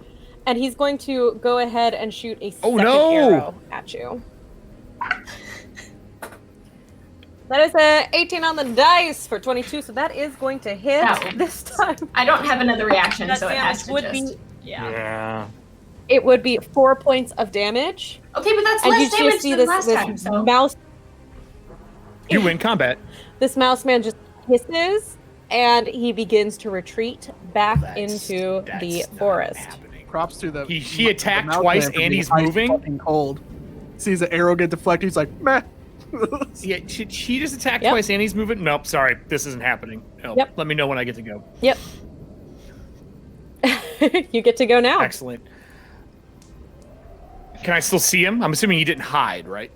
and he's going to go ahead and shoot a second no! arrow at you. That is a 18 on the dice for 22, so that is going to hit Ow. this time. I don't have another reaction, That so it has damage to would just. be Yeah. it would be 4 points of damage, Okay, but that's and you less damage just see than this last time. So mouse. You win combat. This mouse man just hisses, and he begins to retreat back into the That's not forest. happening. Props to the. He attacked the mouse twice man for and being he's ice moving? fucking cold. Sees the arrow get deflected. He's like, meh. Yeah, she just attacked Yep. twice and he's moving. Nope, sorry, this isn't happening. Nope. Yep. Let me know when I get to go. Yep. You get to go now. Excellent. Can I still see him? I'm assuming he didn't hide, right?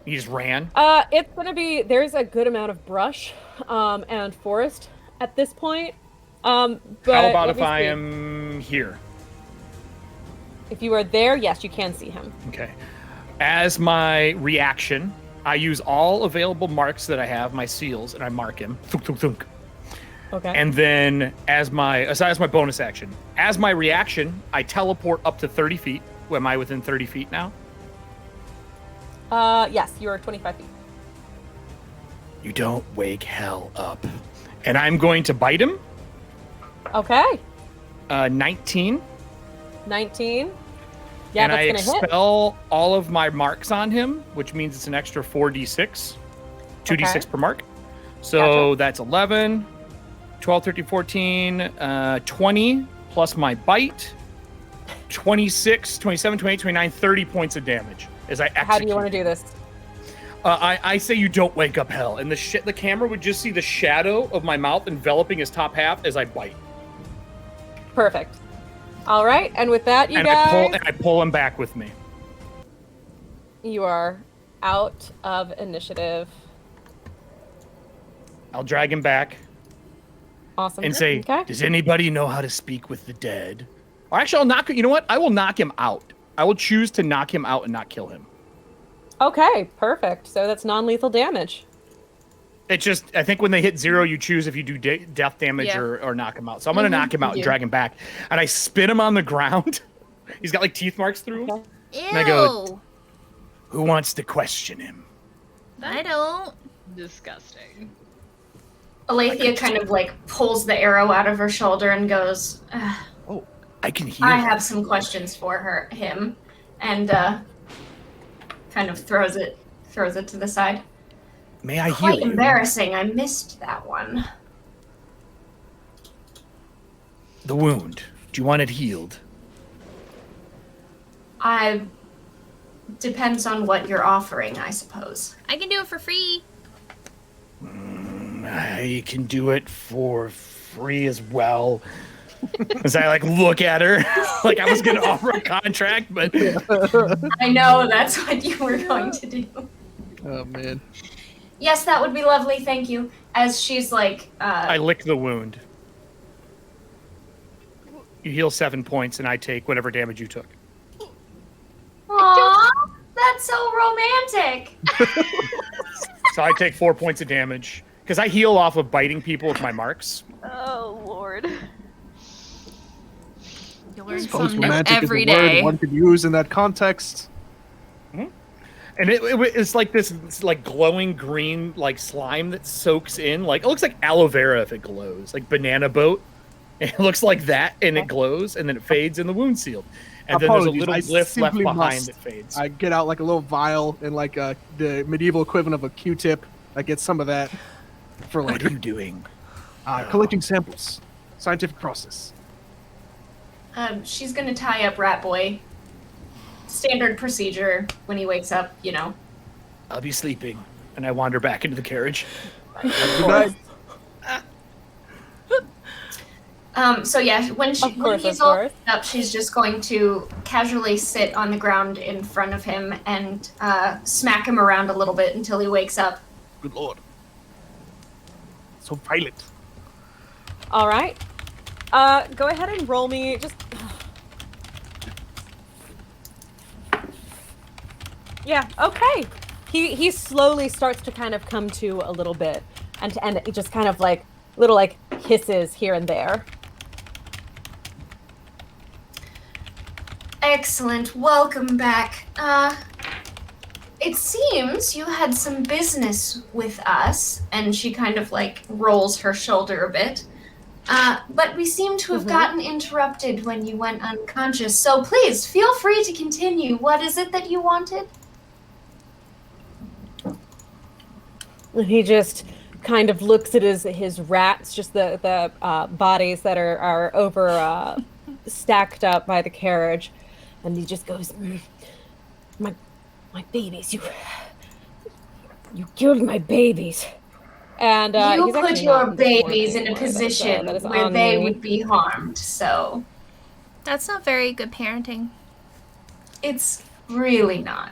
He just ran. It's gonna be there's a good amount of brush, and forest at this point. But How about let if me I see. am here? If you are there, yes, you can see him. Okay. As my reaction, I use all available marks that I have, my seals, and I mark him. Thunk, thunk, thunk. Okay. And then as my bonus action, as my reaction, I teleport up to 30 feet. Am I within 30 feet now? Yes, you are 25 feet. You don't wake hell up. And I'm going to bite him. Okay. 19. 19. Yeah, And I that's gonna hit. expel all of my marks on him, which means it's an extra 4d6. 2d6 Okay. per mark. So Gotcha. that's 11, 12, 13, 14, 20 plus my bite. 26, 27, 28, 29, 30 points of damage as I execute. How do you want to do this? I say you don't wake up hell, and the camera would just see the shadow of my mouth enveloping his top half as I bite. Perfect. All right, and with that, you And guys, I pull him back with me. you are out of initiative. I'll drag him back Awesome. and say, okay. "Does anybody know how to speak with the dead?" Or actually, I'll knock. You know what? I will knock him out. I will choose to knock him out and not kill him. Okay, perfect. So that's non-lethal damage. It's just, I think when they hit 0, you choose if you do death damage Yeah. or knock him out. So I'm going to knock him out and you. drag him back. And I spin him on the ground. He's got like teeth marks through him. Okay. Ew. And I go, "Who wants to question him?" I don't. Disgusting. Alethea kind of like pulls the arrow out of her shoulder and goes, Oh, I can hear I him. have some questions for him, and kind of throws it to the side. May I heal Quite you? embarrassing. I missed that one. The wound. Do you want it healed? I depends on what you're offering, I suppose. I can do it for free. I can do it for free as well. As I like look at her, like I was gonna offer a contract, but I know that's what you were going to do. Oh man. Yes, that would be lovely. Thank you. As she's like, I lick the wound. You heal 7 points, and I take whatever damage you took. "Aw, that's so romantic." So I take 4 points of damage because I heal off of biting people with my marks. Oh Lord. You learn Most something new romantic is every the word day. one could use in that context. And it's like this like glowing green like slime that soaks in. Like it looks like aloe vera if it glows, like banana boat. It looks like that, and it glows, and then it fades, and the wound's sealed. And then there's a little I glyph left simply behind must. that fades. I get out like a little vial and like the medieval equivalent of a Q-tip. I get some of that for What later. are you doing? Collecting samples. Scientific process. She's gonna tie up Rat Boy. Standard procedure when he wakes up, you know. I'll be sleeping, and I wander back into the carriage. Good night. So yeah, when Of he's all course. up, she's just going to casually sit on the ground in front of him and smack him around a little bit until he wakes up. Good lord. So violent. All right. Go ahead and roll me just. Yeah. Okay. He slowly starts to kind of come to a little bit, and it just kind of like little like hisses here and there. Excellent. Welcome back. It seems you had some business with us, and she kind of like rolls her shoulder a bit. But we seem to have gotten interrupted when you went unconscious, so please feel free to continue. What is it that you wanted? And he just kind of looks at his rats, just the bodies that are over stacked up by the carriage, and he just goes, my babies, you killed my babies. And You he's put actually your not this babies in a anymore. position That is where on they me. would be harmed, so That's not very good parenting. it's really not.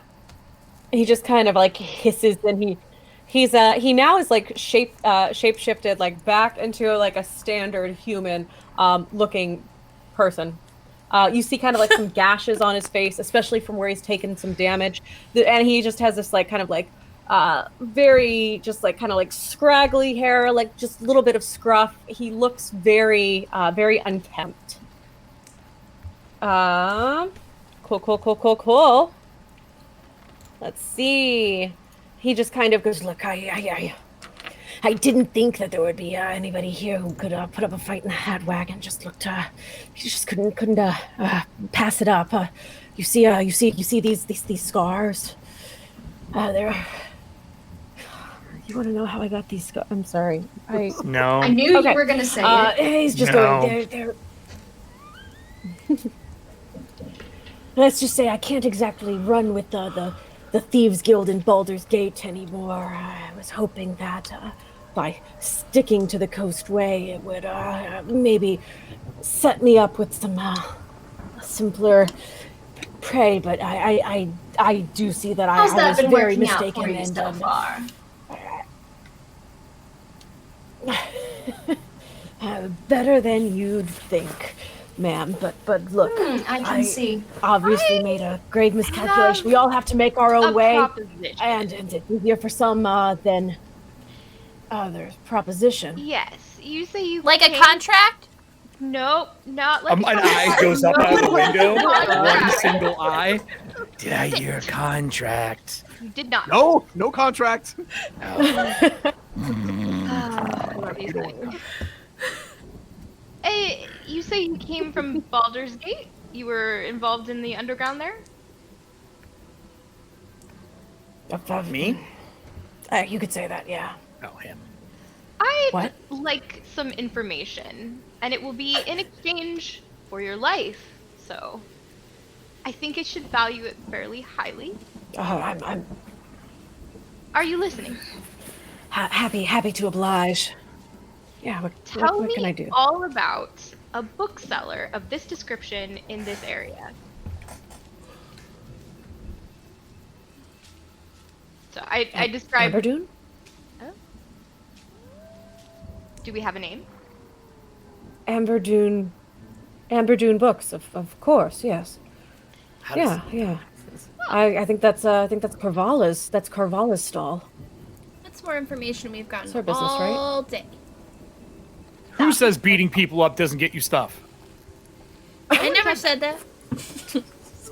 He just kind of like hisses, and he now is like shape shifted like back into like a standard human looking person. You see kind of like some gashes on his face, especially from where he's taken some damage, and he just has this like kind of like very just like kind of like scraggly hair, like just a little bit of scruff. He looks very very unkempt. Cool. Let's see. He just kind of goes, look, I didn't think that there would be anybody here who could put up a fight in the hat wagon. Just looked, he just couldn't pass it up. You see these scars. They're. You want to know how I got these scars? I'm sorry. No. I knew Okay. you were going to say it. He's just No. going. They're. Let's just say I can't exactly run with the Thieves Guild in Baldur's Gate anymore. I was hoping that by sticking to the Coast Way, it would maybe set me up with some simpler prey. But I do see that How's I that was been very working out mistaken. for you And so far? better than you'd think, ma'am. But look, I can see. obviously made a grave miscalculation. We all have to make our own A way, proposition. and it's easier for some than others. Proposition. Yes, you say you Like a came- contract? Nope, not like An eye goes up out of the window. One single eye. Did I hear a contract? You did not. No contract. I love these things. Hey, you say you came from Baldur's Gate? You were involved in the underground there? Me? You could say that, yeah. Oh, him. I'd What? like some information, and it will be in exchange for your life. So, I think I should value it fairly highly. I'm Are you listening? happy to oblige. Yeah, Tell what me can I do? all about a bookseller of this description in this area. So I described. Amberdune? Oh. Do we have a name? Amberdune Books, of course, yes. How does Yeah. I think that's Carvala's stall. That's more information we've gotten It's our business, right? all day. Who says beating people up doesn't get you stuff? I never said that. Did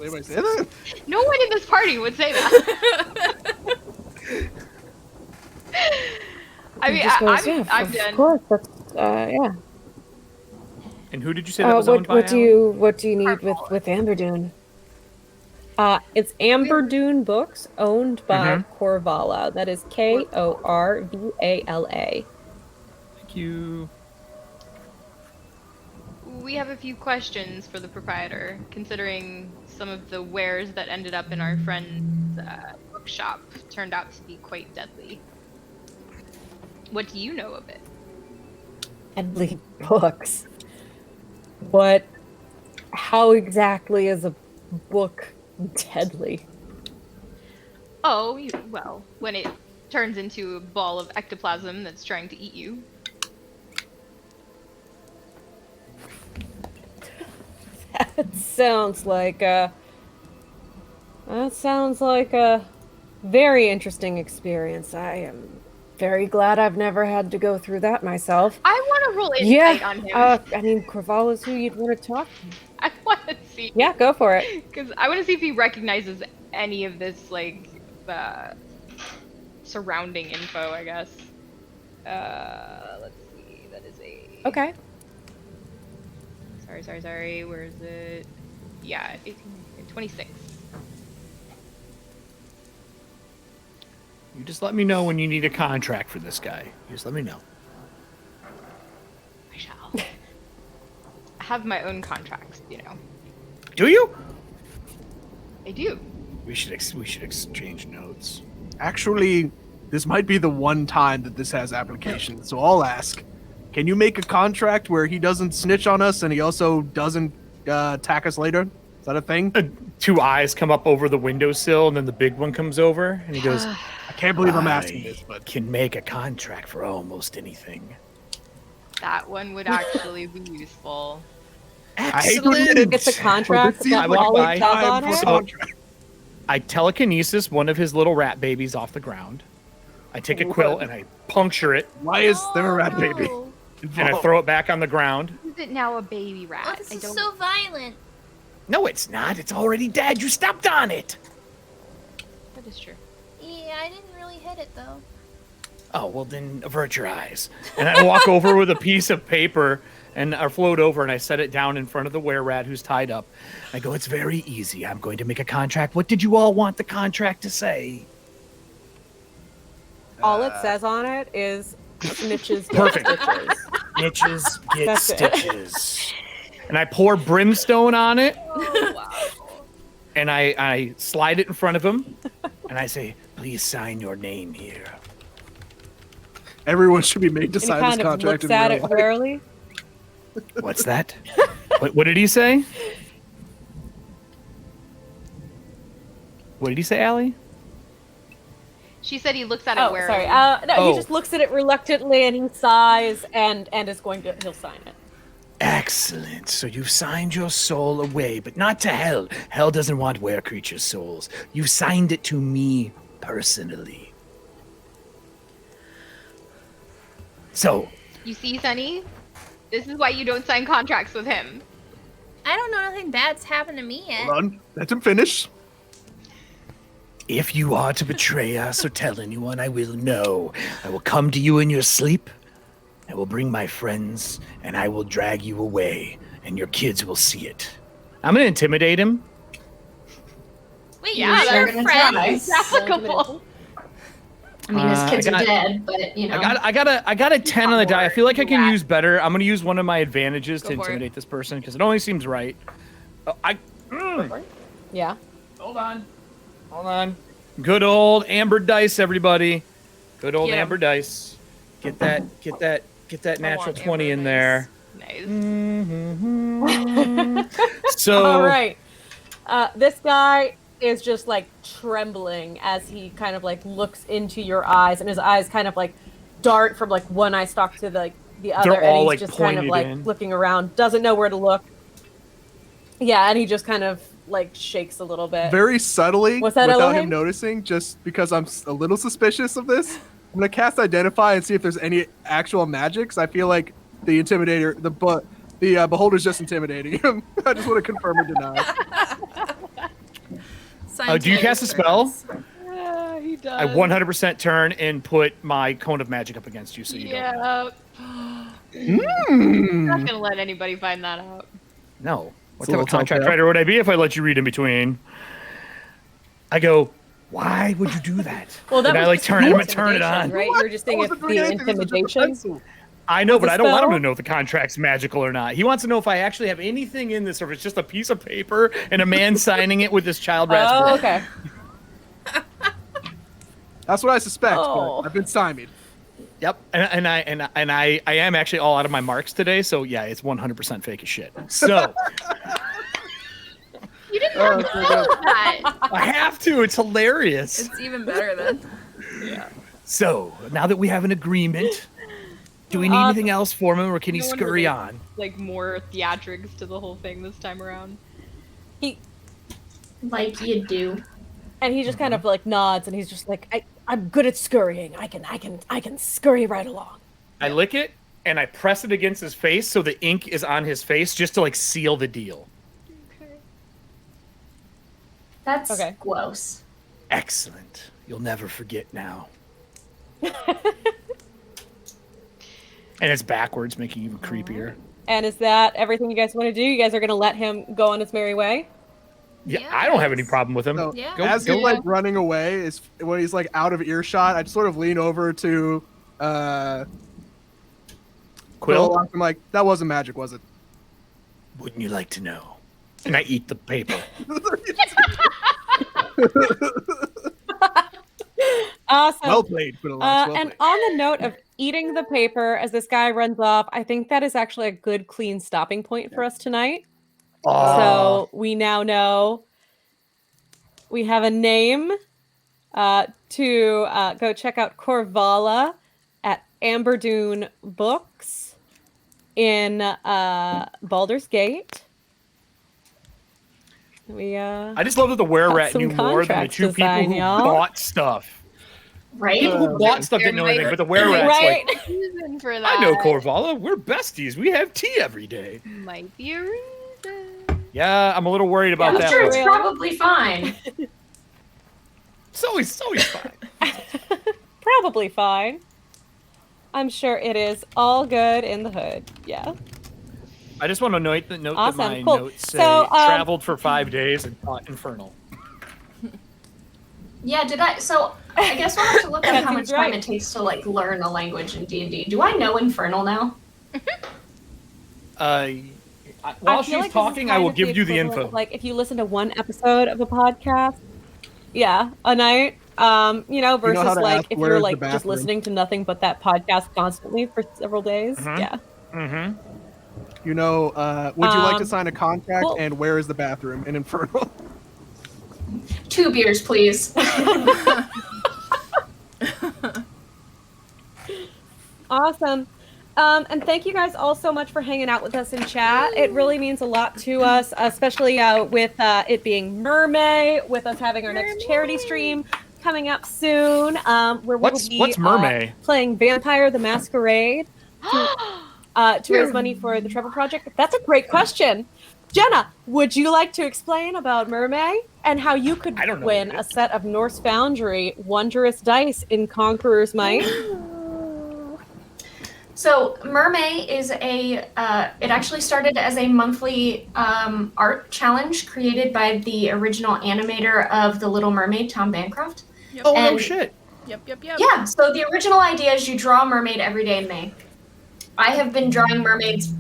anybody say that? No one in this party would say that. I mean, He just goes, I'm of done. course, that's yeah. And who did you say that was owned by? What do you need with Amberdune? It's Amberdune Books, owned by Corvala. That is Korvala. Thank you. We have a few questions for the proprietor, considering some of the wares that ended up in our friend's bookshop turned out to be quite deadly. What do you know of it? Deadly books. How exactly is a book deadly? Oh, well, when it turns into a ball of ectoplasm that's trying to eat you. That sounds like a very interesting experience. I am very glad I've never had to go through that myself. I want to roll insight on him. I mean, Corvala's who you'd want to talk to. I want to see. Yeah, go for it. Because I want to see if he recognizes any of this, like, surrounding info, I guess. Let's see. That is a... Okay. Sorry. Where is it? Yeah, 26. You just let me know when you need a contract for this guy. You just let me know. I shall. I have my own contracts, you know. Do you? I do. We should exchange notes. Actually, this might be the one time that this has application, so I'll ask. Can you make a contract where he doesn't snitch on us and he also doesn't attack us later? Is that a thing? Two eyes come up over the windowsill, and then the big one comes over, and he goes, I can't believe I'm asking this, but can make a contract for almost anything. That one would actually be useful. I hate to admit it. It's a contract but this seems that like always my has time on for it. the contract. I telekinesis one of his little rat babies off the ground. I take a quill and I puncture it, Why is there a rat baby? No. and I throw it back on the ground. Is it now a baby rat? Oh, this I is don't. so violent. No, it's not. It's already dead. You stepped on it. That is true. Yeah, I didn't really hit it though. Oh, well, then avert your eyes. And I walk over with a piece of paper and I float over and I set it down in front of the were-rat who's tied up. I go, it's very easy. I'm going to make a contract. What did you all want the contract to say? All it says on it is snitches get Perfect. stitches. Snitches get That's it. stitches. And I pour brimstone on it Oh, wow. and I slide it in front of him and I say, please sign your name here. Everyone should be made to And he sign this kind of contract looks in at real it life. warily. What's that? What did he say? What did he say, Allie? She said he looks at it Oh, warily. sorry. No, Oh. he just looks at it reluctantly and he sighs and is going to he'll sign it. Excellent. So you've signed your soul away, but not to hell. Hell doesn't want were creatures' souls. You've signed it to me personally. So, You see, Sunny? This is why you don't sign contracts with him. I don't know nothing bad's happened to me yet. Hold on. Let him finish. if you are to betray us or tell anyone, I will know. I will come to you in your sleep. I will bring my friends, and I will drag you away, and your kids will see it. I'm going to intimidate him. Wait, Yeah, you're that's friends. nice. Applicable. I mean, his kids I got- are dead, but you know. I got a 10 on the die. I feel like I can Rat. use better. I'm going to use one of my advantages to Go for it. intimidate this person, because it only seems right. Yeah. Hold on. Good old amber dice, everybody. Good old Get 'em. amber dice. Get that Get that I natural want 20 in amber there. Nice. So All right. This guy is just like trembling as he kind of like looks into your eyes, and his eyes kind of like dart from like one eye stalk to the other, they're and all he's like just kind of pointed like in. looking around, doesn't know where to look. Yeah, and he just kind of like shakes a little bit. Very subtly, What's that, without Elohim? him noticing, just because I'm a little suspicious of this. I'm gonna cast Identify and see if there's any actual magics. I feel like the Intimidator, the Beholder's just intimidating him. I just want to confirm or deny. Do you cast a spell? Yeah, he does. I 100% turn and put my cone of magic up against you, so you don't. Yeah. Mm. Not gonna let anybody find that out. No. What It's a type of little contract telltale. writer would I be if I let you read in between? I go, why would you do that? Well, that and I was like just turn it, the I'm gonna turn it intimidation, on. right? You're just saying if I wasn't doing the anything, this was just a intimidation. pencil. I know, Was but a I don't want him spell? to know if the contract's magical or not. He wants to know if I actually have anything in this, or if it's just a piece of paper and a man signing it with this child rat's Oh, blood. okay. That's what I suspect, Oh. but I've been stymied. Yep, and I am actually all out of my marks today, so yeah, it's 100% fake as shit. So You didn't have to so do that. I have to. It's hilarious. It's even better then. So now that we have an agreement, do we need anything else for him, or can he No one scurry really- on? Like more theatrics to the whole thing this time around. Like you do. And he just kind of like nods, and he's just like, I'm good at scurrying. I can scurry right along. I lick it and I press it against his face so the ink is on his face, just to like seal the deal. That's Okay. gross. Excellent. You'll never forget now. And it's backwards, making even creepier. And is that everything you guys want to do? You guys are going to let him go on his merry way? Yeah, I don't have any Yes. problem with him. So Yeah. as he's like running away, is when he's like out of earshot, I just sort of lean over to Quill, I'm like, that wasn't magic, was it? wouldn't you like to know? And I eat the paper. Awesome. Well played, Quill. Well And played. on the note of eating the paper as this guy runs off, I think that is actually a good, clean stopping point for us tonight. So we now know we have a name to go check out Corvala at Amberdune Books in Baldur's Gate. I just love that the were rat some knew more than the contracts two to people sign, who y'all. bought stuff. Right? People who bought stuff didn't know anything, but the were rat's Right? like, Reason for that. I know Corvala. We're besties. We have tea every day. Might be a reason. Yeah, I'm a little worried about I'm that. sure but it's probably fine. It's always fine. Probably fine. I'm sure it is all good in the hood. Yeah. I just want to note that Awesome, my cool. notes say So, traveled for 5 days and taught Infernal. Yeah, did I? So I guess we'll have to look That at how much seems time right. it takes to like learn a language in D&D. Do I know Infernal now? While I feel she's like this is talking, I kind will of give you the equivalent info. of, like if you listen to one episode of a podcast, yeah, a night, versus how to like ask if where you're is the like just bathroom. listening to nothing but that podcast constantly for several days. Mhm. Yeah. Mm-hmm. You know, would you like to Um, sign a contract? cool. And where is the bathroom in Infernal? 2 beers, please. Awesome. And thank you guys all so much for hanging out with us in chat. It really means a lot to us, especially with it being Mermay, with us having our next charity stream coming up soon, where we will be What's Mermay? playing Vampire the Masquerade to raise money for the Trevor Project. That's a great question. Jenna, would you like to explain about Mermay and how you could I don't know win what it a is. set of Norse Foundry Wondrous Dice in Conqueror's Might? So Mermay is it actually started as a monthly art challenge created by the original animator of The Little Mermaid, Tom Bancroft. Oh, no And- shit. Yep. Yeah, so the original idea is you draw a mermaid every day in May. I have been drawing mermaids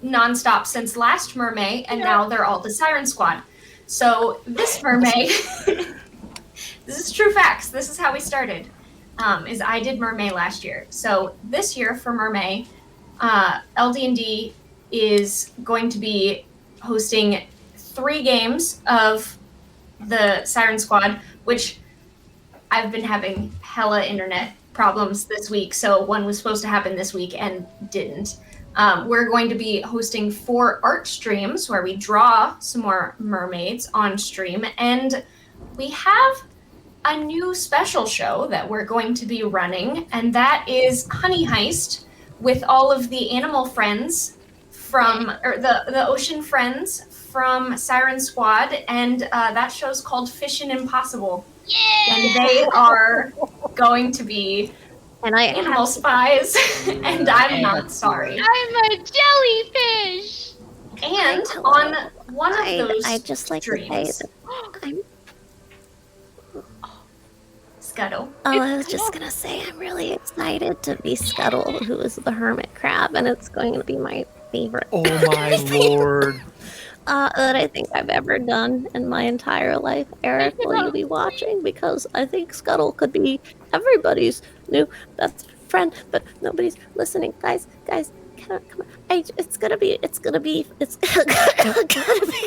nonstop since last Mermay, and now they're all the Siren Squad. So this Mermay, this is true facts. This is how we started. Is I did Mermay last year. So this year for Mermay, LD&D is going to be hosting 3 games of the Siren Squad, which I've been having hella internet problems this week, so one was supposed to happen this week and didn't. We're going to be hosting 4 art streams where we draw some more mermaids on stream, and we have a new special show that we're going to be running, and that is Honey Heist with all of the animal friends from, or the ocean friends from Siren Squad, and that show's called Fishin' Impossible. Yeah! And they are going to be animal spies, and I'm not sorry. I'm a jellyfish. And on one of those I'd just like to say streams, that I'm. Scuttle. Oh, I was just gonna say I'm really excited to be Scuttle, who is the hermit crab, and it's going to be my favorite. Oh my lord. That I think I've ever done in my entire life. Eric, will you be watching? Because I think Scuttle could be everybody's new best friend, but nobody's listening. Guys, come on. It's gonna be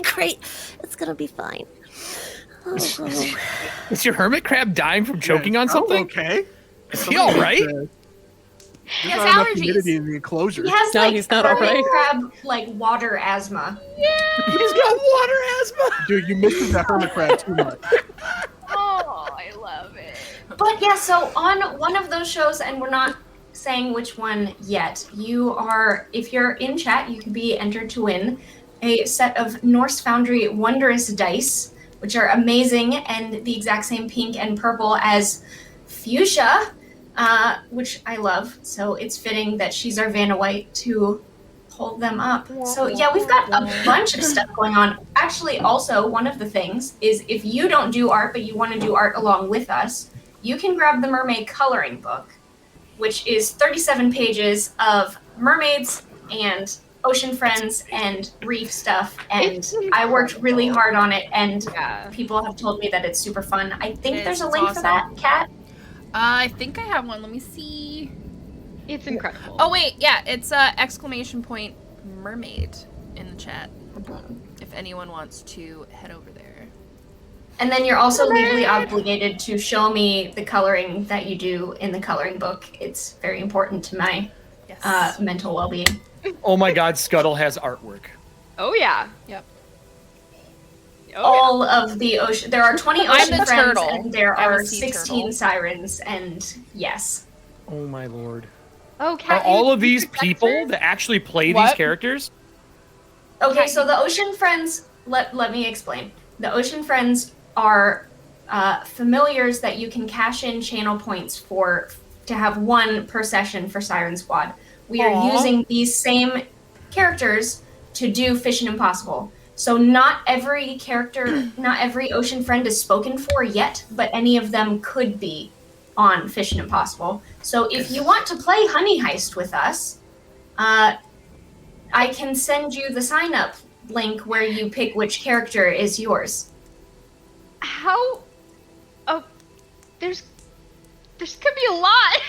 great. It's gonna be fine. Oh. Is your hermit crab dying from choking on something? Okay. Is he all right? He has Not enough allergies. humidity in the enclosure. He has No, like he's not all hermit right. crab like water asthma. He's got water asthma. Dude, you missed that hermit crab too much. Oh, I love it. But yeah, so on one of those shows, and we're not saying which one yet, if you're in chat, you can be entered to win a set of Norse Foundry Wondrous Dice, which are amazing and the exact same pink and purple as Fuchsia, which I love. So it's fitting that she's our Vanna White to hold them up. So yeah, we've got a bunch of stuff going on. Actually, also, one of the things is if you don't do art, but you want to do art along with us, you can grab the Mermaid Coloring Book, which is 37 pages of mermaids and ocean friends and reef stuff. And I worked really hard on it, and people have told me that it's super fun. I think there's a link for that, Kat. I think I have one. Let me see. It's incredible. Oh wait, yeah, it's !mermaid in the chat. If anyone wants to head over there. And then you're also legally obligated to show me the coloring that you do in the coloring book. It's very important to my mental well-being. Oh my god, Scuttle has artwork. Oh yeah. Yep. All of the ocean. There are 20 I'm ocean the friends, turtle. and there I'm a are sea 16 turtle. sirens, and yes. Oh my lord. Oh, Are Kat, all of these people that actually play these What? characters? Okay, so the ocean friends, let me explain. The ocean friends are familiars that you can cash in channel points to have 1 per session for Siren Squad. We are Aw. using these same characters to do Fishin' Impossible. So not every character, not every ocean friend is spoken for yet, but any of them could be on Fishin' Impossible. So if you want to play Honey Heist with us, I can send you the sign-up link where you pick which character is yours. How? Oh, there's could be a lot.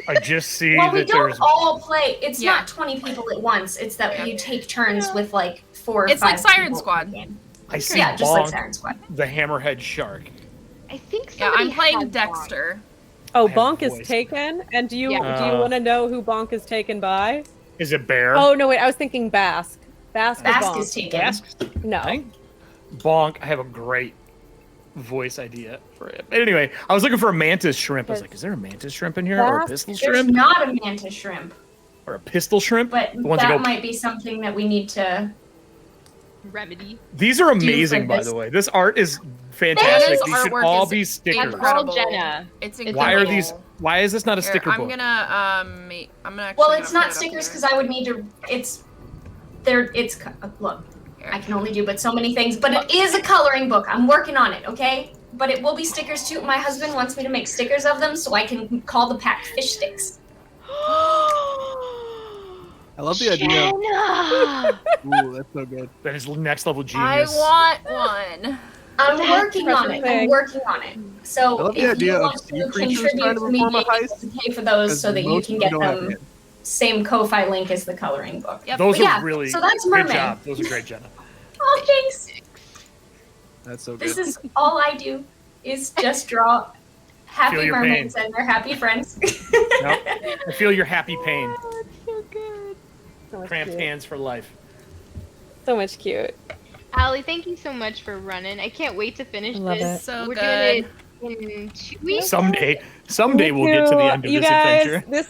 I just see Well, we that don't there's all play. It's Yeah. not 20 people at once. It's that you take turns with like 4 or 5 It's like Siren people Squad. in the game. I see Yeah, just like Bonk, Siren Squad. the hammerhead shark. I think Yeah, somebody I'm playing had Dexter. Oh, I have a Bonk is voice. taken, and do you Yeah. want to know who Bonk is taken by? Is it Bear? Oh no, wait, I was thinking Basque. Basque or Basque Bonk? is taken. Basque? No. I- Bonk, I have a great voice idea for it. But anyway, I was looking for a mantis shrimp. I was like, is there a mantis shrimp in here? Or a Basque? pistol There's shrimp? not a mantis shrimp, Or a pistol shrimp? but The ones that that go- might be something that we need to. remedy. These are amazing, by this. the way. This art is fantastic. This These should artwork all is be stickers. incredible. Jenna. It's Why incredible. Why are these? Why is this not a Here, sticker I'm book? gonna actually. Well, it's gonna not put it up stickers here. because I would need to. It's there. It's look. I can only do but so many things, but it is a coloring book. I'm working on it, okay? But it will be stickers too. My husband wants me to make stickers of them so I can call the pack fish sticks. I love the idea. Of, Jenna! ooh, that's so good. That is next level I genius. want one. I'm That's working on it. I'm perfect. working on it. I So love the if idea you of want sea to creatures contribute trying to to me perform a being able heist, to pay for those so that you most can people get don't have them hands. same Ko-Fi link as the coloring book. Yep. Those But are yeah, really so that's good Merman. job. Those are great, Jenna. Oh, thanks. That's so good. This is all I do is just draw Feel happy your mermaids and their happy friends. Nope. I feel your happy pain. Oh, it's so good. So much Cramped cute. hands for life. So much cute. Allie, thank you so much for running. I can't wait to finish I love this. it. So We're good. doing it in 2 weeks. Someday Me we'll get to the end of you this guys, adventure.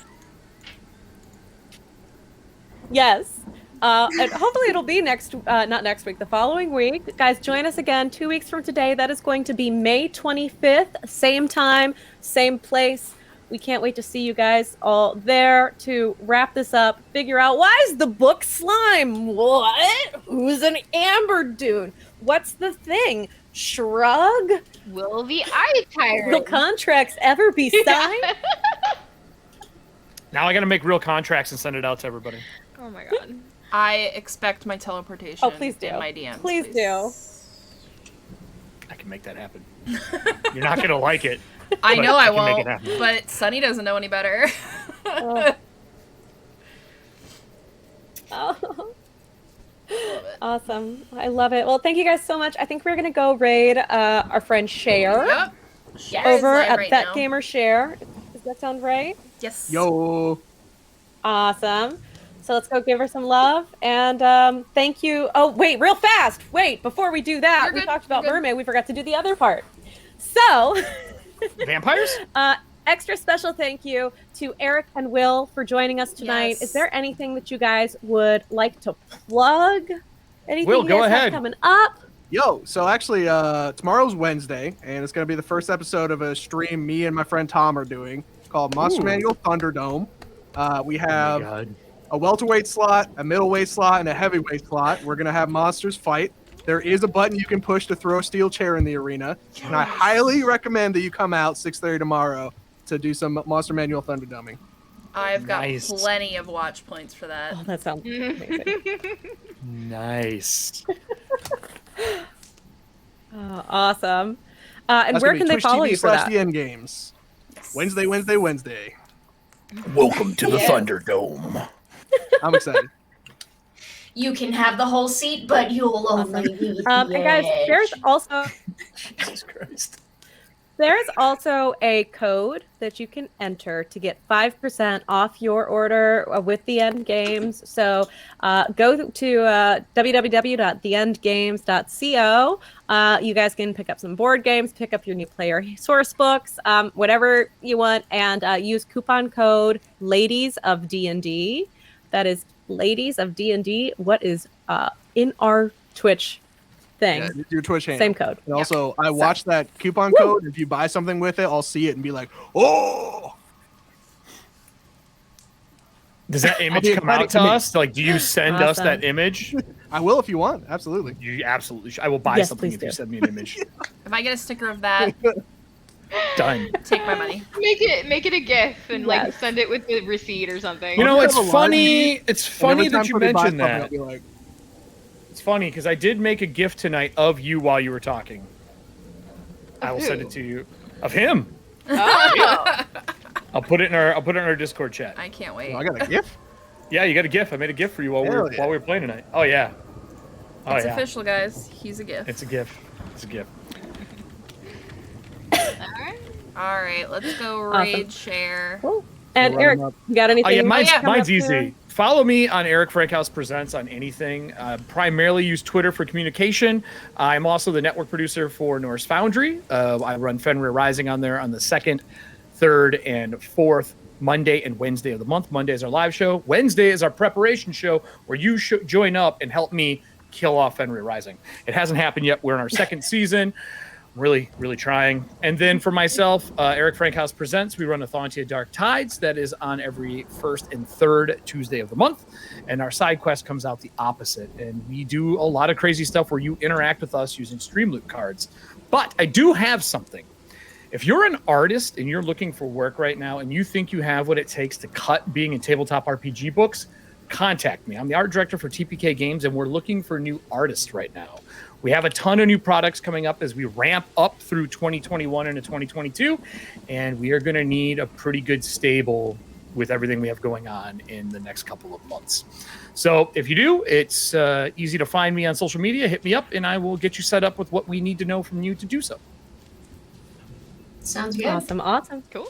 Yes. And hopefully it'll be not next week, the following week. Guys, join us again 2 weeks from today. That is going to be May 25th, same time, same place. We can't wait to see you guys all there to wrap this up, figure out why is the book slime? What? Who's an amber dune? What's the thing? Shrug? Will the eye Will tyrant? contracts ever be signed? Now I got to make real contracts and send it out to everybody. Oh my god. I expect my teleportation Oh, please do. in my DMs. Please do. I can make that happen. You're not gonna like it. I but know I can make won't, it happen. but Sunny doesn't know any better. Oh. Oh. Awesome. I love it. Well, thank you guys so much. I think we're going to go raid our friend Cher Yep. Cher is over live at right That now. Gamer Cher. Does that sound right? Yes. Yo. Awesome. So let's go give her some love. And thank you. Oh, wait, real fast. Wait, before we do that, You're we good. talked about You're good. Mermaid. We forgot to do the other part. So, Vampires? extra special thank you to Eric and Will for joining us tonight. Yes. Is there anything that you guys would like to plug? Anything Will, you go guys have ahead. coming up? Yo, so actually, tomorrow's Wednesday, and it's going to be the first episode of a stream me and my friend Tom are doing called Monster Ooh. Manual Thunderdome. We Oh my have God. a welterweight slot, a middleweight slot, and a heavyweight slot. We're going to have monsters fight. There is a button you can push to throw a steel chair in the arena, and I highly recommend that you come out 6:30 tomorrow to do some Monster Manual Thunderdoming. I've got Nice. plenty of watch points for that. Oh, that sounds amazing. Nice. Oh, awesome. And That's where gonna be can they follow you for that? Twitch.tv/The End Games. Wednesday. Welcome to the Yeah. Thunderdome. I'm excited. You can have the whole seat, but you'll only be And guys, there's also Jesus Christ. There's also a code that you can enter to get 5% off your order with The End Games. So go to www.theendgames.co. You guys can pick up some board games, pick up your new player source books, whatever you want, and use coupon code Ladies of D&D. That is Ladies of D&D. What is in our Twitch thing? Yeah, your Twitch handle. Same code. And also, I watched that coupon Woo! code. If you buy something with it, I'll see it and be like, "Oh!" Does that image be come out excited to to me. us? Like, do you send us Awesome. that image? I will if you want. Absolutely. You absolutely should. I will buy Yes, something please if you do. send me an image. If I get a sticker of that, Done. take my money. Make it a GIF and like Yes. send it with the receipt or something. You know, I'll it's have a funny. live It's And funny every time that you somebody buys mentioned something, I'll that. be like, It's funny because I did make a gift tonight of you while you were talking. I will send who? it to you. Of him. Oh. I'll put it in our Discord chat. I can't wait. "Oh, I got a gift." Yeah, you got a gift. I made a gift for you while Hell yeah. while we were playing tonight. Oh yeah. Oh It's yeah. official, guys. He's a gift. It's a gift. It's a gift. Alright. All right, let's go Awesome. raid share. Cool. And Run Eric, them up. you got anything? Oh yeah, mine's, yeah. mine's coming up easy. soon? Follow me on Eric Frankhouse Presents on anything. Primarily use Twitter for communication. I'm also the network producer for Norse Foundry. I run Fenrir Rising on there on the 2nd, 3rd, and 4th Monday and Wednesday of the month. Monday is our live show. Wednesday is our preparation show where you join up and help me kill off Fenrir Rising. It hasn't happened yet. We're in our 2nd season. Really trying. And then for myself, Eric Frankhouse Presents, we run Athantia Dark Tides. That is on every 1st and 3rd Tuesday of the month. And our side quest comes out the opposite. And we do a lot of crazy stuff where you interact with us using Stream Loot cards. But I do have something. If you're an artist and you're looking for work right now and you think you have what it takes to cut being in tabletop RPG books, contact me. I'm the art director for TPK Games, and we're looking for new artists right now. We have a ton of new products coming up as we ramp up through 2021 into 2022, and we are going to need a pretty good stable with everything we have going on in the next couple of months. So if you do, it's easy to find me on social media. Hit me up, and I will get you set up with what we need to know from you to do so. Sounds good. Awesome. Cool.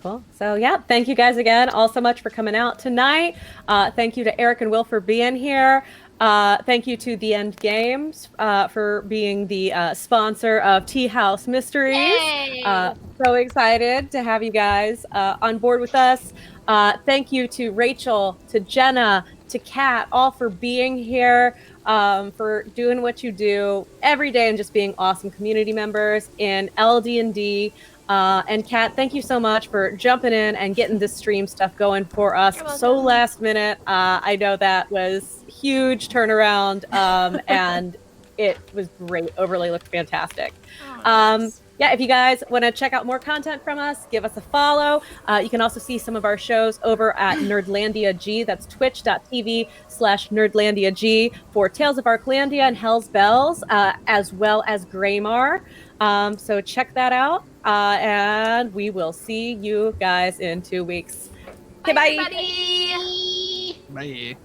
Cool. So yeah, thank you guys again all so much for coming out tonight. Thank you to Eric and Will for being here. Thank you to The End Games for being the sponsor of Tea House Mysteries. Yay! So excited to have you guys on board with us. Thank you to Rachel, to Jenna, to Kat, all for being here, for doing what you do every day and just being awesome community members in LD&D. And Kat, thank you so much for jumping in and getting this stream stuff going for us You're so welcome. last minute. I know that was huge turnaround, and it was great. Overlay looked fantastic. Oh, nice. Yeah, if you guys want to check out more content from us, give us a follow. You can also see some of our shows over at Nerdlandia G. That's twitch.tv/Nerdlandia G for Tales of Arklandia and Hell's Bells, as well as Greymar. So check that out. And we will see you guys in 2 weeks. Okay, Bye, bye. everybody. Bye.